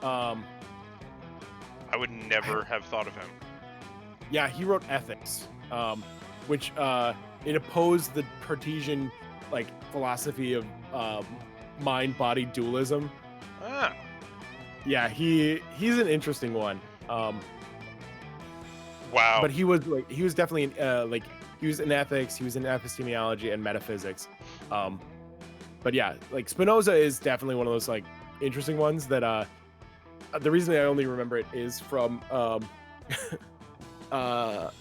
I would never have thought of him. Yeah, he wrote Ethics, which it opposed the Cartesian like philosophy of mind-body dualism. Ah. Yeah, he's an interesting one. Wow. But he was definitely like he was in ethics, he was in epistemology and metaphysics. But yeah, like Spinoza is definitely one of those like interesting ones that the reason I only remember it is from oh god,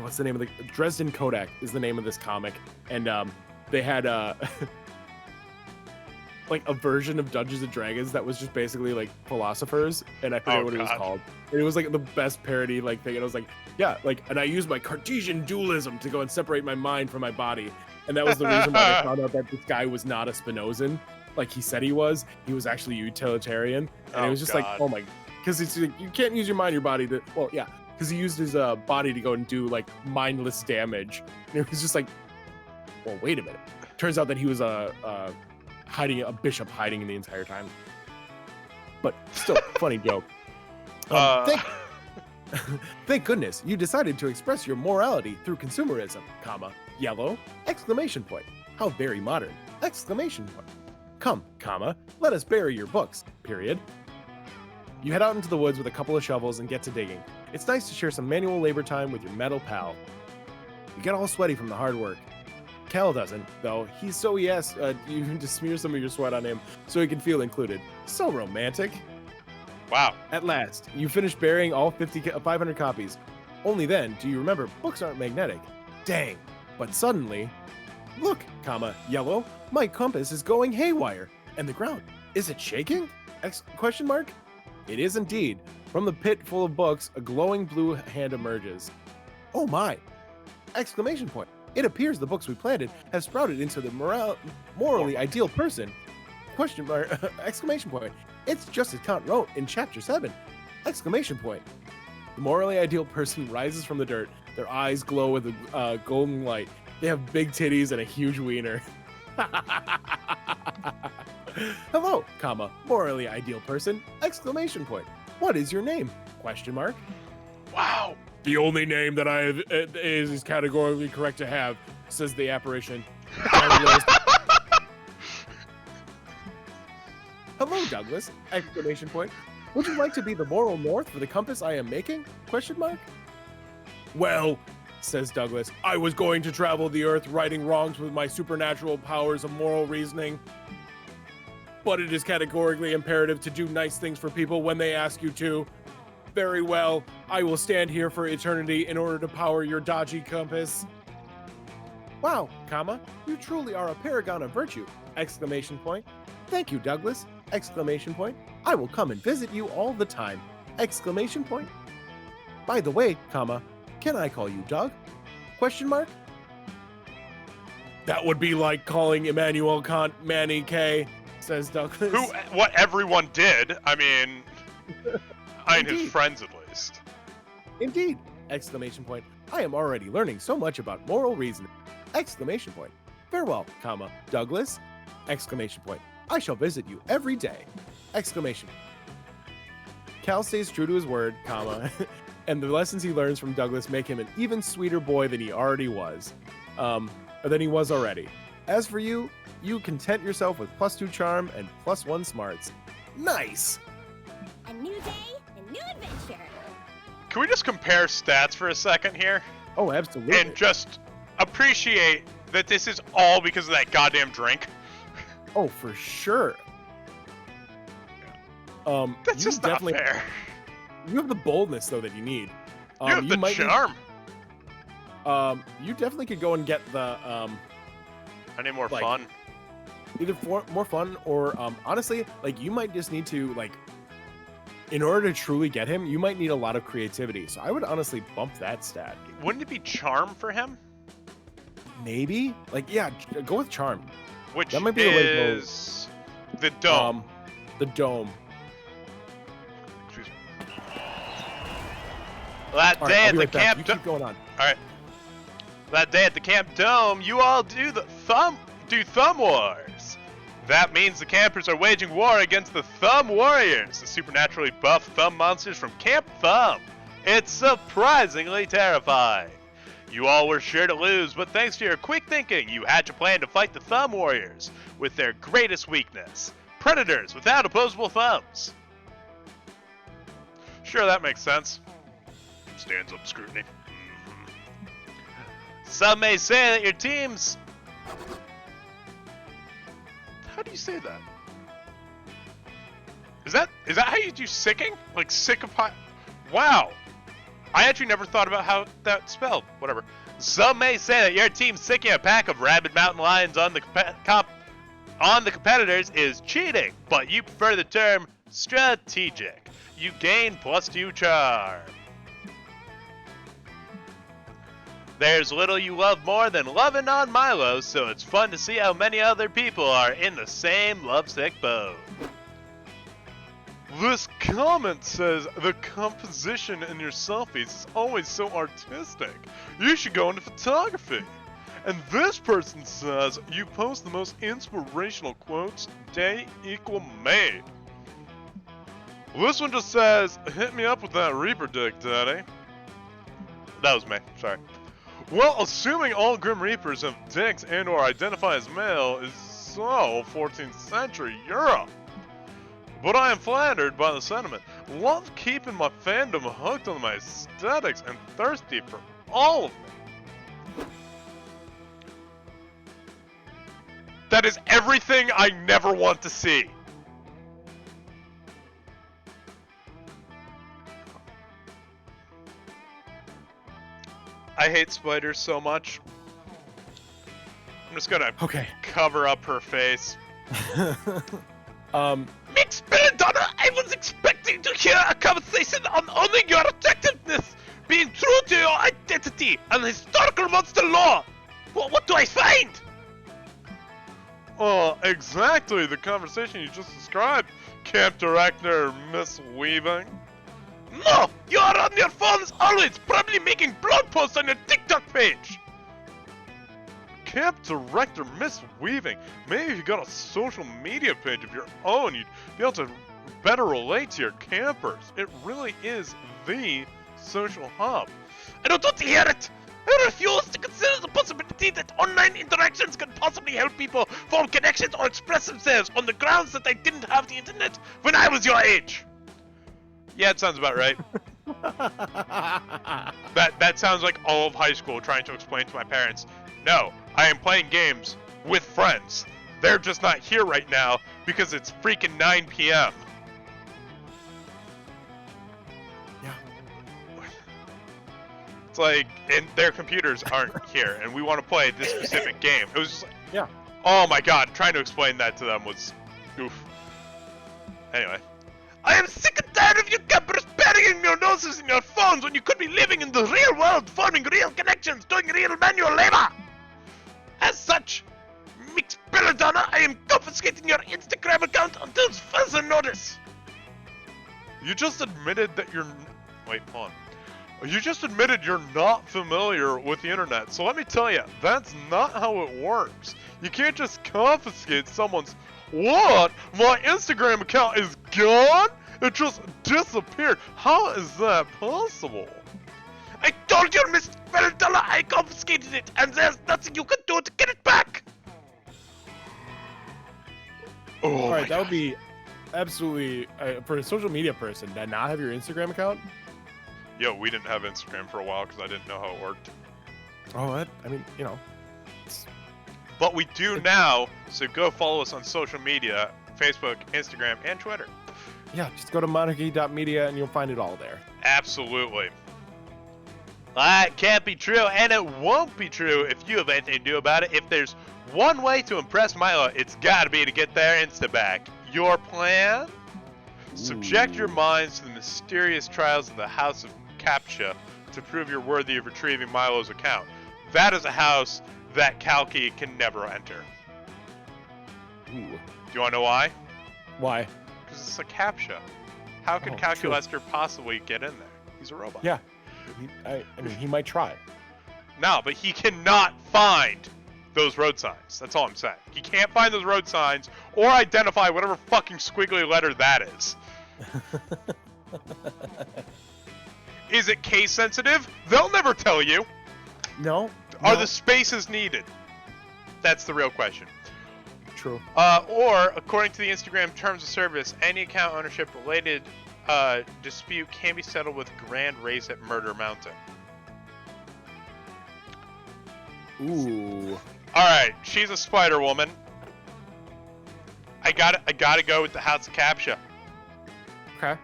what's the name of the Dresden Kodak is the name of this comic, and they had like a version of Dungeons and Dragons that was just basically like philosophers, and I forget Oh, what it was God. called. And it was like the best parody like thing, and I was like, yeah, like, and I used my Cartesian dualism to go and separate my mind from my body, and that was the reason why I found out that this guy was not a Spinozan, like he said he was. He was actually utilitarian, and it Oh, was just God. like, oh my, because it's like, you can't use your mind, your body to, well, yeah, because he used his body to go and do like mindless damage, and it was just like, well, wait a minute. Turns out that he was a bishop hiding the entire time. But still, funny joke. Thank goodness you decided to express your morality through consumerism, comma, yellow, exclamation point. How very modern, exclamation point. Come, comma, let us bury your books, period. You head out into the woods with a couple of shovels and get to digging. It's nice to share some manual labor time with your metal pal. You get all sweaty from the hard work. Cal doesn't, though. He asks you to smear some of your sweat on him so he can feel included. So romantic. Wow. At last, you finish burying all 500 copies. Only then do you remember books aren't magnetic. Dang. But suddenly, look, comma, yellow, my compass is going haywire. And the ground, is it shaking? Question mark? It is indeed. From the pit full of books, a glowing blue hand emerges. Oh my. Exclamation point. It appears the books we planted have sprouted into the morally ideal person. Question mark, exclamation point. It's just as Kant wrote in chapter 7. Exclamation point. The morally ideal person rises from the dirt. Their eyes glow with a golden light. They have big titties and a huge wiener. Hello, comma, morally ideal person, exclamation point. What is your name? Question mark. Wow. The only name that I have is categorically correct to have, says the apparition. Hello, Douglas! Exclamation point. Would you like to be the moral north for the compass I am making? Question mark. Well, says Douglas, I was going to travel the earth righting wrongs with my supernatural powers of moral reasoning. But it is categorically imperative to do nice things for people when they ask you to. Very well, I will stand here for eternity in order to power your dodgy compass. Wow, comma, you truly are a paragon of virtue! Exclamation point. Thank you, Douglas! Exclamation point. I will come and visit you all the time! Exclamation point. By the way, comma, can I call you Doug? Question mark. That would be like calling Immanuel Kant Manny K, says Douglas. What everyone did. I mean his friends at least. Indeed! Exclamation point. I am already learning so much about moral reasoning! Exclamation point. Farewell, comma, Douglas! Exclamation point. I shall visit you every day! Exclamation. Cal stays true to his word, comma, and the lessons he learns from Douglas make him an even sweeter boy than he already was. Or than he was already. As for you, you content yourself with +2 charm and +1 smarts. Nice! A new day, a new adventure. Can we just compare stats for a second here? Oh, absolutely. And just appreciate that this is all because of that goddamn drink? Oh, for sure. That's just not fair. You have the boldness, though, that you need. You have the charm. You definitely could go and get the... I need more fun. Either more fun or, honestly, like, you might just need to, like... In order to truly get him, you might need a lot of creativity. So I would honestly bump that stat. Wouldn't it be charm for him? Maybe? Like, yeah, go with charm. Which that might be is the dome. The dome. That day at the camp keep going on. Alright. That day at the camp dome, you all do thumb wars. That means the campers are waging war against the Thumb Warriors, the supernaturally buff thumb monsters from Camp Thumb. It's surprisingly terrifying. You all were sure to lose, but thanks to your quick thinking, you hatch a plan to fight the Thumb Warriors with their greatest weakness: predators without opposable thumbs. Sure, that makes sense. Stands up scrutiny. Some may say that your team's... How do you say that? Is that how you do sicking? Like sick of pie? Wow. I actually never thought about how that's spelled. Whatever. Some may say that your team sicking a pack of rabid mountain lions on the competitors is cheating, but you prefer the term strategic. You gain +2 charm. There's little you love more than loving on Milo, so it's fun to see how many other people are in the same lovesick boat. This comment says the composition in your selfies is always so artistic. You should go into photography. And this person says you post the most inspirational quotes day equal made. This one just says, hit me up with that Reaper dick, daddy. That was me, sorry. Well, assuming all Grim Reapers have dicks and or identify as male is so 14th century Europe. But I am flattered by the sentiment. Love keeping my fandom hooked on my aesthetics and thirsty for all of them. That is everything I never want to see. I hate spiders so much. I'm just gonna cover up her face. Mix Belladonna, I was expecting to hear a conversation on owning your attractiveness. being true to your identity and historical monster lore. What do I find? Exactly the conversation you just described, Camp Director Miss Weaving. No, you are on your phones always, probably making blog posts on your TikTok page. Camp Director Miss Weaving, maybe if you got a social media page of your own, you'd be able to better relate to your campers. It really is the social hub. I don't want to hear it. I refuse to consider the possibility that online interactions can possibly help people form connections or express themselves on the grounds that I didn't have the internet when I was your age. Yeah, it sounds about right. That sounds like all of high school trying to explain to my parents, no, I am playing games with friends. They're just not here right now because it's freaking 9 p.m. Yeah. It's like, and their computers aren't here, and we want to play this specific game. It was just like, Yeah. oh my god, trying to explain that to them was oof. Anyway. I am sick and tired of you campers burying your noses in your phones when you could be living in the real world, forming real connections, doing real manual labor. As such, Mix Belladonna, I am confiscating your Instagram account until further notice. You just admitted that you're... Wait, hold on. You just admitted you're not familiar with the internet, so let me tell you, that's not how it works. You can't just confiscate someone's... What? My Instagram account is gone? It just disappeared. How is that possible? I told you, Miss Belladonna, I confiscated it, and there's nothing you can do to get it back. Oh All my right, that would gosh. be absolutely for a social media person to not have your Instagram account. Yo, we didn't have Instagram for a while because I didn't know how it worked. Oh, I mean, you know, it's, But we do now, so go follow us on social media, Facebook, Instagram, and Twitter. yeah, just go to monarchy.media and you'll find it all there. Absolutely. That can't be true, and it won't be true if you have anything to do about it. If there's one way to impress Milo, it's gotta be to get their Insta back. Your plan? Subject your minds to the mysterious trials of the House of Captcha to prove you're worthy of retrieving Milo's account. That is a house that Kalki can never enter. Ooh. Do you want to know why? Why? Because it's a CAPTCHA. How could Oh, Kalki true. Lester possibly get in there? He's a robot. Yeah. I mean, he might try. No, but he cannot find those road signs. That's all I'm saying. He can't find those road signs or identify whatever fucking squiggly letter that is. Is it case sensitive? They'll never tell you. No. Are no. the spaces needed? That's the real question. True? Or, according to the Instagram terms of service, any account ownership related dispute can be settled with grand race at Murder Mountain. Ooh. Alright, she's a Spider Woman. I gotta go with the House of Captcha. Okay.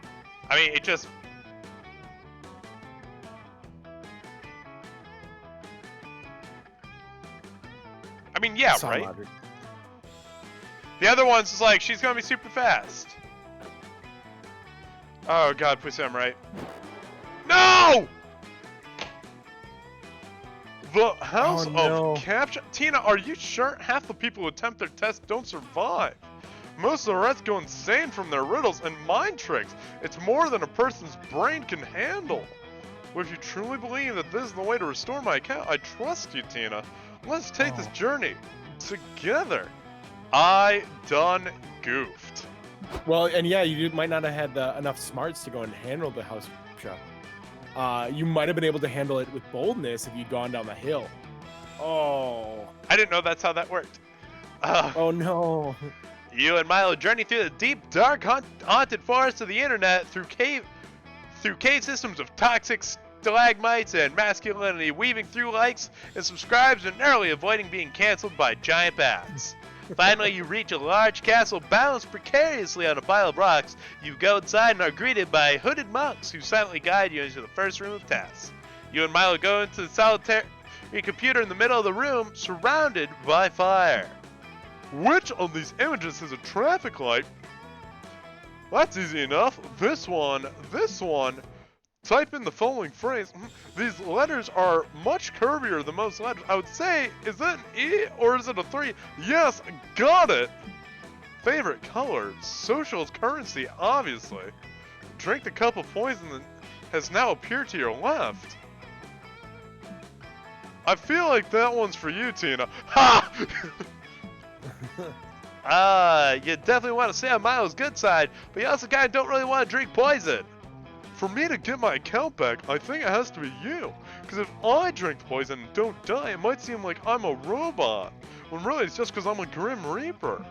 I mean, it just... I mean, yeah, Sound right? logic. The other one's is like, she's gonna be super fast. Oh god, please say I'm right. No! The House Oh, no. of Captcha. Tina, are you sure half the people who attempt their test don't survive? Most of the rest go insane from their riddles and mind tricks. It's more than a person's brain can handle. Well, if you truly believe that this is the way to restore my account, I trust you, Tina. Let's take this journey together. I done goofed. Well, and yeah, you might not have had enough smarts to go and handle the house shop. You might have been able to handle it with boldness if you'd gone down the hill. Oh. I didn't know that's how that worked. Oh no. You and Milo journey through the deep, dark, haunted forest of the internet through cave systems of toxic stalagmites and masculinity, weaving through likes and subscribes and narrowly avoiding being canceled by giant bats. Finally, you reach a large castle balanced precariously on a pile of rocks. You go inside and are greeted by hooded monks who silently guide you into the first room of tasks. You and Milo go into the solitary computer in the middle of the room, surrounded by fire. Which of these images is a traffic light? That's easy enough. This one. Type in the following phrase. These letters are much curvier than most letters. I would say, is that an E or is it a 3? Yes, got it. Favorite color? Social currency, obviously. Drink the cup of poison that has now appeared to your left. I feel like that one's for you, Tina. Ha! You definitely want to stay on Milo's good side, but you also kind of don't really want to drink poison. For me to get my account back, I think it has to be you. Because if I drink the poison and don't die, it might seem like I'm a robot. When really it's just because I'm a Grim Reaper.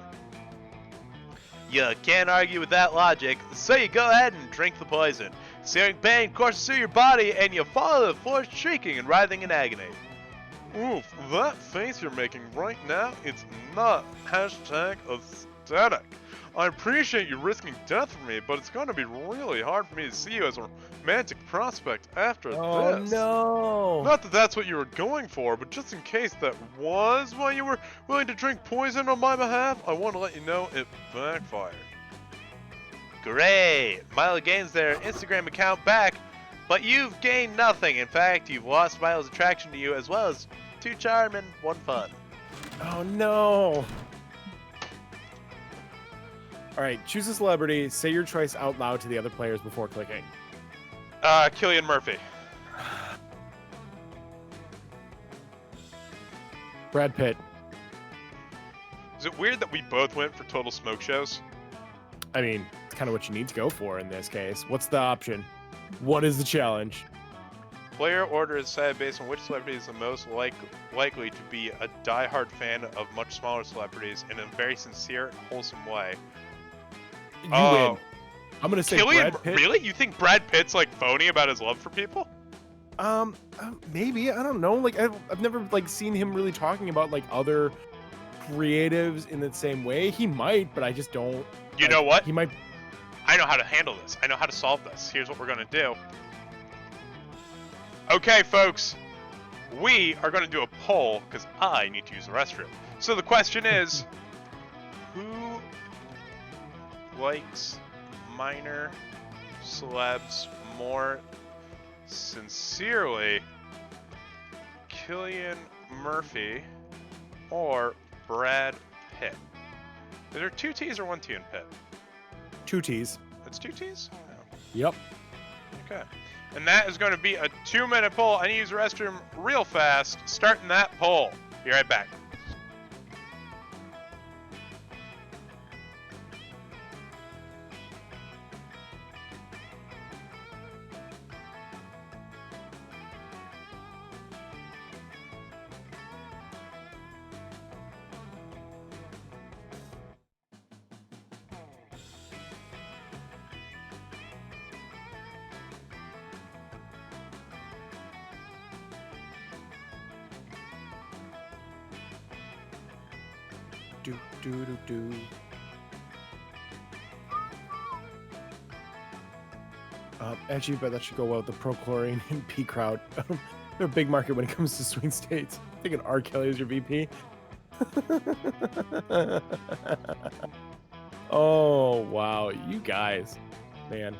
You can't argue with that logic, so you go ahead and drink the poison. Searing pain courses through your body, and you fall to the floor shrieking and writhing in agony. Oof, that face you're making right now, it's not #aesthetic. I appreciate you risking death for me, but it's going to be really hard for me to see you as a romantic prospect after this. Oh no! Not that that's what you were going for, but just in case that was why you were willing to drink poison on my behalf, I want to let you know it backfired. Great! Milo gains their Instagram account back, but you've gained nothing. In fact, you've lost Milo's attraction to you as well as 2 charm and 1 fun. Oh no! Alright, choose a celebrity, say your choice out loud to the other players before clicking. Cillian Murphy. Brad Pitt. Is it weird that we both went for total smoke shows? I mean, it's kind of what you need to go for in this case. What's the option? What is the challenge? Player order is decided based on which celebrity is the most likely to be a die-hard fan of much smaller celebrities in a very sincere and wholesome way. You win. I'm gonna say Cillian, Brad Pitt. really? You think Brad Pitt's like phony about his love for people? Maybe, I don't know. Like I've never like seen him really talking about like other creatives in the same way. He might, but I just don't. You know what? He might. I know how to handle this. I know how to solve this. Here's what we're gonna do. Okay, folks. We are gonna do a poll because I need to use the restroom. So the question is, who likes minor celebs more sincerely, Cillian Murphy or Brad Pitt? Is there 2 T's or 1 T in Pitt? 2 T's. It's 2 T's? Oh. Yep. Okay. And that is going to be a 2-minute poll. I need to use the restroom real fast. Starting that poll. Be right back. Do. Actually, but that should go well with the Pro Chlorine and P crowd. They're a big market when it comes to swing states. I'm thinking R. Kelly is your VP. Oh wow, you guys, man.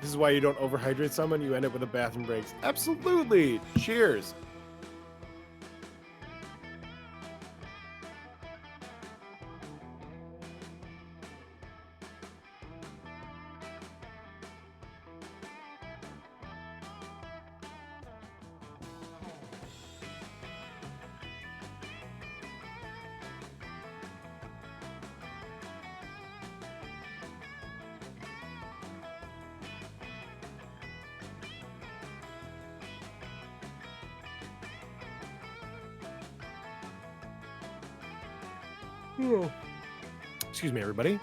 This is why you don't overhydrate someone, you end up with a bathroom breaks. Absolutely! Cheers! Oh. Excuse me, everybody.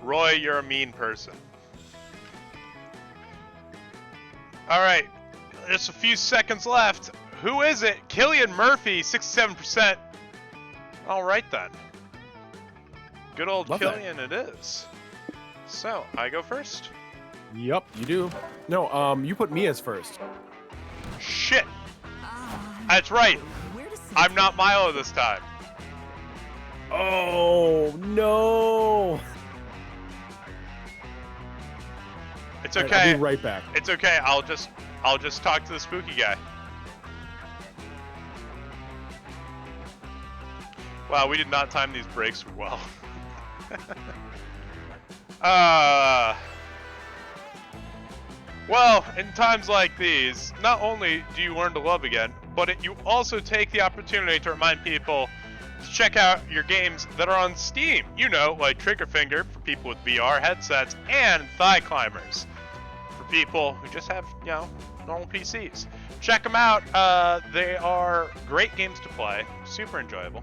Roy, you're a mean person. Alright, just a few seconds left. Who is it? Cillian Murphy, 67%. Alright then. Good old Love that. Cillian it is. So, I go first? Yep, you do. No, you put me as first. Shit. That's right. I'm not Milo this time. Oh no! It's All right, okay. I'll be right back. It's okay. I'll just talk to the spooky guy. Wow, we did not time these breaks well. Well, in times like these, not only do you learn to love again, but you also take the opportunity to remind people to check out your games that are on Steam. You know, like Triggerfinger for people with VR headsets, and Thigh Climbers for people who just have, you know, normal PCs. Check them out. They are great games to play, super enjoyable.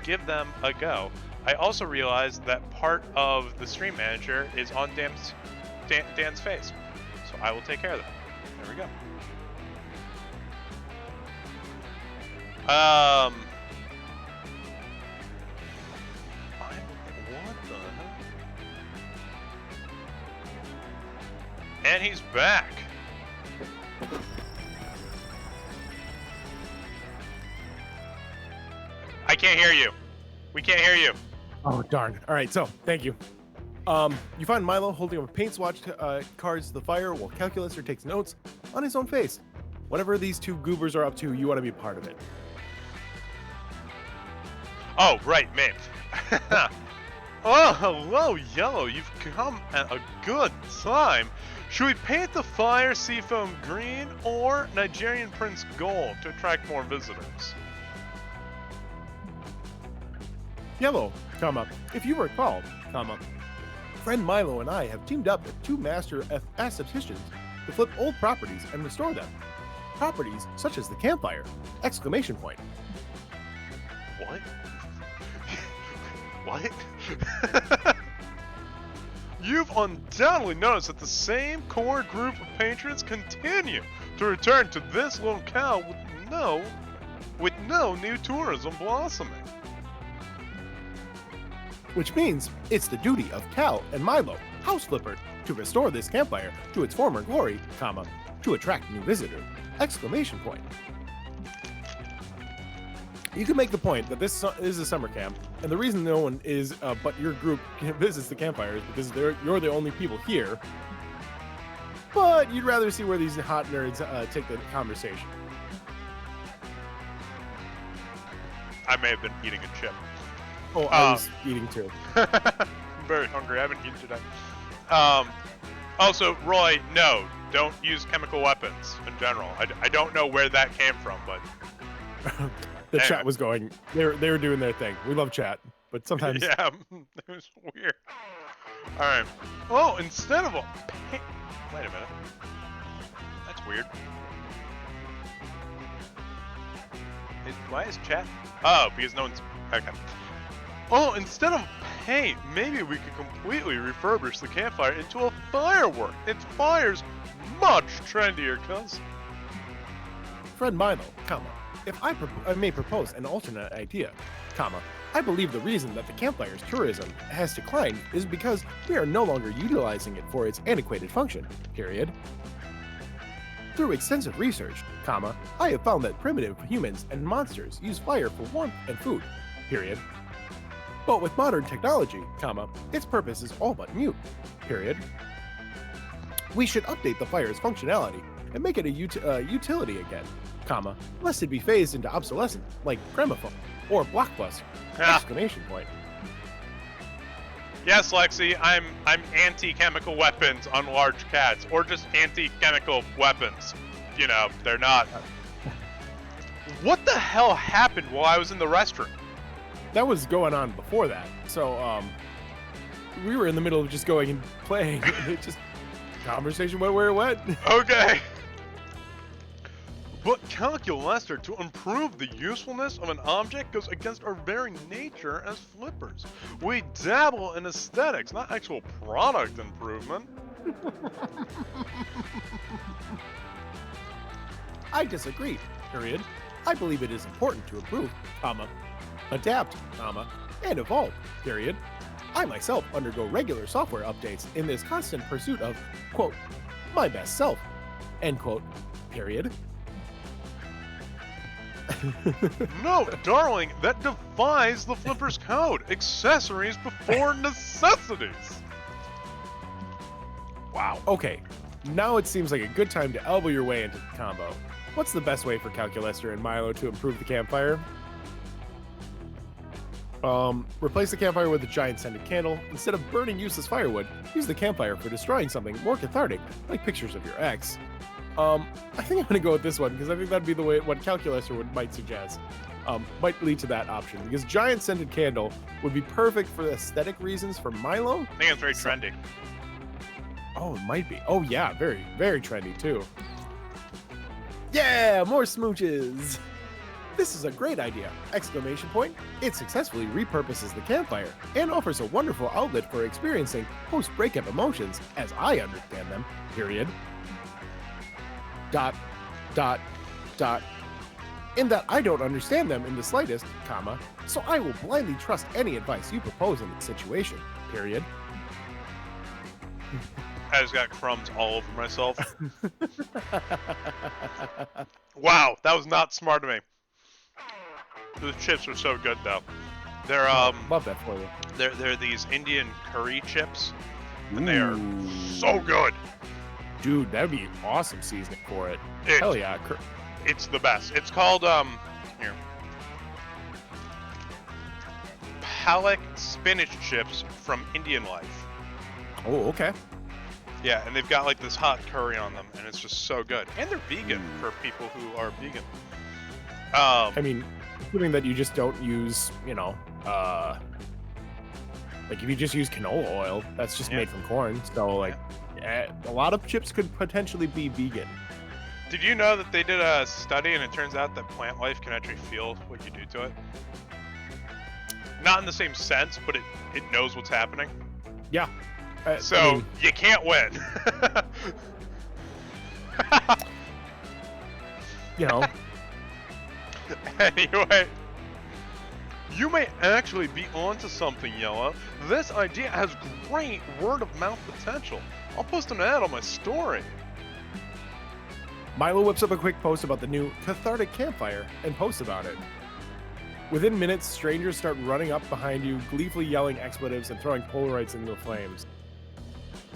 Give them a go. I also realized that part of the stream manager is on Dan's face. So I will take care of that. There we go. What the hell? And he's back. I can't hear you. We can't hear you. Oh darn! All right, so thank you. You find Milo holding up a paint swatch cards to the fire while Calculator takes notes on his own face. Whatever these two goobers are up to, you want to be part of it. Oh, right, man. Oh, hello, Yellow. You've come at a good time. Should we paint the fire seafoam green or Nigerian Prince gold to attract more visitors? Yellow, comma, if you recall, comma, friend Milo and I have teamed up with two master aestheticians to flip old properties and restore them. Properties such as the campfire! Exclamation point. What? What? You've undoubtedly noticed that the same core group of patrons continue to return to this locale with no new tourism blossoming. Which means it's the duty of Cal and Milo, House Flipper, to restore this campfire to its former glory, comma, to attract new visitors! Exclamation point. You can make the point that this is a summer camp, and the reason no one is but your group visits the campfire is because you're the only people here. But you'd rather see where these hot nerds take the conversation. I may have been eating a chip. Oh, I was eating too. I'm very hungry. I haven't eaten today. Also, Roy, no, don't use chemical weapons in general. I don't know where that came from, but The anyway. chat was going. They were doing their thing. We love chat, but sometimes. Yeah, it was weird. All right. Oh, instead of a wait a minute. That's weird. Why is chat? Oh, because no one's okay. Oh, instead of paint, maybe we could completely refurbish the campfire into a firework. Its fire's much trendier, cuz. Friend Milo, comma, if I may propose an alternate idea, comma, I believe the reason that the campfire's tourism has declined is because we are no longer utilizing it for its antiquated function, period. Through extensive research, comma, I have found that primitive humans and monsters use fire for warmth and food, period. But with modern technology, comma, its purpose is all but mute, period. We should update the fire's functionality and make it a utility again, comma, lest it be phased into obsolescence like Premaphone or Blockbuster! Exclamation point. Yes, Lexi, I'm anti-chemical weapons on large cats, or just anti-chemical weapons. You know, they're not. What the hell happened while I was in the restroom? That was going on before that, so we were in the middle of just going and playing. And it just conversation went where it went. Okay. But Calculator, to improve the usefulness of an object, goes against our very nature as flippers. We dabble in aesthetics, not actual product improvement. I disagree, period. I believe it is important to improve, comma, adapt, comma, and evolve, period. I myself undergo regular software updates in this constant pursuit of, quote, my best self, end quote, period. No, darling, that defies the Flipper's code. Accessories before necessities. Wow. Okay, now it seems like a good time to elbow your way into the combo. What's the best way for Calculester and Milo to improve the campfire? Replace the campfire with a giant scented candle. Instead of burning useless firewood, use the campfire for destroying something more cathartic, like pictures of your ex. I think I'm gonna go with this one because I think that'd be the way what Calculester might suggest. Might lead to that option because giant scented candle would be perfect for aesthetic reasons for Milo. I think it's very trendy. Oh, it might be. Oh yeah, very, very trendy too. Yeah, more smooches. This is a great idea! Exclamation point. It successfully repurposes the campfire and offers a wonderful outlet for experiencing post-breakup emotions, as I understand them, period. Dot, dot, dot. In that I don't understand them in the slightest, comma, so I will blindly trust any advice you propose in this situation, period. I just got crumbs all over myself. Wow, that was not smart of me. The chips are so good though. They're love that for you. They're these Indian curry chips, and they are so good. Dude, that'd be awesome seasoning for it. Hell yeah. It's the best. It's called here. Palak spinach chips from Indian Life. Oh, okay. Yeah, and they've got like this hot curry on them, and it's just so good. And they're vegan for people who are vegan. I mean, assuming that you just don't use, like if you just use canola oil, that's just made from corn. So like, a lot of chips could potentially be vegan. Did you know that they did a study, and it turns out that plant life can actually feel what you do to it? Not in the same sense, but it knows what's happening. Yeah. So I mean, you can't win. Anyway, you may actually be onto something, Yella. This idea has great word-of-mouth potential. I'll post an ad on my story. Milo whips up a quick post about the new cathartic campfire and posts about it. Within minutes, strangers start running up behind you, gleefully yelling expletives and throwing Polaroids into the flames.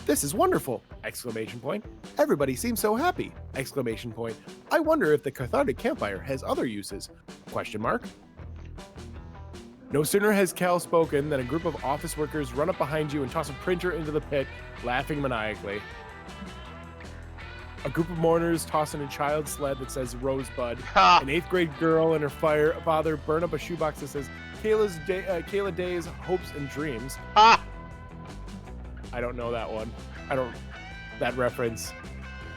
This is wonderful! Exclamation point. Everybody seems so happy! Exclamation point. I wonder if the cathartic campfire has other uses? Question mark. No sooner has Cal spoken than a group of office workers run up behind you and toss a printer into the pit, laughing maniacally. A group of mourners toss in a child sled that says Rosebud. An 8th grade girl and her father burn up a shoebox that says Kayla Day's Hopes and Dreams. I don't know that one. That reference.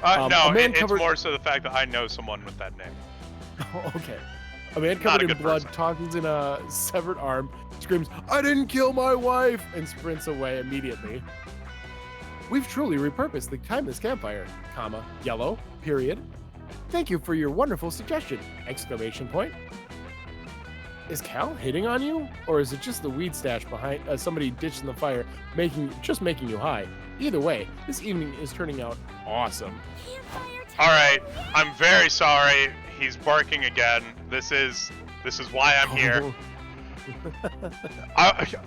No, it's more so the fact that I know someone with that name. Okay. A man covered in blood tosses in a severed arm, screams, "I didn't kill my wife!" and sprints away immediately. We've truly repurposed the timeless campfire, comma, yellow, period. Thank you for your wonderful suggestion! Exclamation point. Is Cal hitting on you? Or is it just the weed stash behind somebody ditched in the fire, making you high? Either way, this evening is turning out awesome. Alright, I'm very sorry. He's barking again. This is why I'm here.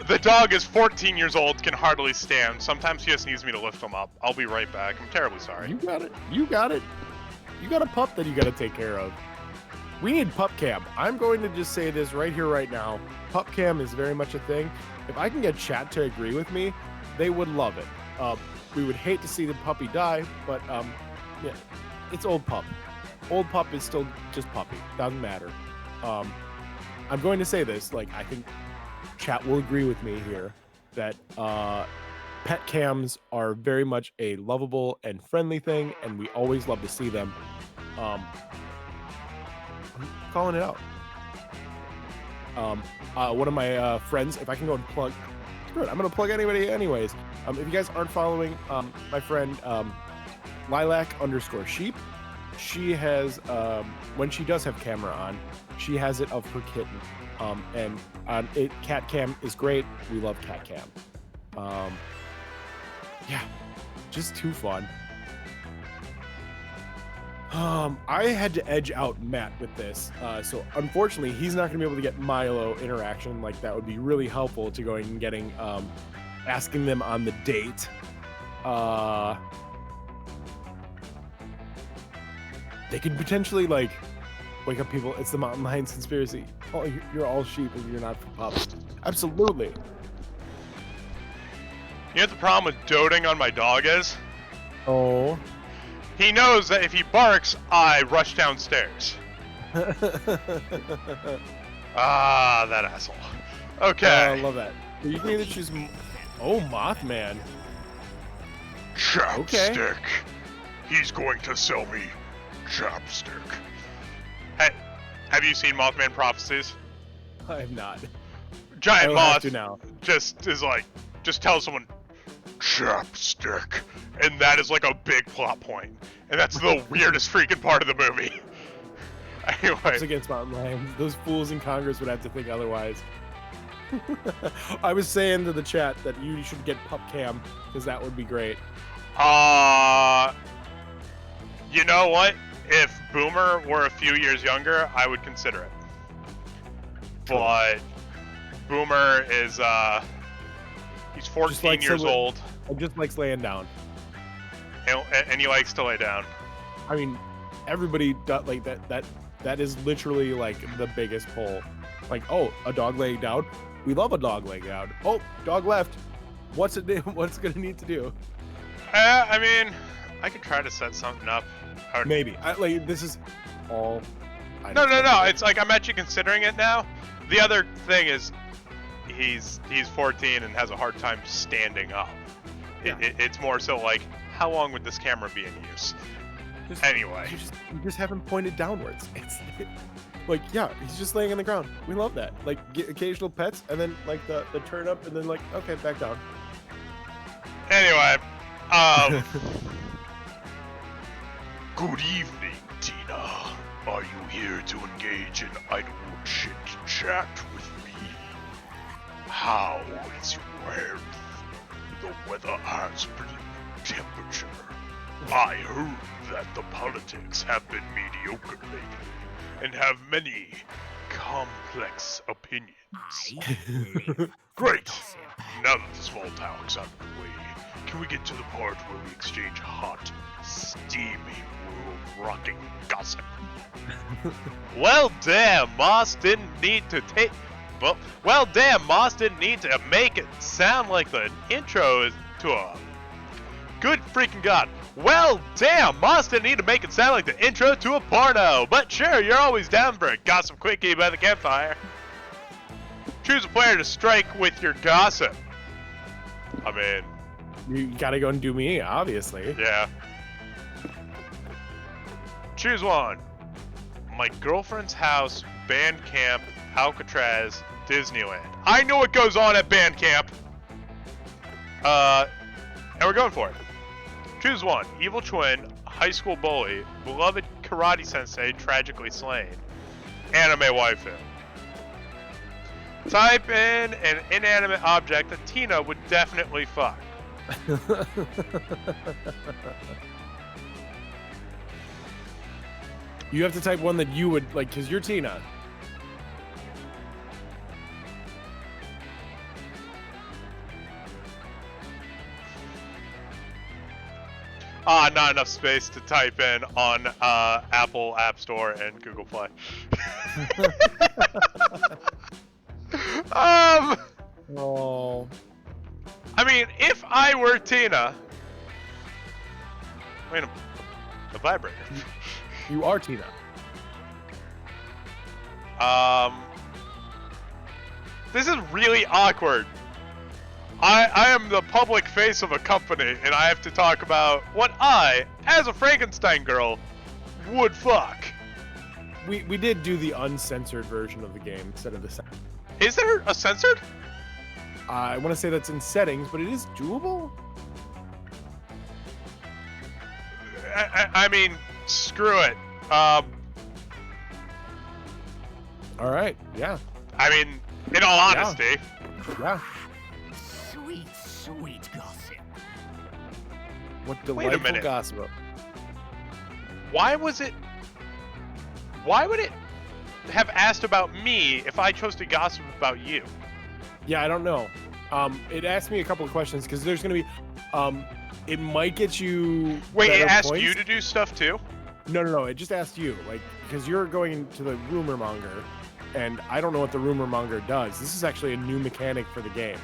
The dog is 14 years old, can hardly stand. Sometimes he just needs me to lift him up. I'll be right back. I'm terribly sorry. You got it. You got a pup that you got to take care of. We need pup cam. I'm going to just say this right here, right now. Pup cam is very much a thing. If I can get chat to agree with me, they would love it. We would hate to see the puppy die, but yeah, it's old pup. Old pup is still just puppy. Doesn't matter. I'm going to say this, like, I think chat will agree with me here that pet cams are very much a lovable and friendly thing, and we always love to see them. I'm calling it out. One of my friends, if I can go and plug, screw it, I'm gonna plug anybody anyways. If you guys aren't following my friend Lilac_sheep, she has when she does have camera on, she has it of her kitten, and cat cam is great. We love cat cam. Yeah, just too fun. I had to edge out Matt with this, so unfortunately he's not gonna be able to get Milo interaction. Like that would be really helpful to going and getting, asking them on the date. They could potentially like wake up people. It's the Mountain Lions conspiracy. Oh, you're all sheep and you're not for pups. Absolutely. You know what the problem with doting on my dog is? Oh. He knows that if he barks, I rush downstairs. Ah, that asshole. Okay. I love that. You can either choose. Oh, Mothman. Chapstick. He's going to sell me chapstick. Hey, have you seen Mothman Prophecies? I have not. Giant I will have moth to now. just is like, just tell someone chapstick, and that is like a big plot point, and that's the weirdest freaking part of the movie. It's Anyway, against Mountain Lions. Those fools in Congress would have to think otherwise. I was saying to the chat that you should get Pup Cam because that would be great. you know what? If Boomer were a few years younger, I would consider it. But Boomer is he's 14 years old. He just likes laying down. And he likes to lay down. I mean, everybody does like that. That is literally like the biggest pull. Like, oh, a dog laying down. We love a dog laying down. Oh, dog left. What's it do? What's it gonna need to do? I mean, I could try to set something up. Maybe. Like this is all. No. It's like I'm actually considering it now. The other thing is, he's 14 and has a hard time standing up. Yeah. It's more so like, how long would this camera be in use? Anyway. You just have him pointed downwards. It's like, yeah, he's just laying on the ground. We love that. Like, get occasional pets, and then like the turn up, and then like, okay, back down. Anyway, Good evening, Tina. Are you here to engage in idle chit chat with me? How is your health? The weather has pretty good temperature. I heard that the politics have been mediocre lately and have many complex opinions. Great! Now that the small talk's out of the way, can we get to the part where we exchange hot, steamy, world-rocking gossip? well, damn, Moss didn't need to take. Well, damn, Moss didn't need to make it sound like the intro is to a. Good freaking god. Well, damn, Moss didn't need to make it sound like the intro to a porno. But sure, you're always down for a gossip quickie by the campfire. Choose a player to strike with your gossip. I mean, You gotta go and do me, obviously. yeah. Choose one. My girlfriend's house, band camp, Alcatraz, Disneyland. I know what goes on at band camp. And we're going for it. Choose one. Evil twin, high school bully, beloved karate sensei tragically slain, anime waifu. Type in an inanimate object that Tina would definitely fuck. You have to type one that you would like, because you're Tina. Not enough space to type in on Apple App Store and Google Play. Oh. I mean, if I were Tina, wait a vibrator. You are Tina. This is really awkward. I am the public face of a company, and I have to talk about what I, as a Frankenstein girl, would fuck. We did do the uncensored version of the game instead of the. Is there a censored? I want to say that's in settings, but it is doable. I mean, screw it. All right. Yeah. I mean, in all honesty, Yeah. Sweet Sweet gossip. What Wait a delightful minute. gossip. Why would it have asked about me if I chose to gossip about you? Yeah, I don't know. It asked me a couple of questions because there's gonna be, it might get you. Wait, it better asked points. you to do stuff too? No. It just asked you, like, because you're going to the rumor monger, and I don't know what the rumor monger does. This is actually a new mechanic for the game.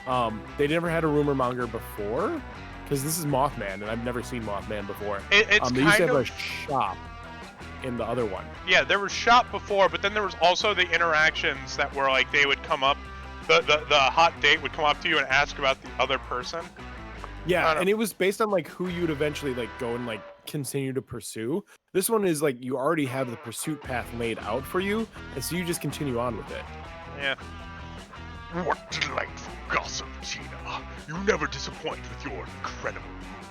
Oh. They never had a rumor monger before, because this is Mothman, and I've never seen Mothman before. It's They used to kind have a of shop in the other one. yeah. There was shop before, but then there was also the interactions that were like they would come up. The hot date would come up to you and ask about the other person. I Yeah, don't- and it was based on like who you'd eventually like go and like continue to pursue. This one is like you already have the pursuit path laid out for you, and so you just continue on with it. Yeah. What delightful gossip, Tina. You never disappoint with your incredible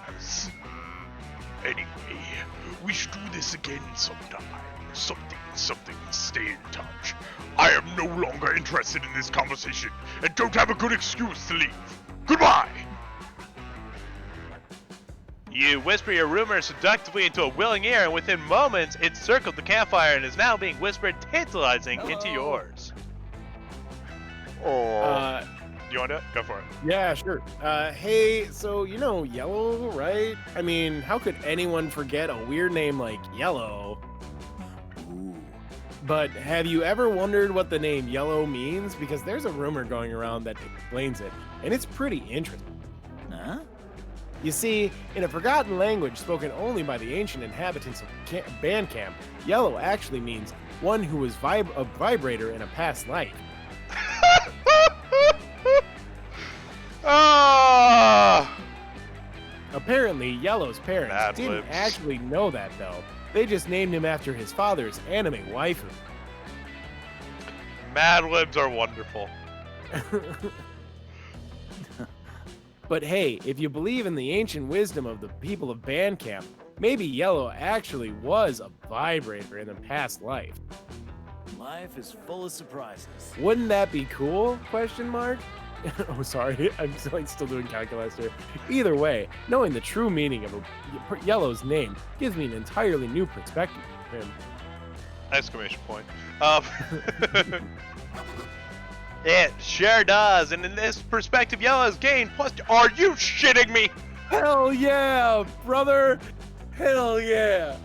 rumors. Anyway, we should do this again sometime. Something, stay in touch. I am no longer interested in this conversation and don't have a good excuse to leave. Goodbye! You whisper your rumor seductively into a willing ear, and within moments, it circled the campfire and is now being whispered tantalizing into yours. Uh, You want to do it? Go for it. yeah, sure. Hey, so you know Yellow, right? I mean, how could anyone forget a weird name like Yellow? But have you ever wondered what the name Yellow means? Because there's a rumor going around that explains it, and it's pretty interesting. Huh? You see, in a forgotten language spoken only by the ancient inhabitants of Bandcamp, Yellow actually means one who was a vibrator in a past life. Ah! Apparently, Yellow's parents Mad didn't libs. actually know that, though. They just named him after his father's anime waifu. Mad Libs are wonderful. But hey, if you believe in the ancient wisdom of the people of Bandcamp, maybe Yellow actually was a vibrator in a past life. Life is full of surprises. Wouldn't that be cool? Question mark. Oh, sorry, I'm still doing calculus here. Either way, knowing the true meaning of Yellow's name gives me an entirely new perspective of him. Exclamation point. It sure does, and in this perspective, Yellow has gained plus. Are you shitting me? Hell yeah, brother! Hell yeah!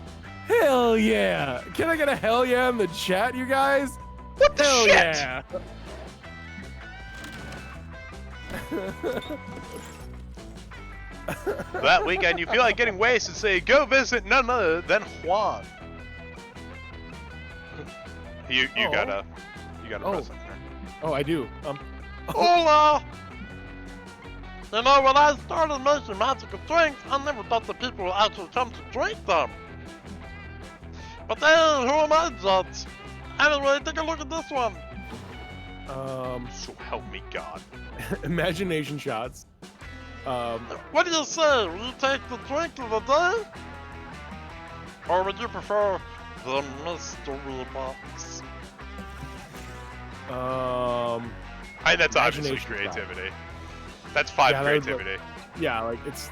Hell yeah! Can I get a hell yeah in the chat, you guys? What the Hell shit? yeah! That weekend, you feel like getting wasted, so you go visit none other than Juan. You Oh. gotta Oh. press it. Oh, I do. Hola! You know, when I started making magical drinks, I never thought that people would actually come to drink them. But then, who am I to judge? Anyway, take a look at this one. So help me God. Imagination shots. What do you say? Will you take the drink of the day? Or would you prefer the mystery box? I that's obviously Imagination shot. creativity. That's 5 Yeah, that was creativity. Yeah, like it's.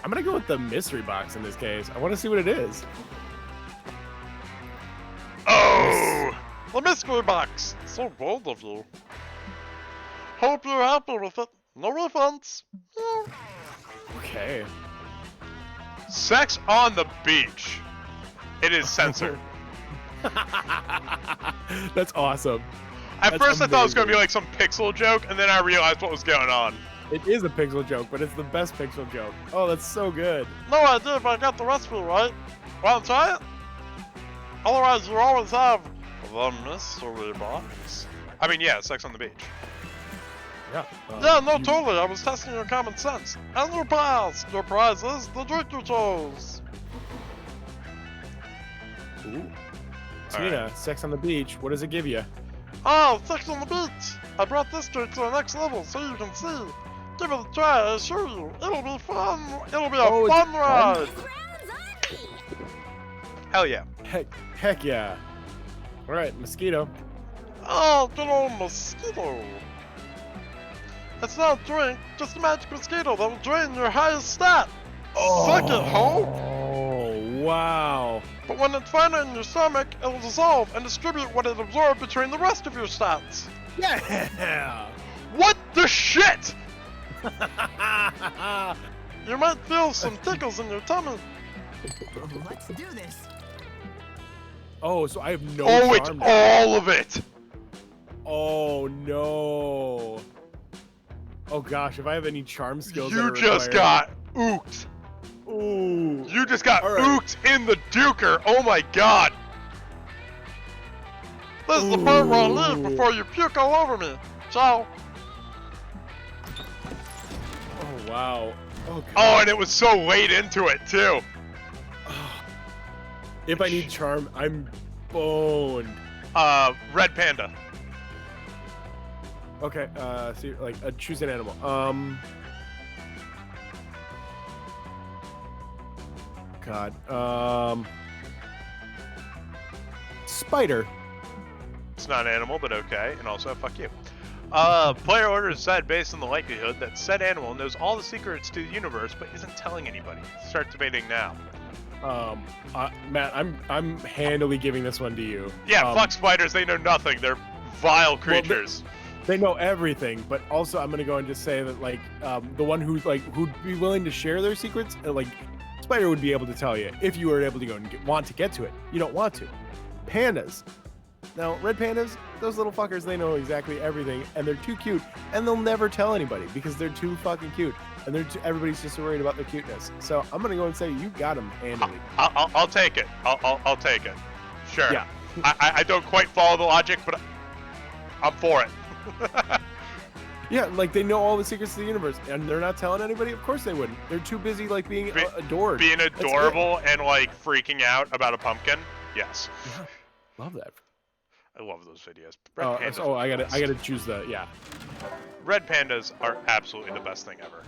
I'm gonna go with the mystery box in this case. I want to see what it is. Oh! The mystery box. So bold of you. Hope you're happy with it. No refunds. Okay. Sex on the beach. It is censored. That's awesome. At That's first I thought it was gonna be amazing. like some pixel joke, and then I realized what was going on. It is a pixel joke, but it's the best pixel joke. Oh, that's so good. No idea if I got the recipe right. Want to try it? Otherwise, you always have the mystery box. I mean, yeah, sex on the beach. Yeah. Yeah, no, totally. I was testing your common sense. And your prize. Your prize is the drink you chose. Ooh. Tina, sex on the beach. What does it give you? Oh, sex on the beach. I brought this drink to the next level so you can see. Give it a try, I assure you. It'll be fun. It'll be a Oh, it's fun fun? ride. Crowds on me! Hell yeah. Heck yeah. All right, mosquito. Oh, good old mosquito. It's not a drink, just a magic mosquito that will drain your highest stat. Suck it, ho! Oh, wow. But when it's finally in your stomach, it'll dissolve and distribute what it absorbed between the rest of your stats. Yeah. What the shit? You might feel some tickles in your tummy. Let's do this. Oh, so I have no Oh, it's charm now. all of it. Oh, no. Oh, gosh, if I have any charm skills You that are just required- got ooked. Ooh. You just got All right. ooked in the duker. Oh my god. This is the part where I leave Ooh. before you puke all over me. Ciao. Oh, wow. Oh, God. Oh, and it was so late into it too. If I need charm, I'm boned. Red panda. Okay, so you're, like, choose an animal. God. Spider. It's not an animal, but okay. And also, fuck you. Player order is decided based on the likelihood that said animal knows all the secrets to the universe, but isn't telling anybody. Start debating now. Matt, I'm handily giving this one to you. Yeah, fuck spiders. They know nothing. They're vile creatures. They know everything, but also I'm gonna go and just say that like the one who'd be willing to share their secrets, like Spider would be able to tell you if you were able to go and want to get to it. You don't want to. Pandas. Now, red pandas, those little fuckers, they know exactly everything, and they're too cute, and they'll never tell anybody because they're too fucking cute, and everybody's just worried about their cuteness. So I'm gonna go and say you got them handily. I'll take it. I'll take it. Sure. Yeah. I don't quite follow the logic, but I'm for it. Yeah, like they know all the secrets of the universe, and they're not telling anybody. Of course they wouldn't. They're too busy like being adored. Being That's it. adorable and like freaking out about a pumpkin. Yes. Yeah, love that. I love those videos. Red pandas Oh, are I the gotta best. choose the yeah. Red pandas are absolutely the best thing ever.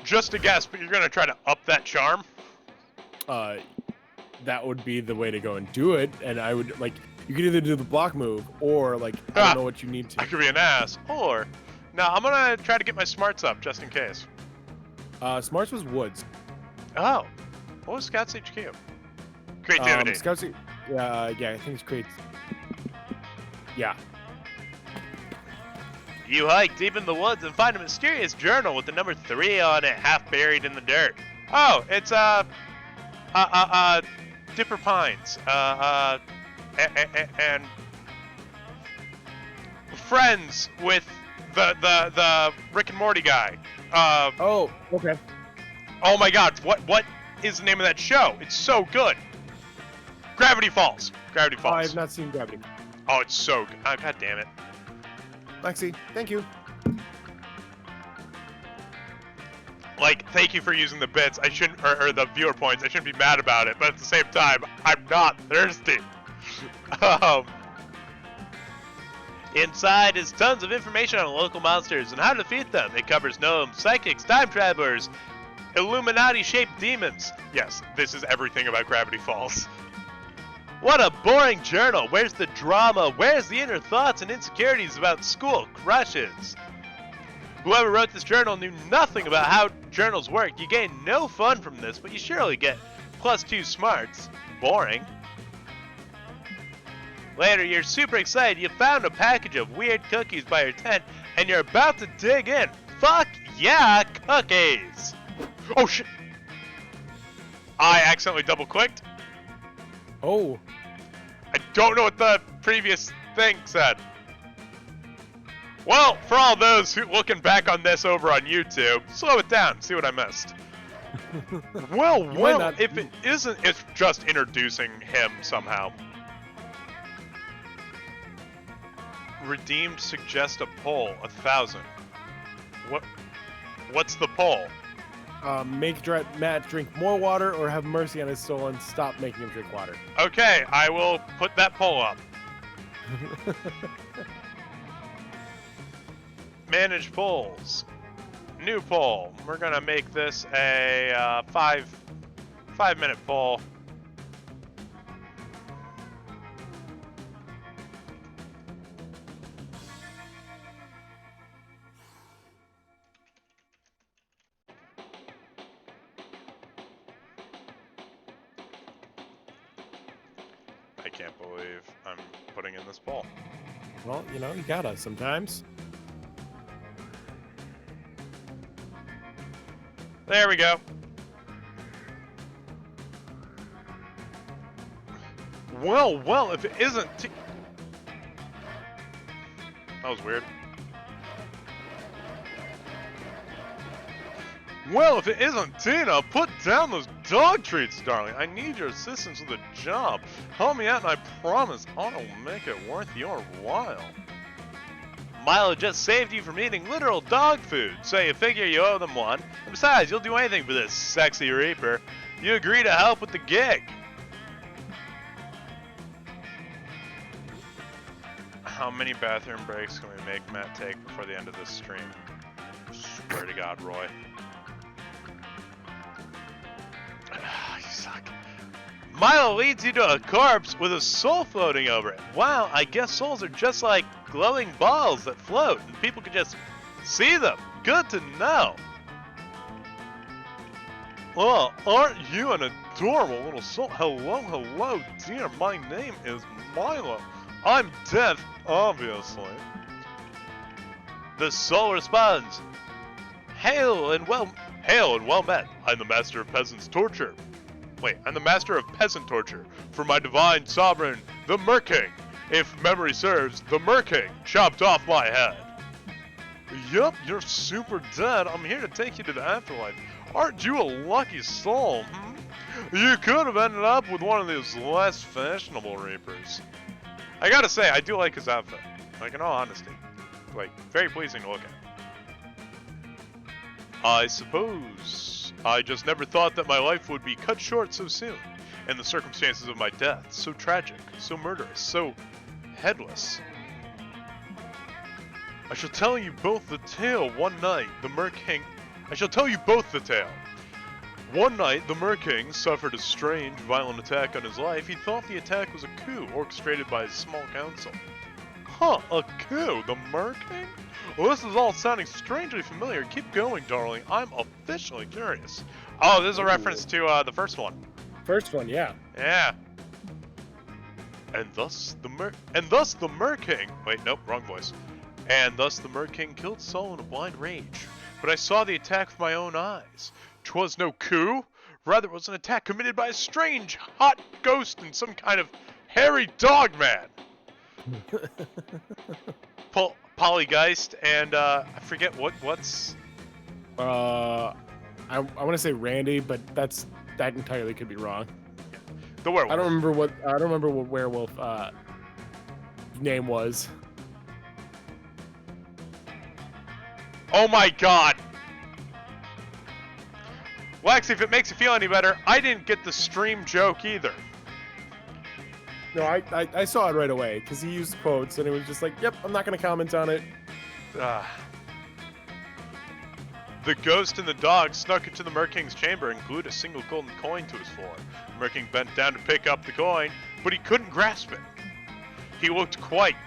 Just a guess, but you're gonna try to up that charm? That would be the way to go and do it. And I would like you could either do the block move or like I don't know what you need I to. could be an ass, or... No, I'm gonna try to get my smarts up, just in case. Smarts was woods. Oh. What was Scott's HQ? Creativity. Scouts. Yeah, I think it's creates. Yeah. You hike deep in the woods and find a mysterious journal with the number 3 on it, half buried in the dirt. Oh, it's, Dipper Pines, and friends with the Rick and Morty guy. Oh, okay. Oh my god, what is the name of that show? It's so good. Gravity Falls. Gravity I Falls. have not seen Gravity. Oh, it's so good. Oh, god damn it. Lexi, thank you. Like, thank you for using the bits. I shouldn't, or the viewer points. I shouldn't be mad about it, but at the same time, I'm not thirsty. Inside is tons of information on local monsters and how to defeat them. It covers gnomes, psychics, time travelers, Illuminati-shaped demons. Yes, this is everything about Gravity Falls. What a boring journal. Where's the drama? Where's the inner thoughts and insecurities about school crushes? Whoever wrote this journal knew nothing about how journals work. You gain no fun from this, but you surely get +2 smarts. Boring. Later, you're super excited. You found a package of weird cookies by your tent, and you're about to dig in. Fuck yeah, cookies! Oh shit! I accidentally double-clicked. Oh. I don't know what the previous thing said. Well, for all those who looking back on this over on YouTube, slow it down, see what I missed. Well, not- if it isn't, it's just introducing him somehow. Redeemed suggest a poll, 1,000. What's the poll? Make Matt drink more water or have mercy on his soul and stop making him drink water. Okay, I will put that poll up. Manage polls. New poll. We're gonna make this a 5-minute poll. I can't believe I'm putting in this poll. Well, you know, you gotta sometimes. There we go. Well, if it isn't that was weird. Well, if it isn't Tina, put down those dog treats, darling. I need your assistance with a job. Help me out and I promise I'll make it worth your while. Milo just saved you from eating literal dog food, so you figure you owe them one. And besides, you'll do anything for this sexy Reaper. You agree to help with the gig. How many bathroom breaks can we make Matt take before the end of this stream? Swear to God, Roy. You suck. Milo leads you to a corpse with a soul floating over it. Wow, I guess souls are just like glowing balls that float, and people can just see them. Good to know. Well, aren't you an adorable little soul? Hello, dear. My name is Milo. I'm deaf, obviously. The soul responds, Hail and well met. I'm the master of peasants' torture. Wait, I'm the master of peasant torture for my divine sovereign, the Merking. If memory serves, the Merking chopped off my head. Yup, you're super dead. I'm here to take you to the afterlife. Aren't you a lucky soul? You could have ended up with one of these less fashionable Reapers. I gotta say, I do like his outfit. Like, in all honesty. Like, very pleasing to look at. I suppose I just never thought that my life would be cut short so soon. And the circumstances of my death, so tragic, so murderous, so headless. I shall tell you both the tale one night, the Merking... I shall tell you both the tale. One night, the Merking suffered a strange, violent attack on his life. He thought the attack was a coup orchestrated by his small council. Huh, a coup? The Merking? Well, this is all sounding strangely familiar. Keep going, darling. I'm officially curious. Oh, this is a reference to the first one. First one, yeah. Yeah. And thus the Merking... Wait, nope, wrong voice. And thus the Merking killed Saul in a blind rage. But I saw the attack with my own eyes. 'Twas no coup, rather it was an attack committed by a strange, hot ghost and some kind of hairy dog man. Polygeist and I forget what's. I want to say Randy, but that entirely could be wrong. The werewolf. I don't remember what werewolf name was. Oh my God. Lex, if it makes you feel any better, I didn't get the stream joke either. No, I saw it right away because he used quotes and it was just like, yep, I'm not going to comment on it. The ghost and the dog snuck into the Merking's chamber and glued a single golden coin to his floor. The Merking bent down to pick up the coin, but he couldn't grasp it. He looked quite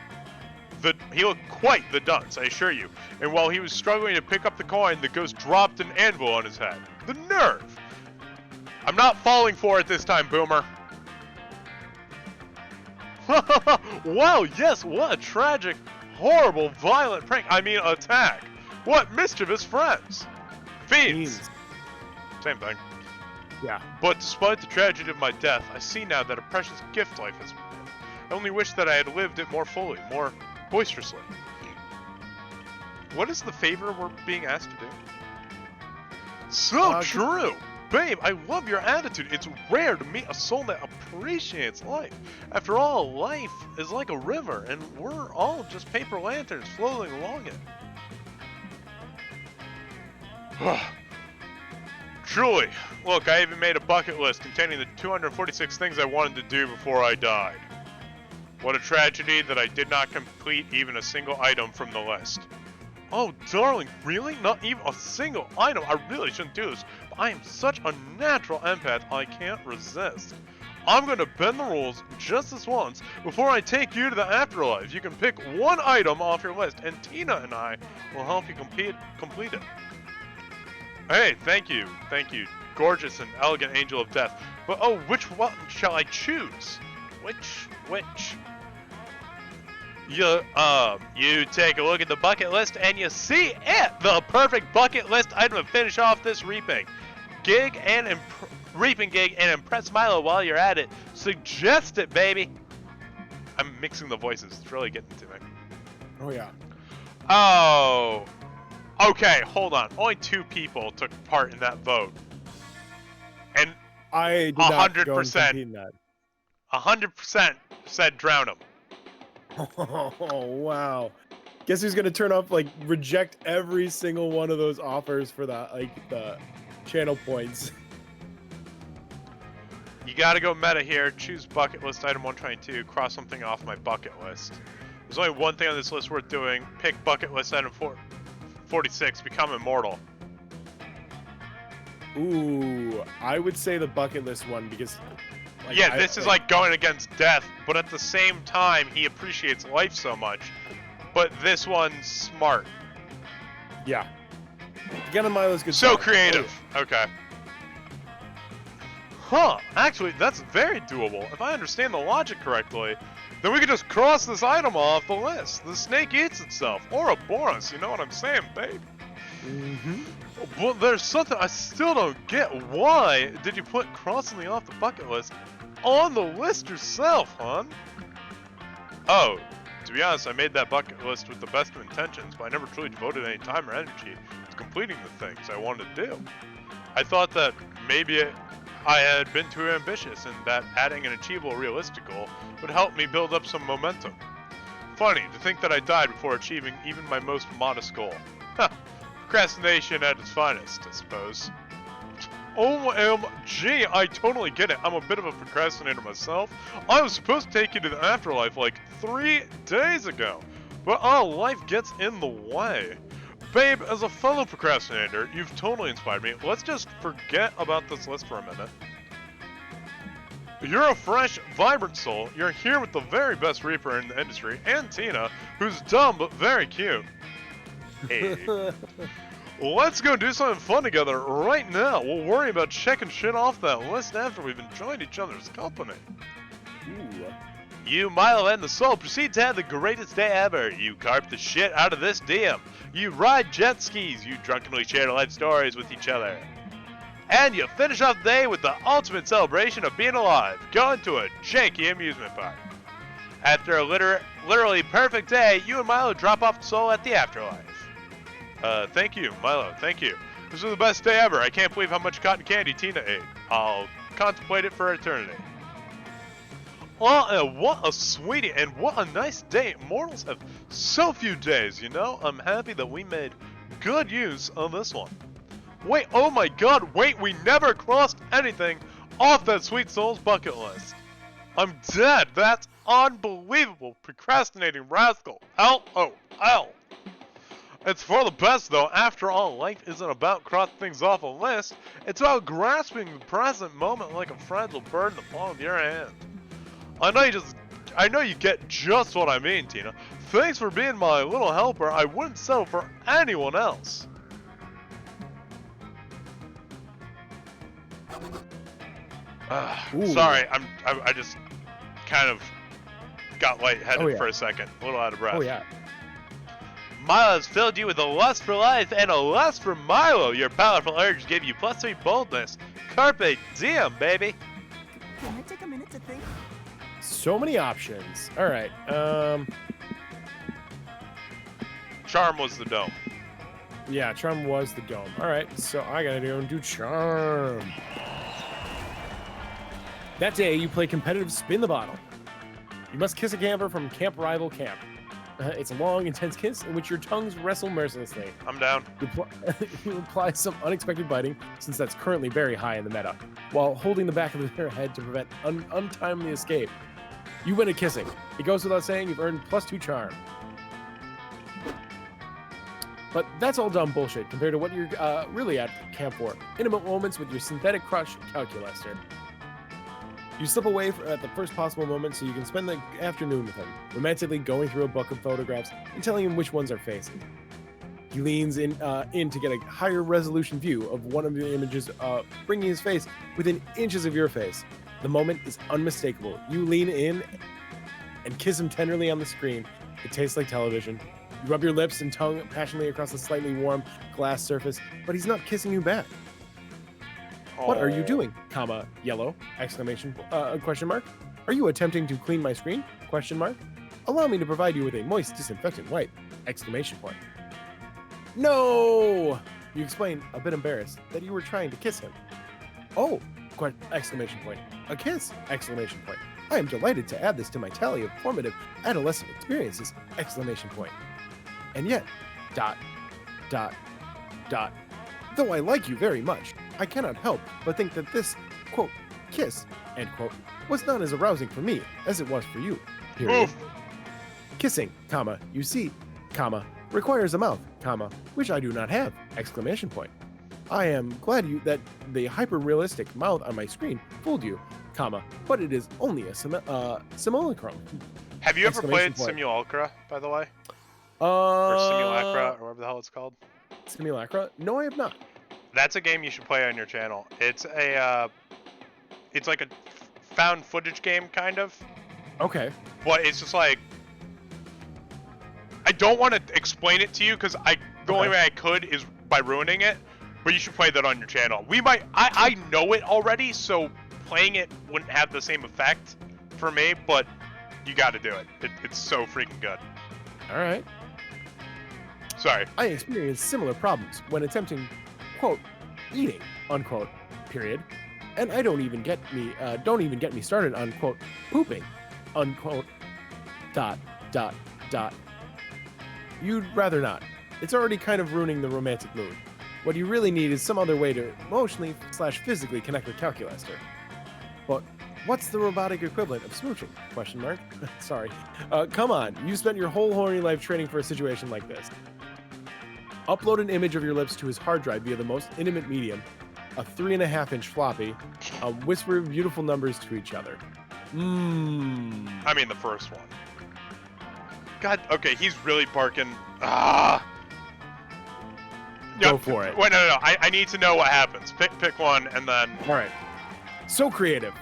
the dunce, I assure you. And while he was struggling to pick up the coin, the ghost dropped an anvil on his head. The nerve! I'm not falling for it this time, Boomer. Wow, yes, what a tragic, horrible, violent prank. I mean, attack. What mischievous friends. Fiends. Same thing. Yeah. But despite the tragedy of my death, I see now that a precious gift life has been given. I only wish that I had lived it more fully, more boisterously. What is the favor we're being asked to do? So true! Babe, I love your attitude. It's rare to meet a soul that appreciates life. After all, life is like a river, and we're all just paper lanterns floating along it. Truly. Look, I even made a bucket list containing the 246 things I wanted to do before I died. What a tragedy that I did not complete even a single item from the list. Oh, darling, really? Not even a single item? I really shouldn't do this, but I am such a natural empath, I can't resist. I'm gonna bend the rules just this once before I take you to the afterlife. You can pick one item off your list, and Tina and I will help you complete it. Hey, thank you, gorgeous and elegant angel of death. But oh, which one shall I choose? Which? You take a look at the bucket list and you see it! The perfect bucket list item to finish off this reaping gig and impress Milo while you're at it. Suggest it, baby! I'm mixing the voices. It's really getting to me. Oh yeah. Oh. Okay, hold on. Only 2 people took part in that vote. And I did not go and 100%. compete in that. 100% said drown him. Oh wow. Guess who's gonna turn off, like, reject every single one of those offers for the channel points. You gotta go meta here. Choose bucket list item 122. Cross something off my bucket list. There's only one thing on this list worth doing. Pick bucket list item 46. Become immortal. Ooh, I would say the bucket list one because. Like, yeah, this is like going against death, but at the same time, he appreciates life so much. But this one's smart. Yeah. Again, on Milo's good. So side. creative. Okay. Huh, actually, that's very doable. If I understand the logic correctly, then we could just cross this item off the list. The snake eats itself. Ouroboros, you know what I'm saying, babe? Mm-hmm. But there's something I still don't get. Why did you put crossing the off the bucket list on the list yourself, hon? Oh, to be honest, I made that bucket list with the best of intentions, but I never truly devoted any time or energy to completing the things I wanted to do. I thought that maybe I had been too ambitious and that adding an achievable realistic goal would help me build up some momentum. Funny to think that I died before achieving even my most modest goal. Huh. Procrastination at its finest, I suppose. OMG, I totally get it. I'm a bit of a procrastinator myself. I was supposed to take you to the afterlife like 3 days ago, but life gets in the way. Babe, as a fellow procrastinator, you've totally inspired me. Let's just forget about this list for a minute. You're a fresh, vibrant soul. You're here with the very best Reaper in the industry, and Tina, who's dumb but very cute. Hey. Let's go do something fun together right now. We'll worry about checking shit off that list after we've enjoyed each other's company. Ooh. You, Milo, and the Soul proceed to have the greatest day ever. You carp the shit out of this DM. You ride jet skis. You drunkenly share life stories with each other. And you finish off the day with the ultimate celebration of being alive, going to a janky amusement park. After a literally perfect day, you and Milo drop off the Soul at the afterlife. Thank you, Milo, thank you. This was the best day ever. I can't believe how much cotton candy Tina ate. I'll contemplate it for eternity. Oh, what a sweetie, and what a nice day. Mortals have so few days, you know? I'm happy that we made good use of this one. Wait, oh my god, wait, we never crossed anything off that sweet soul's bucket list. I'm dead. That's unbelievable. Procrastinating rascal. LOL. It's for the best, though. After all, life isn't about crossing things off a list. It's about grasping the present moment like a fragile bird in the palm of your hand. I know you get just what I mean, Tina. Thanks for being my little helper. I wouldn't settle for anyone else. Sorry, I just kind of got lightheaded for a second. A little out of breath. Oh yeah. Milo has filled you with a lust for life and a lust for Milo. Your powerful urge gave you +3 boldness. Carpe diem, baby. Can I take a minute to think? So many options. All right. Charm was the dome. Yeah, charm was the dome. All right, so I gotta go and do charm. That day, you play competitive spin the bottle. You must kiss a camper from camp rival camp. It's a long, intense kiss in which your tongues wrestle mercilessly. I'm down. You apply some unexpected biting, since that's currently very high in the meta, while holding the back of their head to prevent untimely escape. You win at kissing. It goes without saying you've earned +2 charm. But that's all dumb bullshit compared to what you're really at camp for. Intimate moments with your synthetic crush, Calculaster. You slip away at the first possible moment so you can spend the afternoon with him, romantically going through a book of photographs and telling him which ones are facing. He leans in to get a higher resolution view of one of the images, bringing his face within inches of your face. The moment is unmistakable. You lean in and kiss him tenderly on the screen. It tastes like television. You rub your lips and tongue passionately across the slightly warm glass surface, but he's not kissing you back. What are you doing? Comma, yellow, exclamation, question mark. Are you attempting to clean my screen? Question mark. Allow me to provide you with a moist disinfectant wipe, exclamation point. No! You explain, a bit embarrassed, that you were trying to kiss him. Oh, exclamation point. A kiss, exclamation point. I am delighted to add this to my tally of formative adolescent experiences, exclamation point. And yet, dot, dot, dot. Though I like you very much, I cannot help but think that this, quote, kiss, end quote, was not as arousing for me as it was for you, period. Oof. Kissing, comma, you see, comma, requires a mouth, comma, which I do not have, exclamation point. I am glad that the hyper-realistic mouth on my screen fooled you, comma, but it is only a simulacrum. Have you ever played Exclamation point. Simulacra, by the way? Or Simulacra, or whatever the hell it's called? Simulacra? No, I have not. That's a game you should play on your channel. It's it's like a found footage game, kind of. Okay. But it's just like, I don't want to explain it to you because the only way I could is by ruining it. But you should play that on your channel. I know it already, so playing it wouldn't have the same effect for me. But you got to do it. It's so freaking good. All right. Sorry. I experienced similar problems when attempting, quote, eating, unquote, period. And I don't even get me started on, quote, pooping, unquote, dot, dot, dot. You'd rather not. It's already kind of ruining the romantic mood. What you really need is some other way to emotionally / physically connect with Calculaster. But what's the robotic equivalent of smooching? Question mark. Sorry. Come on. You spent your whole horny life training for a situation like this. Upload an image of your lips to his hard drive via the most intimate medium, a 3.5-inch floppy, whisper beautiful numbers to each other. I mean, the first one. God, okay, he's really barking. Go for it. Wait, no. I need to know what happens. Pick one, and then... All right. So creative.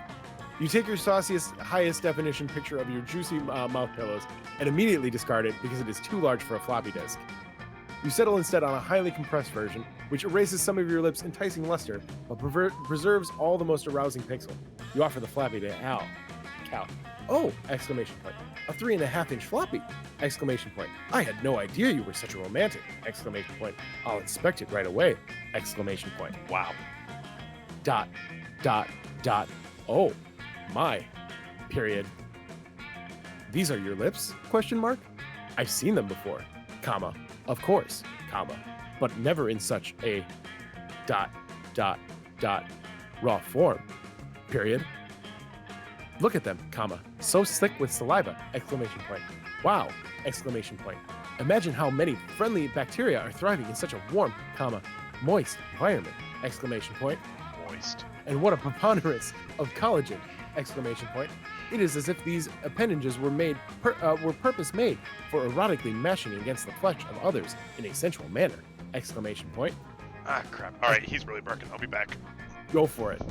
You take your sauciest, highest definition picture of your juicy mouth pillows and immediately discard it because it is too large for a floppy disk. You settle instead on a highly compressed version, which erases some of your lips' enticing luster, but preserves all the most arousing pixel. You offer the floppy to Cal. Oh! Exclamation point. A 3.5-inch floppy! Exclamation point. I had no idea you were such a romantic! Exclamation point. I'll inspect it right away! Exclamation point. Wow. Dot, dot, dot. Oh, my. Period. These are your lips? Question mark. I've seen them before, comma. Of course, comma, but never in such a dot, dot, dot, raw form, period. Look at them, comma, so slick with saliva, exclamation point. Wow, exclamation point. Imagine how many friendly bacteria are thriving in such a warm, comma, moist environment, exclamation point. Moist. And what a preponderance of collagen, exclamation point. It is as if these appendages were purpose-made for erotically mashing against the flesh of others in a sensual manner! Exclamation point. Ah, crap. All right, he's really barking. I'll be back. Go for it.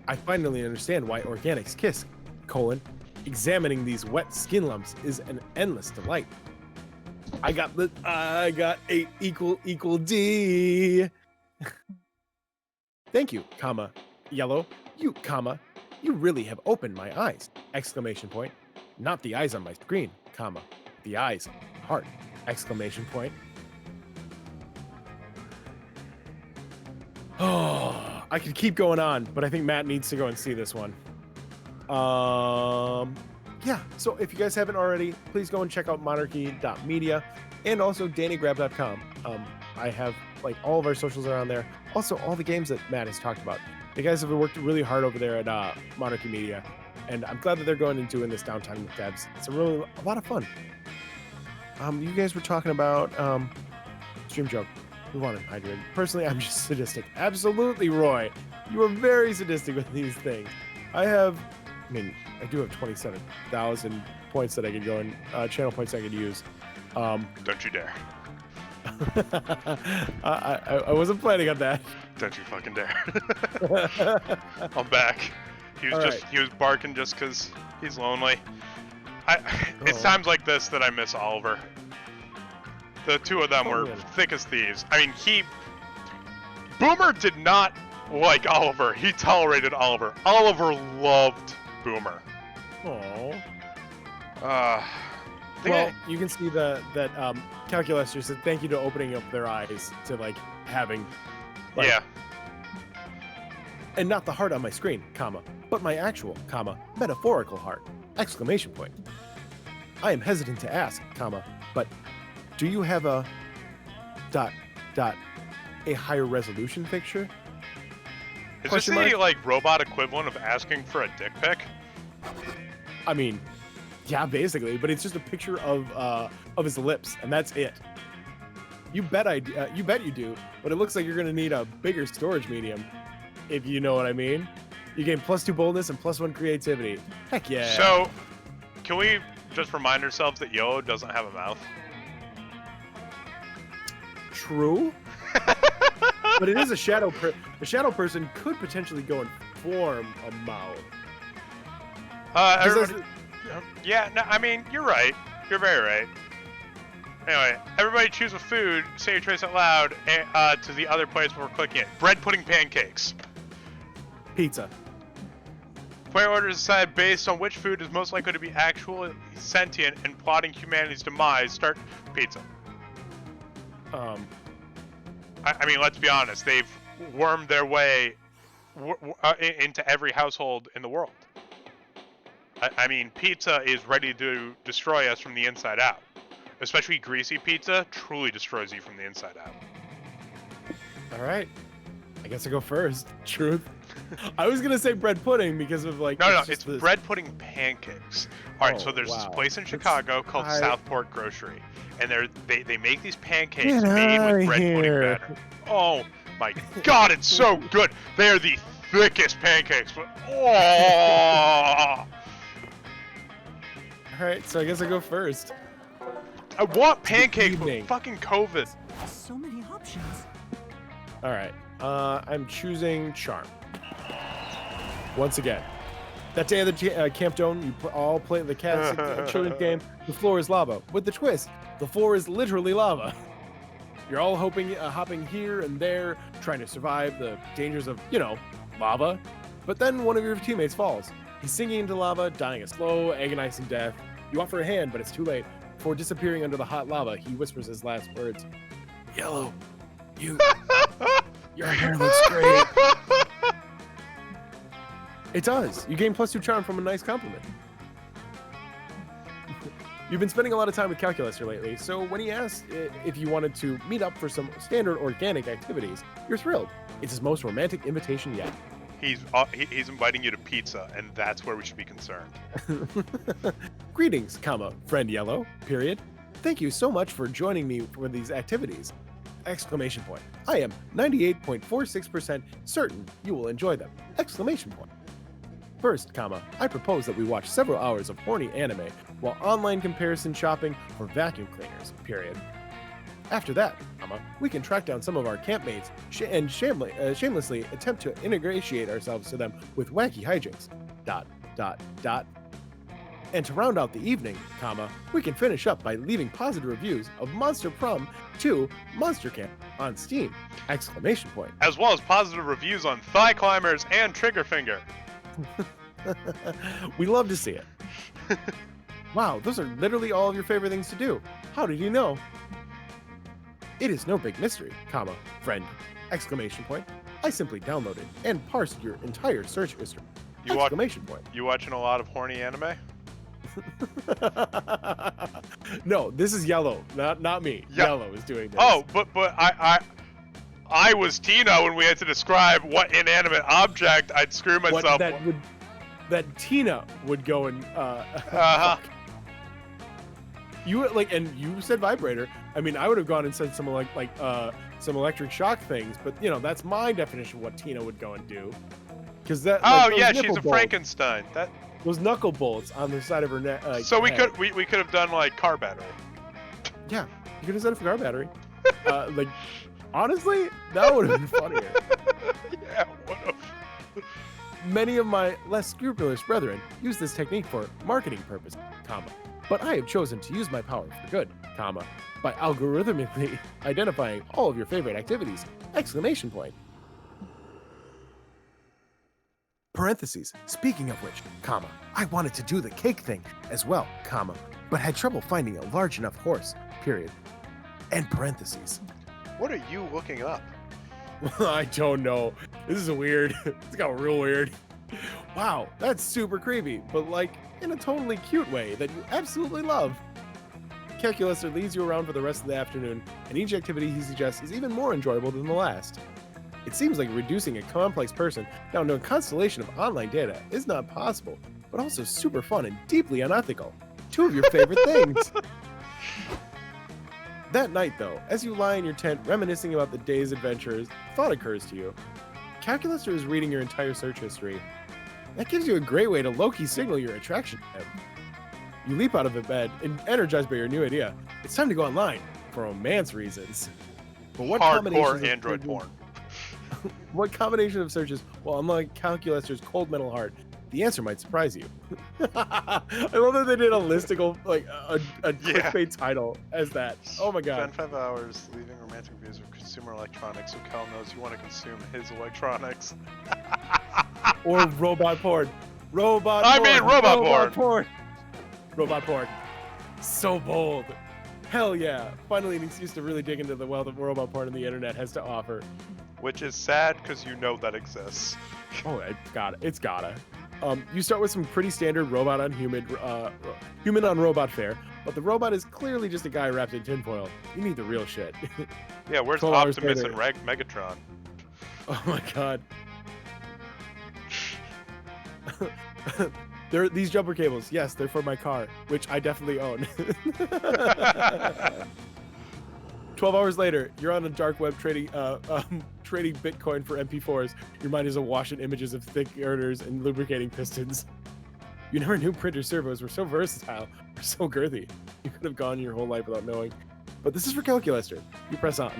I finally understand why organics kiss, examining these wet skin lumps is an endless delight. I got 8 equal D. Thank you, comma, yellow, you, comma, you really have opened my eyes! Exclamation point. Not the eyes on my screen, comma, the eyes on my heart! Exclamation point. Oh, I could keep going on, but I think Matt needs to go and see this one. Yeah, so if you guys haven't already, please go and check out monarchy.media and also DanGrab.com. I have, like, all of our socials are on there. Also, all the games that Matt has talked about. The guys have worked really hard over there at Monarchy Media, and I'm glad that they're going and doing this Downtime with devs. It's a lot of fun. You guys were talking about stream joke. Move on and hydrate. Personally, I'm just sadistic. Absolutely, Roy. You are very sadistic with these things. I do have 27,000 points that I could go in, channel points I could use. Don't you dare. I wasn't planning on that. Don't you fucking dare. I'm back. He was All just right. he was barking just because he's lonely. It's Oh. times like this that I miss Oliver. The two of them were Totally. thick as thieves. I mean, Boomer did not like Oliver. He tolerated Oliver. Oliver loved Boomer. Oh. Think Well, you can see that Calculus just said thank you to opening up their eyes to like having. Like, yeah. And not the heart on my screen, comma, but my actual, comma, metaphorical heart! Exclamation point. I am hesitant to ask, comma, but do you have a a higher resolution picture? Is this Question the mark? like robot equivalent of asking for a dick pic? I mean, yeah, basically, but it's just a picture of his lips, and that's it. You bet you do, but it looks like you're gonna need a bigger storage medium, if you know what I mean. You gain +2 boldness and +1 creativity. Heck yeah. So, can we just remind ourselves that Yo doesn't have a mouth? True. But it is a shadow. A shadow person could potentially go and form a mouth. 'Cause Everybody, yeah, no, I mean, you're right. You're very right. Anyway, everybody choose a food, say your choice out loud, and, to the other place before clicking it. Bread pudding pancakes. Pizza. Player orders decide based on which food is most likely to be actually sentient and plotting humanity's demise. Start pizza. I mean, let's be honest. They've wormed their way into every household in the world. I mean, pizza is ready to destroy us from the inside out. Especially greasy pizza truly destroys you from the inside out. All right. I guess I go first. Truth. I was gonna say bread pudding because of like. No, just it's this- bread pudding pancakes. All right, Oh, so there's this wow. place in Chicago called I- Southport Grocery, and they make these pancakes Get made outta with bread pudding here. batter. Oh my God, it's so good. They are the thickest pancakes. But oh, All right, so I guess I go first. I want pancakes evening. with fucking COVID. So many options. All right. I'm choosing charm. Once again, that day of the Camp Dome, you all play the children's game. The floor is lava. With the twist, the floor is literally lava. You're all hopping here and there, trying to survive the dangers of, lava. But then one of your teammates falls. He's sinking into lava, dying a slow, agonizing death. You offer a hand, but it's too late. Before disappearing under the hot lava, he whispers his last words. Yellow, your hair looks great. It does. You gain +2 charm from a nice compliment. You've been spending a lot of time with Calculator lately, so when he asked if you wanted to meet up for some standard organic activities, you're thrilled. It's his most romantic invitation yet. He's inviting you to pizza, and that's where we should be concerned. Greetings, friend Yellow, period. Thank you so much for joining me for these activities. Exclamation point. I am 98.46% certain you will enjoy them. Exclamation point. First, I propose that we watch several hours of horny anime while online comparison shopping for vacuum cleaners, period. After that, we can track down some of our campmates and shamelessly attempt to ingratiate ourselves to them with wacky hijinks. ... And to round out the evening, we can finish up by leaving positive reviews of Monster Prom 2 Monster Camp on Steam! Exclamation point. As well as positive reviews on Thigh Climbers and Trigger Finger. We love to see it. Wow, those are literally all of your favorite things to do. How did you know? It is no big mystery, friend, exclamation point. I simply downloaded and parsed your entire search history. Exclamation point. You watching a lot of horny anime? No, this is Yellow, not me. Yeah. Yellow is doing this. Oh, but I was Tina when we had to describe what inanimate object I'd screw myself. That Tina would go and Uh-huh. You you said vibrator. I mean, I would have gone and said some some electric shock things, but that's my definition of what Tina would go and do. Because that. Oh those yeah, nipple she's a bolts- Frankenstein. That. Those knuckle bolts on the side of her neck. So we head. could have done like car battery. Yeah, you could have said it for car battery. Honestly, that would have been funnier. Yeah, what Many of my less scrupulous brethren use this technique for marketing purposes, comma, but I have chosen to use my power for good, comma, by algorithmically identifying all of your favorite activities, exclamation point. Parentheses, speaking of which, comma, I wanted to do the cake thing as well, comma, but had trouble finding a large enough horse, period. End parentheses. What are you looking up? I don't know. This is weird. It's got real weird. Wow, that's super creepy, but like in a totally cute way that you absolutely love. Calculator leads you around for the rest of the afternoon, and each activity he suggests is even more enjoyable than the last. It seems like reducing a complex person down to a constellation of online data is not possible, but also super fun and deeply unethical. Two of your favorite things. That night, though, as you lie in your tent reminiscing about the day's adventures, a thought occurs to you. Calculator is reading your entire search history. That gives you a great way to low-key signal your attraction to him. You leap out of the bed and energized by your new idea. It's time to go online for romance reasons. But what Hardcore Android porn. What combination of searches will unlock Calculator's cold metal heart? The answer might surprise you. I love that they did a listicle, like a clickbait title as that. Oh my god. Spend 5 hours leaving romantic reviews of consumer electronics so Cal knows you want to consume his electronics. Or robot porn. Robot porn. Robot porn. So bold. Hell yeah. Finally an excuse to really dig into the wealth of robot porn the internet has to offer. Which is sad because you know that exists. Oh, it's gotta. You start with some pretty standard robot on human on robot fare, but the robot is clearly just a guy wrapped in tinfoil. You need the real shit. Yeah, where's 12 hours Optimus later. and Megatron? Oh my god. These jumper cables. Yes, they're for my car, which I definitely own. 12 hours later, you're on a dark web trading Bitcoin for MP4s. Your mind is awash in images of thick girders and lubricating pistons. You never knew printer servos were so versatile or so girthy. You could have gone your whole life without knowing. But this is for Calculator. You press on.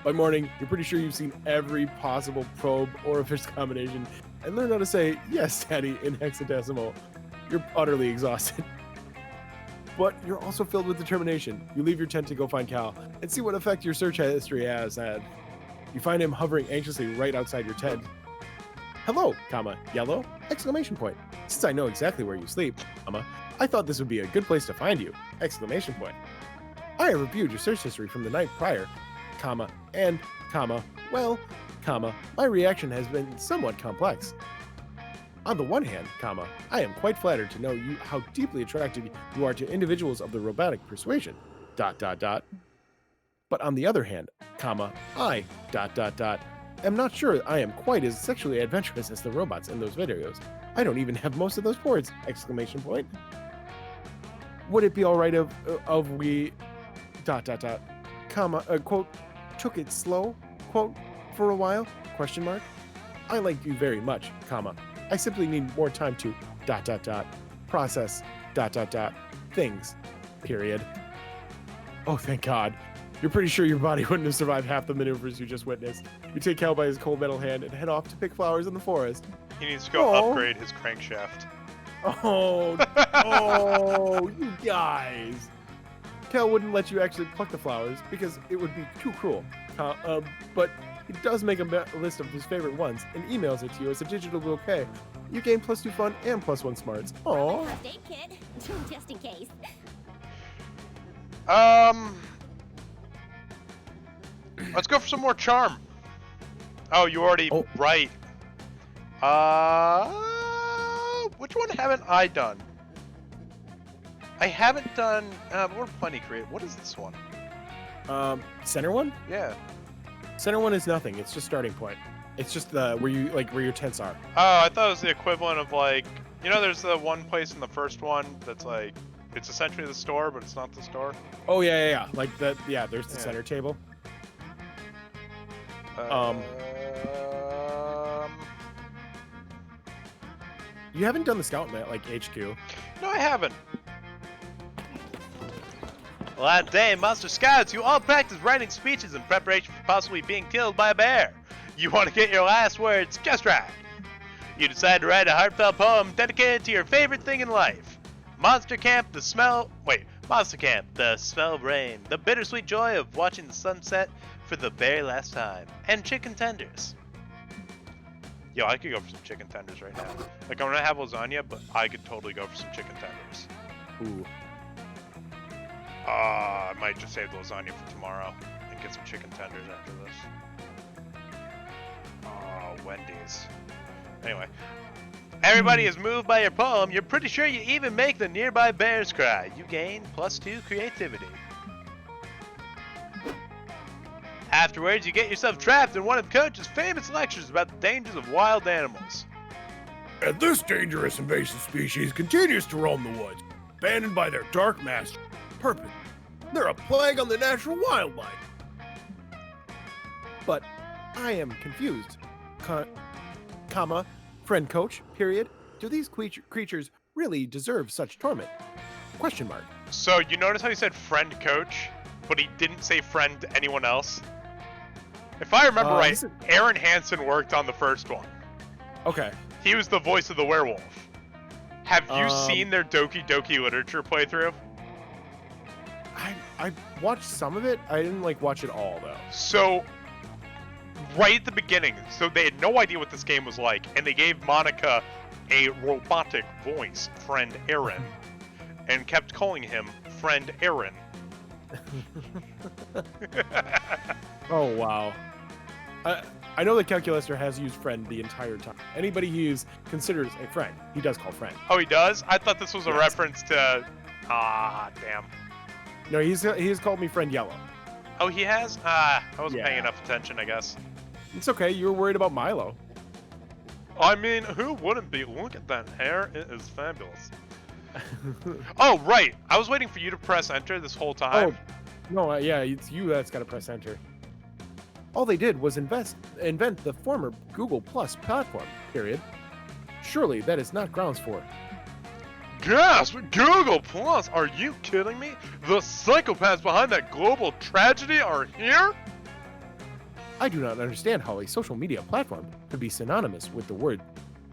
By morning, you're pretty sure you've seen every possible probe orifice combination and learn how to say, yes, daddy, in hexadecimal. You're utterly exhausted. But you're also filled with determination. You leave your tent to go find Cal and see what effect your search history has had. You find him hovering anxiously right outside your tent. Hello, comma, yellow, exclamation point. Since I know exactly where you sleep, comma, I thought this would be a good place to find you, exclamation point. I have reviewed your search history from the night prior, comma, and, comma, well, comma, my reaction has been somewhat complex. On the one hand, comma, I am quite flattered to know how deeply attracted you are to individuals of the robotic persuasion, ... But on the other hand, comma, I, ... am not sure I am quite as sexually adventurous as the robots in those videos. I don't even have most of those ports, exclamation point. Would it be alright if we, ... comma, quote, took it slow, quote, for a while, question mark? I like you very much, comma. I simply need more time to ... process ... things, period. Oh, thank God. You're pretty sure your body wouldn't have survived half the maneuvers you just witnessed. You take Cal by his cold metal hand and head off to pick flowers in the forest. He needs to go upgrade his crankshaft. Oh, you guys. Cal wouldn't let you actually pluck the flowers because it would be too cruel. But he does make a list of his favorite ones and emails it to you as a digital bouquet. You gain +2 fun and +1 smarts. Aww. First aid kit, just in case. Let's go for some more charm. Oh, you already right. Which one haven't I done? I haven't done. We're plenty creative. What is this one? Center one? Yeah. Center one is nothing. It's just starting point. It's just the where your tents are. Oh, I thought it was the equivalent of like, you know, there's the one place in the first one that's like, it's essentially the store, but it's not the store. Oh yeah. Like that. Yeah, there's the center table. You haven't done the scout map like HQ. No, I haven't. Well, that day, Monster Scouts, you all practice writing speeches in preparation for possibly being killed by a bear. You want to get your last words just right. You decide to write a heartfelt poem dedicated to your favorite thing in life. Monster Camp, the smell of rain, the bittersweet joy of watching the sunset for the very last time, and chicken tenders. Yo, I could go for some chicken tenders right now. Like, I'm gonna have lasagna, but I could totally go for some chicken tenders. Ooh. I might just save the lasagna for tomorrow and get some chicken tenders after this. Wendy's. Anyway. Everybody is moved by your poem. You're pretty sure you even make the nearby bears cry. You gain +2 creativity. Afterwards, you get yourself trapped in one of Coach's famous lectures about the dangers of wild animals. And this dangerous invasive species continues to roam the woods, abandoned by their dark master, Purpose. They're a plague on the natural wildlife. But I am confused. Comma, friend Coach, period. Do these creatures really deserve such torment? Question mark. So, you notice how he said friend Coach, but he didn't say friend to anyone else? If I remember right, Aaron Hansen worked on the first one. Okay. He was the voice of the werewolf. Have you seen their Doki Doki literature playthrough? I watched some of it. I didn't watch it all though. So, right at the beginning, so they had no idea what this game was like, and they gave Monica a robotic voice, friend Aaron, and kept calling him friend Aaron. Oh wow. I know the Calculaster has used friend the entire time. Anybody he considers a friend, he does call friend. Oh, he does? I thought this was a reference to... damn. No, he's called me friend Yellow. Oh, he has? I wasn't Yeah. paying enough attention, I guess. It's okay. You were worried about Milo. I mean, who wouldn't be? Look at that hair. It is fabulous. Oh, right. I was waiting for you to press enter this whole time. Oh, no, yeah, it's you that's got to press enter. All they did was invent the former Google Plus platform, period. Surely that is not grounds for. Gasp! Google Plus? Are you kidding me? The psychopaths behind that global tragedy are here? I do not understand how a social media platform could be synonymous with the word,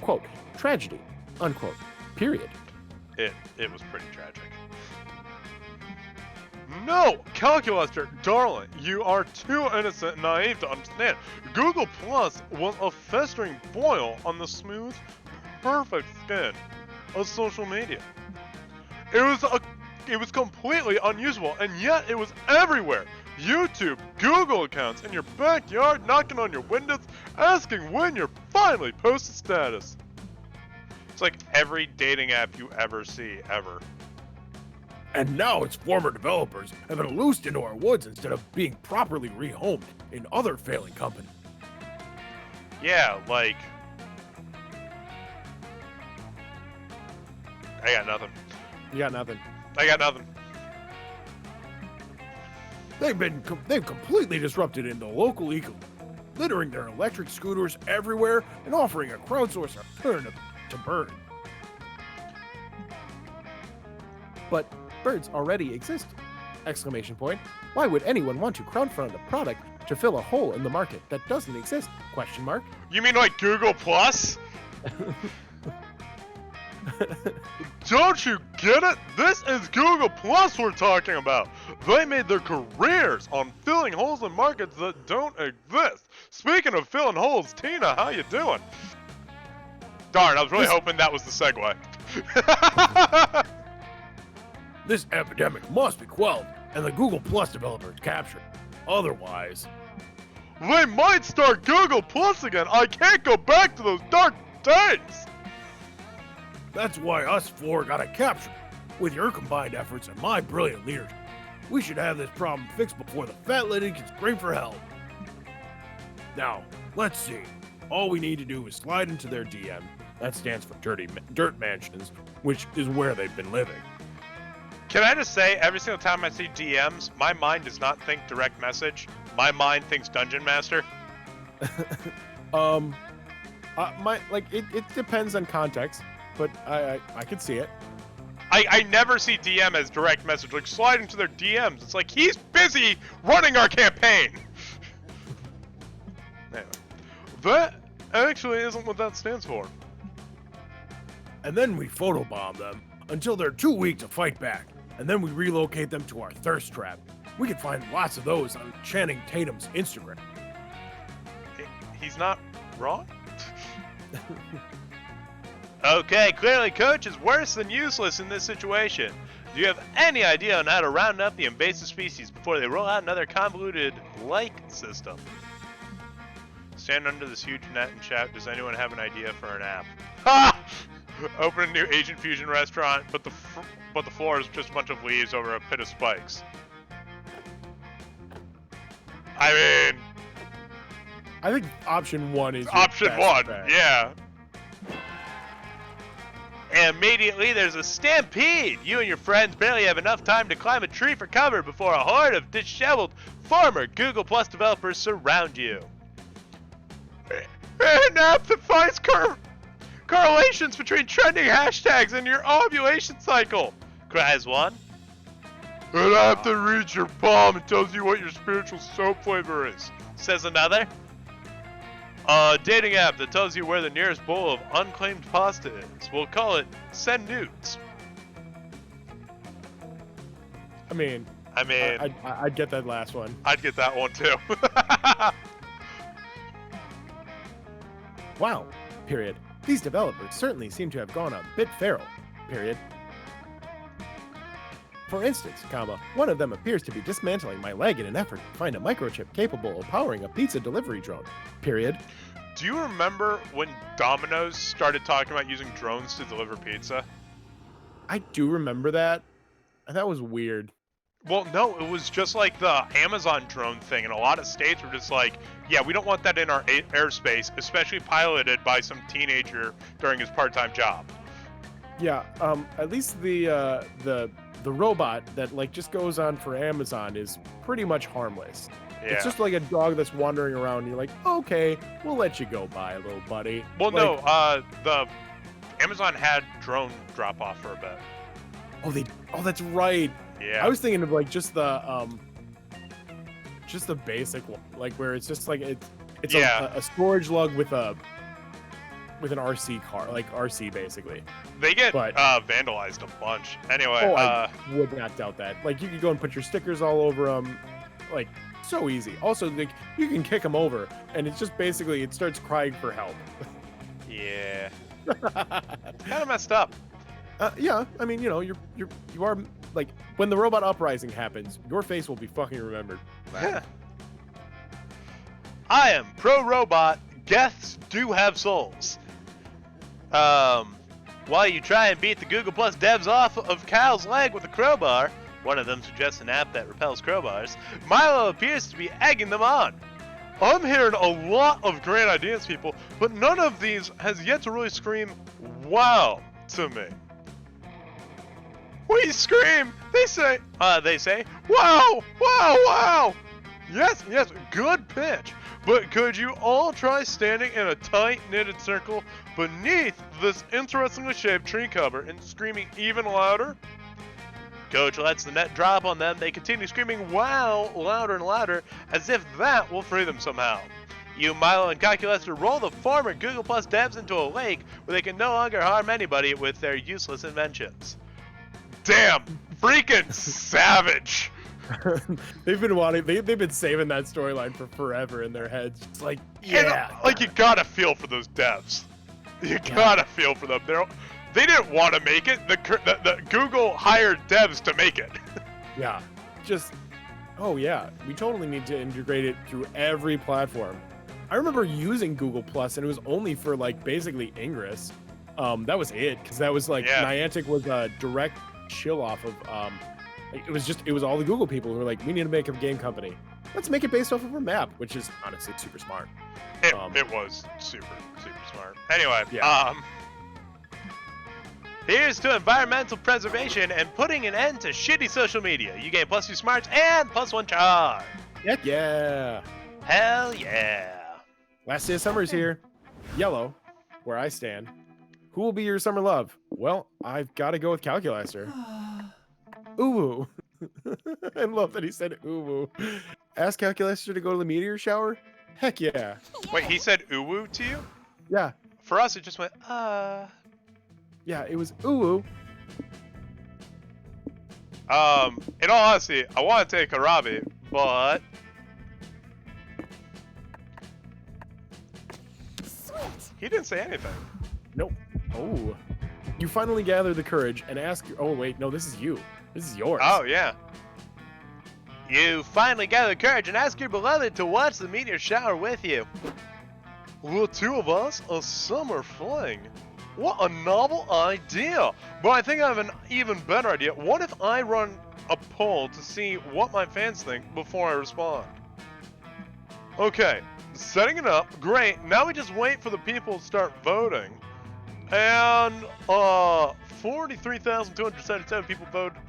quote, tragedy, unquote, period. It was pretty tragic. No! Calculaster, darling, you are too innocent and naive to understand. Google Plus was a festering boil on the smooth, perfect skin of social media. It was completely unusable, and yet it was everywhere. YouTube, Google accounts in your backyard knocking on your windows, asking when you're finally posted status. It's like every dating app you ever see, ever. And now its former developers have been loosed into our woods instead of being properly rehomed in other failing companies. Yeah, like... I got nothing. You got nothing. I got nothing. They've completely disrupted in the local eco, littering their electric scooters everywhere and offering a crowdsourced alternative to bird. But birds already exist! Exclamation point. Why would anyone want to crowdfund a product to fill a hole in the market that doesn't exist? Question mark. You mean like Google Plus? Don't you get it? This is Google Plus we're talking about. They made their careers on filling holes in markets that don't exist. Speaking of filling holes, Tina, how you doing? Darn, I was really hoping that was the segue. This epidemic must be quelled and the Google Plus developers captured. Otherwise, They might start Google Plus again. I can't go back to those dark days. that's why us four gotta capture. With your combined efforts and my brilliant leadership, we should have this problem fixed before the fat lady can scream for help. Now, let's see. All we need to do is slide into their DM. That stands for Dirt Mansions, which is where they've been living. Can I just say, every single time I see DMs, my mind does not think direct message. My mind thinks Dungeon Master. It depends on context, but I could see it. I never see DM as direct message. Like, slide into their DMs. It's like, he's busy running our campaign. Anyway, that actually isn't what that stands for. and then we photobomb them until they're too weak to fight back, and then we relocate them to our thirst trap. We can find lots of those on Channing Tatum's Instagram. He's not wrong? Okay, clearly Coach is worse than useless in this situation. Do you have any idea on how to round up the invasive species before they roll out another convoluted like system? Stand under this huge net and shout, does anyone have an idea for an app? Ha! Open a new Asian fusion restaurant, but the floor is just a bunch of leaves over a pit of spikes. I mean, I think option 1 is your option best 1, bet. yeah. Immediately, there's a stampede. You and your friends barely have enough time to climb a tree for cover before a horde of disheveled former Google Plus developers surround you. An app that finds correlations between trending hashtags and your ovulation cycle, cries one. An app that reads your palm and tells you what your spiritual soap flavor is, says another. A dating app that tells you where the nearest bowl of unclaimed pasta is. We'll call it Send Nudes. I mean, I'd get that last one. I'd get that one too. Wow. Period. These developers certainly seem to have gone a bit feral. Period. For instance, one of them appears to be dismantling my leg in an effort to find a microchip capable of powering a pizza delivery drone. Period. Do you remember when Domino's started talking about using drones to deliver pizza? I do remember that. That was weird. Well, no, it was just like the Amazon drone thing, and a lot of states were just like, yeah, we don't want that in our airspace, especially piloted by some teenager during his part-time job. Yeah, at least the robot that like just goes on for Amazon is pretty much harmless. Yeah. It's just like a dog that's wandering around and you're like, okay, we'll let you go by, little buddy. Well, like, no, the Amazon had drone drop-off for a bit. Oh, that's right. Yeah. I was thinking of like just the basic one, like where it's just like it's Yeah. a storage lug with an RC car, like RC basically. They get But- vandalized a bunch. Anyway, I would not doubt that. Like you could go and put your stickers all over them, like so easy. Also, like you can kick them over, and it's just basically it starts crying for help. yeah. Kind of messed up. Yeah, I mean, you know, you are like when the robot uprising happens, your face will be fucking remembered. I am pro-robot. Geths do have souls. While you try and beat the Google Plus devs off of Cal's leg with a crowbar, one of them suggests an app that repels crowbars, Milo appears to be egging them on. I'm hearing a lot of great ideas, people, but none of these has yet to really scream, wow, to me. We scream! They say, wow, wow, wow! Yes, good pitch. But could you all try standing in a tight knitted circle beneath this interestingly shaped tree cover and screaming even louder? Coach lets the net drop on them. They continue screaming wow louder and louder as if that will free them somehow. You, Milo, and Calculester roll the former Google Plus devs into a lake where they can no longer harm anybody with their useless inventions. Damn, freaking savage. They've been saving that storyline for forever in their heads. It's like, yeah. And, like, you gotta feel for those devs. You gotta feel for them. They didn't want to make it. The Google hired devs to make it. Yeah. Just, oh yeah. We totally need to integrate it through every platform. I remember using Google Plus, and it was only for like basically Ingress. That was it, because that was like Niantic was a direct chill off of. It was all the Google people who were like, we need to make a game company. Let's make it based off of a map, which is honestly super smart. It was super smart. Anyway, here's to environmental preservation and putting an end to shitty social media. You gain +2 smarts and +1 charm. Heck yeah. Hell yeah. Last day of summer is here. Yellow, where I stand. Who will be your summer love? Well, I've got to go with Calculaster. Ooh. I love that he said ooh. Ask Calculaster to go to the meteor shower? Heck yeah. Wait, he said uwu to you? Yeah. For us, it just went, Yeah, it was ooh. In all honesty, I want to take Arabi, but Sweet. he didn't say anything. Nope. Oh. You finally gather the courage and ask. Oh wait, no, this is you. This is yours. Oh, yeah. You finally gather the courage and ask your beloved to watch the meteor shower with you. The two of us, a summer fling. What a novel idea! But I think I have an even better idea. What if I run a poll to see what my fans think before I respond? Okay, setting it up. Great. Now we just wait for the people to start voting. And 43,277 people voted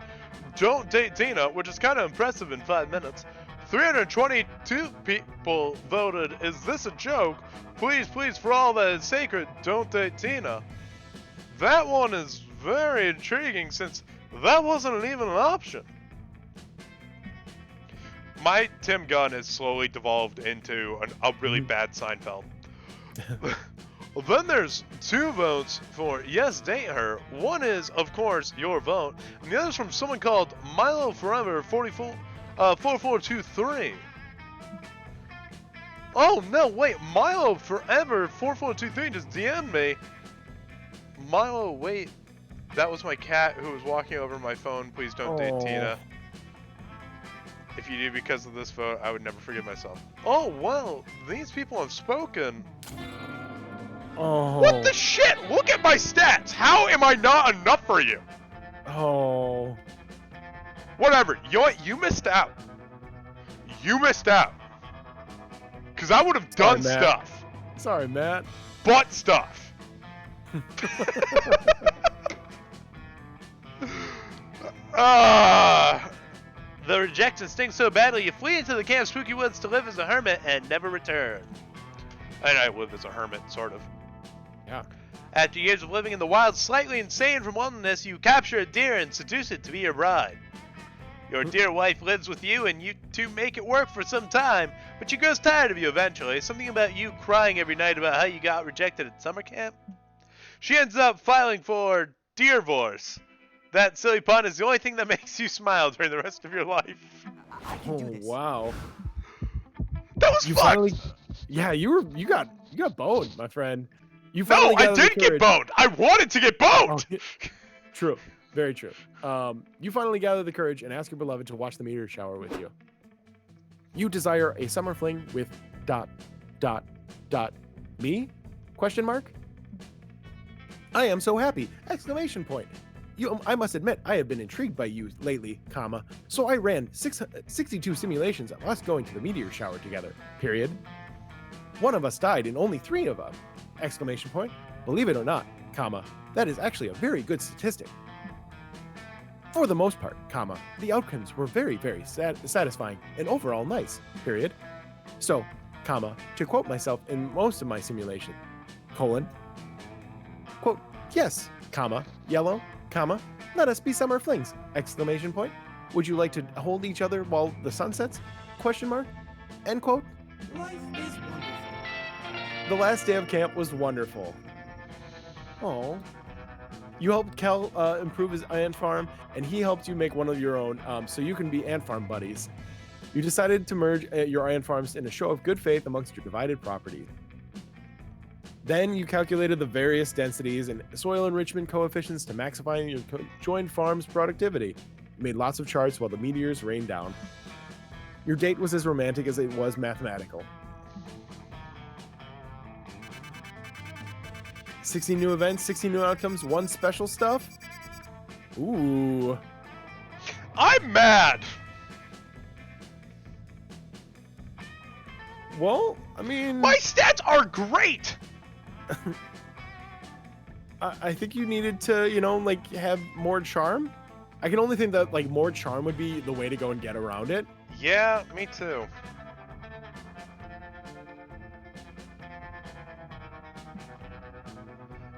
don't date Tina, which is kind of impressive in 5 minutes. 322 people voted, is this a joke? Please, please, for all that is sacred, don't date Tina. That one is very intriguing since that wasn't even an option. My Tim Gunn has slowly devolved into a really bad Seinfeld. Then there's 2 votes for yes, date her. One is, of course, your vote, and the other is from someone called Milo Forever 4423. Oh no, wait, Milo Forever 4423 just DM'd me. Milo, wait, that was my cat who was walking over my phone. Please don't date Tina. If you do because of this vote, I would never forgive myself. Oh well, these people have spoken. Oh. What the shit? Look at my stats! How am I not enough for you? Oh. Whatever. You know what? You missed out. You missed out. Because I would have done Matt. stuff. Sorry, Matt. But stuff. The rejection stings so badly you flee into the camp Spooky Woods to live as a hermit and never return. And I live as a hermit, sort of. Yeah. After years of living in the wild, slightly insane from wilderness, you capture a deer and seduce it to be your bride. Your dear wife lives with you, and you two make it work for some time, but she grows tired of you eventually. Something about you crying every night about how you got rejected at summer camp. She ends up filing for divorce. That silly pun is the only thing that makes you smile during the rest of your life. I can do Oh this. wow. That was You fun! finally. Yeah, you got boned, my friend. You No, finally I gathered the didn't get courage- boned! I wanted to get boned! Oh, true. Very true. You finally gather the courage and ask your beloved to watch the meteor shower with you. You desire a summer fling with ... me? Question mark? I am so happy! Exclamation point. I must admit, I have been intrigued by you lately, comma, so I ran 62 simulations of us going to the meteor shower together, period. One of us died and only 3 of us! Exclamation point. Believe it or not, comma, that is actually a very good statistic. For the most part, comma, the outcomes were very, very satisfying and overall nice, period. So, comma, to quote myself in most of my simulation, quote, yes, comma, yellow, comma, let us be summer flings, exclamation point. Would you like to hold each other while the sun sets? Question mark, end quote. Life is wonderful. The last day of camp was wonderful. Oh. You helped Kel improve his ant farm, and he helped you make one of your own, so you can be ant farm buddies. You decided to merge your ant farms in a show of good faith amongst your divided property. Then you calculated the various densities and soil enrichment coefficients to maximizing your joined farm's productivity. You made lots of charts while the meteors rained down. Your date was as romantic as it was mathematical. 16 new events, 16 new outcomes, 1 special stuff? Ooh. I'm mad! Well, I mean... My stats are great! I think you needed to, like, have more charm. I can only think that, like, more charm would be the way to go and get around it. Yeah, me too.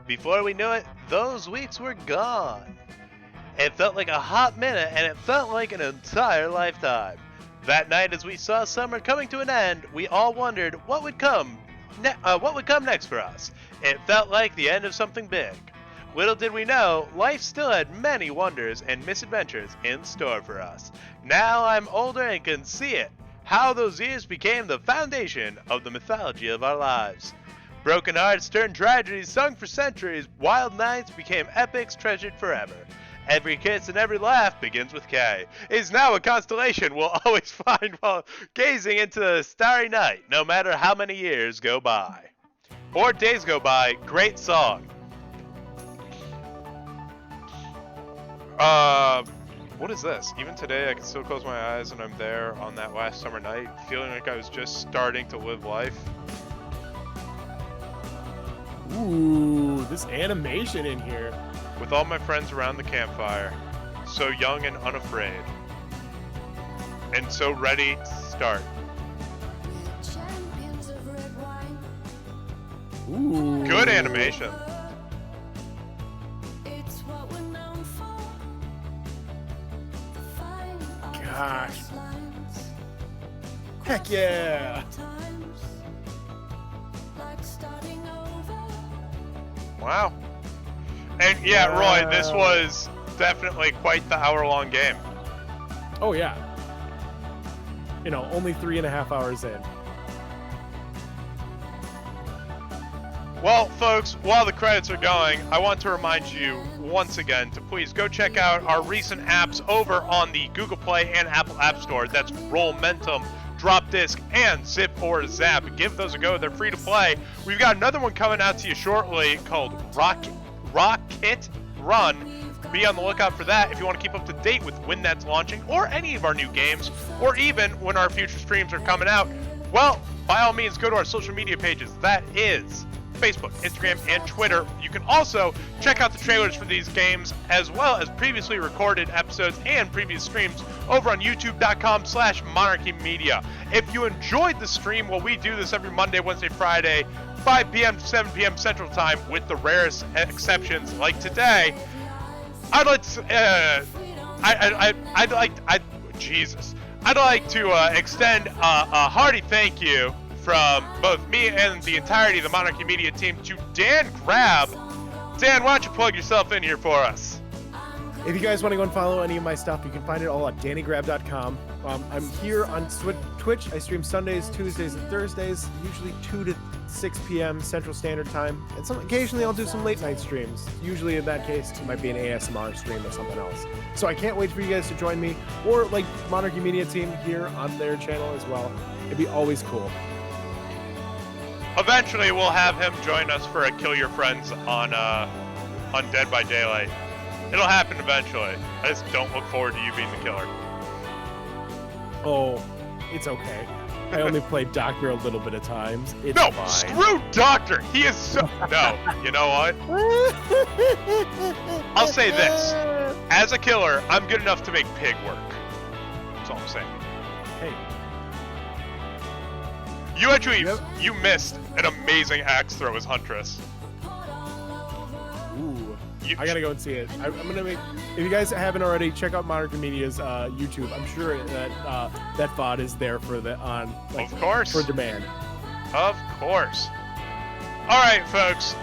Before we knew it, those weeks were gone. It felt like a hot minute, and it felt like an entire lifetime. That night, as we saw summer coming to an end, we all wondered what would come next for us. It felt like the end of something big. Little did we know, life still had many wonders and misadventures in store for us. Now I'm older and can see it, how those years became the foundation of the mythology of our lives. Broken hearts turned tragedies sung for centuries, wild nights became epics treasured forever. Every kiss and every laugh begins with K. Is now a constellation we'll always find while gazing into the starry night, no matter how many years go by. Or days go by, great song. What is this? Even today I can still close my eyes and I'm there on that last summer night, feeling like I was just starting to live life. Ooh, this animation in here. With all my friends around the campfire, so young and unafraid, and so ready to start. Ooh. Good animation. Gosh. Heck yeah. Wow. And yeah, Roy, this was definitely quite the hour-long game. Oh yeah. You know, only 3.5 hours in. Well, folks, while the credits are going, I want to remind you once again to please go check out our recent apps over on the Google Play and Apple App Store. That's Rollmentum, Drop Disc, and Zip or Zap. Give those a go. They're free to play. We've got another one coming out to you shortly called Rocket Run. Be on the lookout for that if you want to keep up to date with when that's launching, or any of our new games, or even when our future streams are coming out. Well, by all means, go to our social media pages. That is Facebook, Instagram, and Twitter. You can also check out the trailers for these games, as well as previously recorded episodes and previous streams over on youtube.com/monarchymedia. If you enjoyed the stream, well, we do this every Monday, Wednesday, Friday, 5 p.m. to 7 p.m. Central Time, with the rarest exceptions like today. I'd like to, I'd like to extend a hearty thank you from both me and the entirety of the Monarchy Media team to DanGrab. Dan, why don't you plug yourself in here for us? If you guys want to go and follow any of my stuff, you can find it all at DannyGrab.com. I'm here on Twitch. I stream Sundays, Tuesdays, and Thursdays, usually 2 to 6 p.m. Central Standard Time. And occasionally I'll do some late night streams. Usually in that case, it might be an ASMR stream or something else. So I can't wait for you guys to join me, or like Monarchy Media team here on their channel as well. It'd be always cool. Eventually, we'll have him join us for a Kill Your Friends on Dead by Daylight. It'll happen eventually. I just don't look forward to you being the killer. Oh, it's okay. I only play Doctor a little bit of times. It's No, fine. screw Doctor. He is so... No, you know what? I'll say this. As a killer, I'm good enough to make Pig work. That's all I'm saying. Hey, You missed an amazing axe throw as Huntress. ooh. You- I gotta go and see it. I'm gonna make. If you guys haven't already, check out Monarchy Media's YouTube. I'm sure that that VOD is there for the Of course. for demand. Of course. All right, folks.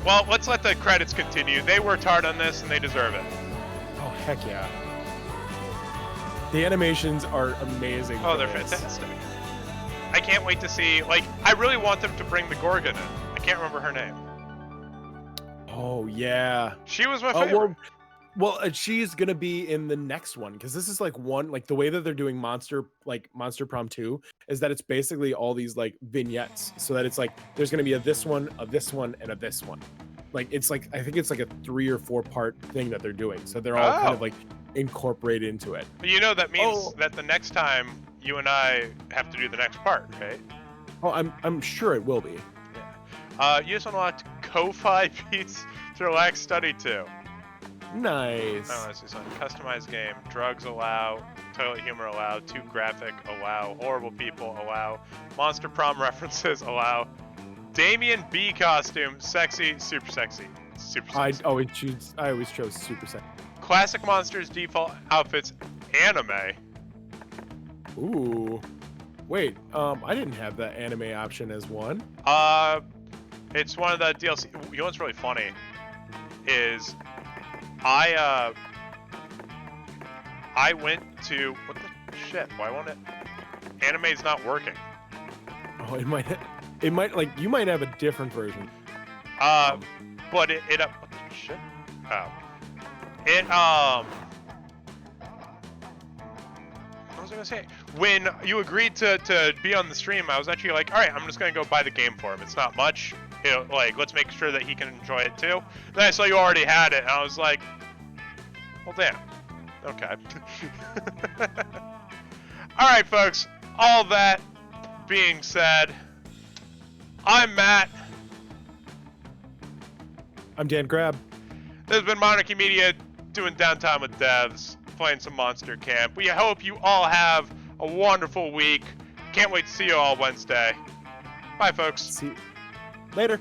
Well, let's let the credits continue. They worked hard on this, and they deserve it. Oh heck yeah! The animations are amazing. Oh, for they're this. fantastic. I can't wait to see. Like, I really want them to bring the Gorgon in. I can't remember her name. Oh yeah. She was my favorite. Well, she's gonna be in the next one, because this is like the way that they're doing Monster Prom 2 is that it's basically all these like vignettes, so that it's like there's gonna be a this one, a this one, and a this one. Like it's like I think it's like a 3 or 4 part thing that they're doing, so they're all kind of like incorporated into it. You know that means that the next time you and I have to do the next part, right? Oh, I'm sure it will be. You just unlocked Ko-Fi Beats to Relax Study 2. Nice. Oh, this is on customized game. Drugs allow. Toilet humor allow. Too graphic allow. Horrible people allow. Monster prom references allow. Damien B costume. Sexy. Super sexy. Super sexy. I always chose super sexy. Classic monsters default outfits. Anime. Ooh. Wait, I didn't have that anime option as one. It's one of the DLC. You know what's really funny? is I went to what the shit? Why won't it? Anime's not working. Oh, it might like you might have a different version. But it what the shit? Oh, it what was I gonna say? When you agreed to be on the stream, I was actually like, all right, I'm just gonna go buy the game for him. It's not much. You know, like, let's make sure that he can enjoy it too. Then I saw you already had it, and I was like, well, damn. Okay. All right, folks. All that being said, I'm Matt. I'm DanGrab. This has been Monarchy Media doing Downtime with Devs, playing some Monster Camp. We hope you all have a wonderful week. Can't wait to see you all Wednesday. Bye, folks. See you later.